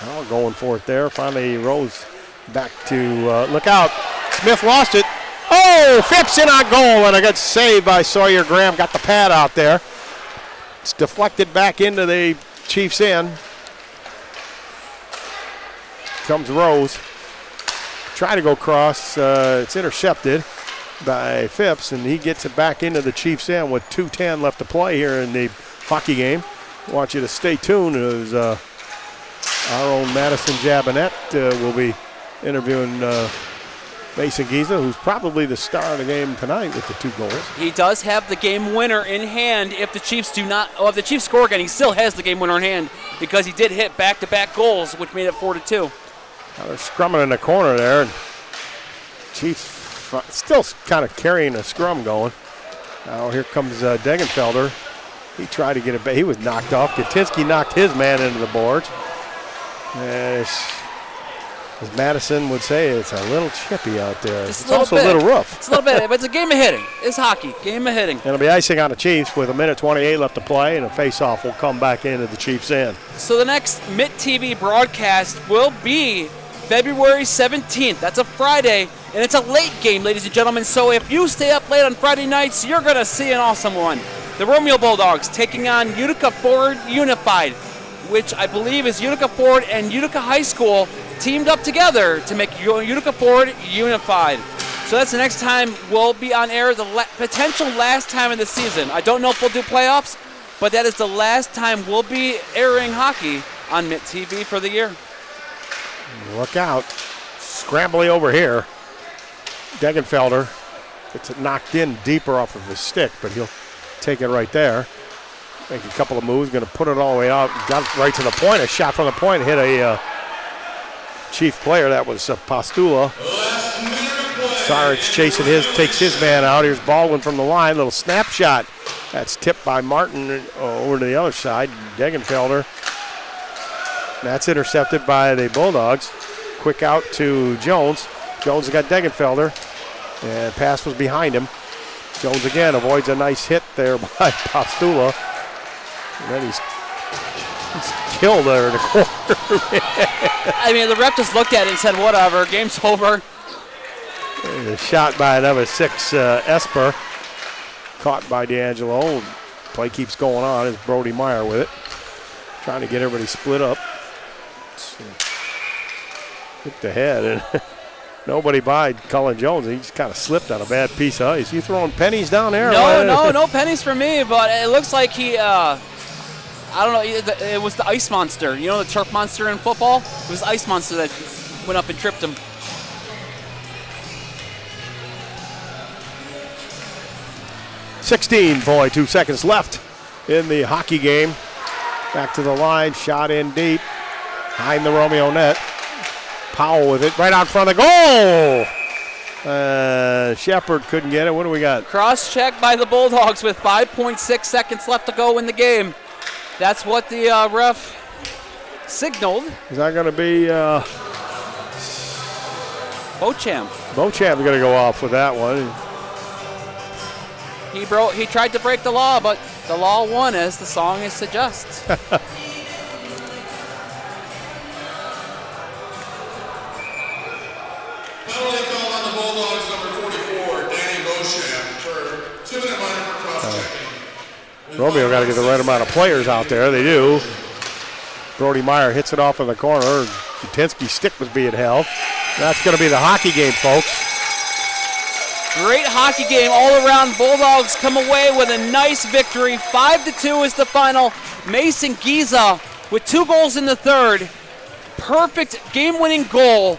Oh, going for it there. Finally, Rose back to look out. Smith lost it. Oh, Phipps in on goal, and a good save by Sawyer Graham. Got the pad out there. It's deflected back into the Chiefs' end. Comes Rose. Try to go cross. It's intercepted by Phipps, and he gets it back into the Chiefs' end with 2:10 left to play here in the hockey game. I want you to stay tuned as our own Madison Jabinette will be interviewing Mason Giza, who's probably the star of the game tonight with the 2 goals. He does have the game winner in hand. If the Chiefs if the Chiefs score again, he still has the game winner in hand because he did hit back-to-back goals, which made it 4-2. Now they're scrumming in the corner there, and Chiefs still kind of carrying a scrum going. Now here comes Degenfelder. He tried to get it back. He was knocked off. Gatinsky knocked his man into the boards. And as Madison would say, it's a little chippy out there. It's also a little rough. It's a little bit, but it's a game of hitting. It's hockey, game of hitting. And it'll be icing on the Chiefs with 1:28 left to play, and a face-off will come back into the Chiefs' end. So the next Mitt TV broadcast will be February 17th. That's a Friday, and it's a late game, ladies and gentlemen. So if you stay up late on Friday nights, you're going to see an awesome one. The Romeo Bulldogs taking on Utica Ford Unified. which I believe is Utica Ford and Utica High School teamed up together to make Utica Ford unified. So that's the next time we'll be on air, the potential last time of the season. I don't know if we'll do playoffs, but that is the last time we'll be airing hockey on Mitt TV for the year. Look out. Scrambly over here. Degenfelder gets it knocked in deeper off of his stick, but he'll take it right there. Make a couple of moves, going to put it all the way out. Got it right to the point. A shot from the point hit a Chief player. That was Pastula. Sarge chasing takes his man out. Here's Baldwin from the line. Little snapshot. That's tipped by Martin over to the other side. Degenfelder. That's intercepted by the Bulldogs. Quick out to Jones. Jones has got Degenfelder. And pass was behind him. Jones again avoids a nice hit there by Pastula. And then he's killed there in the corner. I mean, the ref just looked at it and said, whatever, game's over. A shot by number 6, Esper. Caught by D'Angelo. Play keeps going on. It's Brody Meyer with it. Trying to get everybody split up. Hit the head. And nobody by Cullen Jones. He just kind of slipped on a bad piece of ice. You throwing pennies down there? No pennies for me, but it looks like he, I don't know, it was the ice monster. You know the turf monster in football? It was the ice monster that went up and tripped him. .2 seconds left in the hockey game. Back to the line, shot in deep. Behind the Romeo net. Powell with it, right out front of the goal. Shepard couldn't get it. What do we got? Cross check by the Bulldogs with 5.6 seconds left to go in the game. That's what the ref signaled. Is that going to be Beauchamp? Beauchamp's going to go off with that one. He tried to break the law, but the law won, as the song suggests. Penalty called on the Bulldogs, number 44, Danny Beauchamp, for 2-minute minor for cross-checking. Romeo got to get the right amount of players out there. They do. Brody Meyer hits it off in the corner. Kutinsky's stick was being held. That's going to be the hockey game, folks. Great hockey game all around. Bulldogs come away with a nice victory. 5-2 is the final. Mason Giza with 2 goals in the third. Perfect game-winning goal.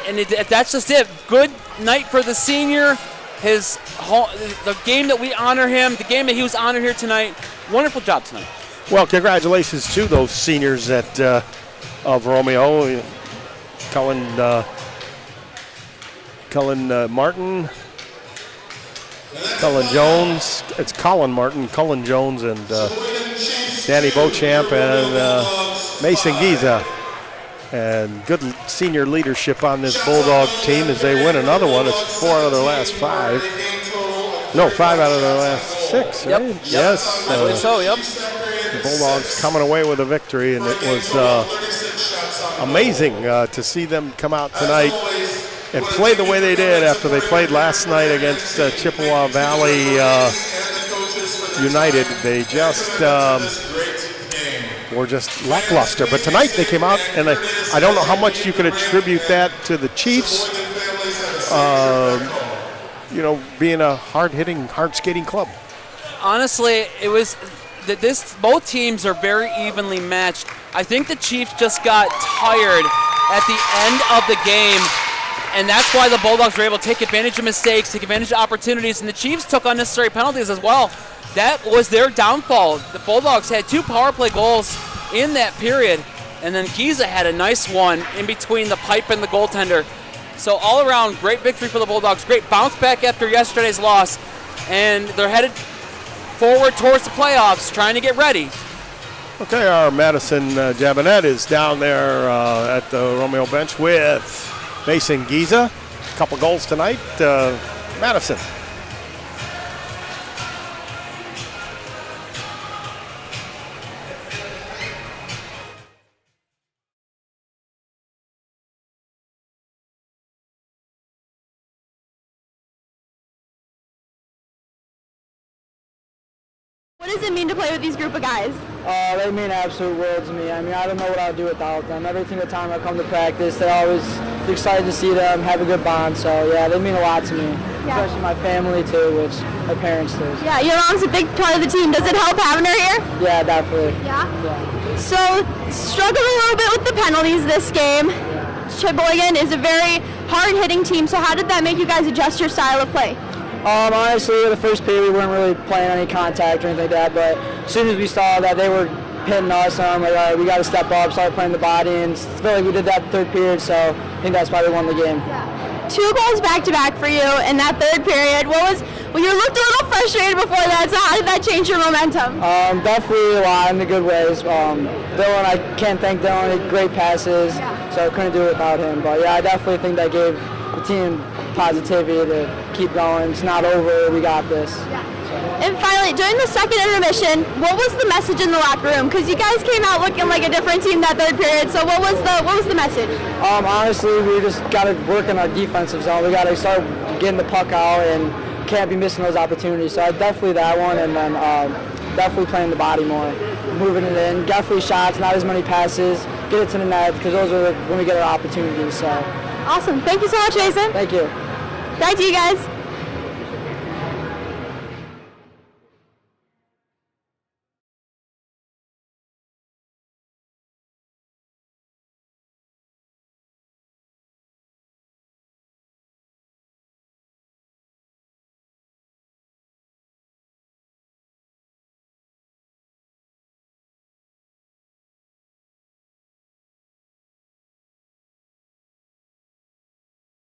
And that's just it. Good night for the senior. The game that we honor him, the game that he was honored here tonight. Wonderful job tonight. Well, congratulations to those seniors of Romeo. Cullen Martin. Cullen Jones, it's Colin Martin, Cullen Jones, and Danny Beauchamp, and Mason Giza. And good senior leadership on this Bulldog team as they win another one. It's 4 out of their last 5. No, 5 out of their last 6, right? Yep. Yes. I believe so, yep. The Bulldogs coming away with a victory, and it was amazing to see them come out tonight and play the way they did after they played last night against Chippewa Valley United. They just were just lackluster. But tonight they came out, and I don't know how much you can attribute that to the Chiefs, being a hard-hitting, hard-skating club. Honestly, it was both teams are very evenly matched. I think the Chiefs just got tired at the end of the game. And that's why the Bulldogs were able to take advantage of mistakes, take advantage of opportunities, and the Chiefs took unnecessary penalties as well. That was their downfall. The Bulldogs had 2 power play goals in that period, and then Giza had a nice one in between the pipe and the goaltender. So all around, great victory for the Bulldogs. Great bounce back after yesterday's loss, and they're headed forward towards the playoffs, trying to get ready. Okay, our Madison Jabinette is down there at the Romeo bench with Mason Giza. A couple goals tonight. Madison. What does it mean to play with these group of guys? They mean absolute world to me. I mean, I don't know what I'll do without them. Every single time I come to practice, they're always excited to see them, have a good bond. So, yeah, they mean a lot to me, especially my family, too, which my parents do. Yeah, your mom's a big part of the team. Does it help having her here? Yeah, definitely. Yeah? So, struggling a little bit with the penalties this game. Cheboygan is a very hard-hitting team, so how did that make you guys adjust your style of play? Honestly, the first period, we weren't really playing any contact or anything like that, but as soon as we saw that they were hitting us, I'm like, all right, we got to step up, start playing the body, and I feel like we did that the third period, so I think that's why we won the game. Yeah. 2 goals back-to-back for you in that third period. You looked a little frustrated before that, so how did that change your momentum? Definitely a lot in the good ways. Dylan, I can't thank Dylan, he had great passes, so I couldn't do it without him, but yeah, I definitely think that gave the team positivity to keep going. It's not over, we got this. And finally, during the second intermission, what was the message in the locker room? Because you guys came out looking like a different team that third period. So what was the message? Honestly, we just got to work in our defensive zone. We got to start getting the puck out and can't be missing those opportunities. So definitely that one, and then definitely playing the body more, moving it in. Definitely shots, not as many passes. Get it to the net because those are when we get our opportunities. So awesome. Thank you so much, Mason. Thank you. Back to you guys.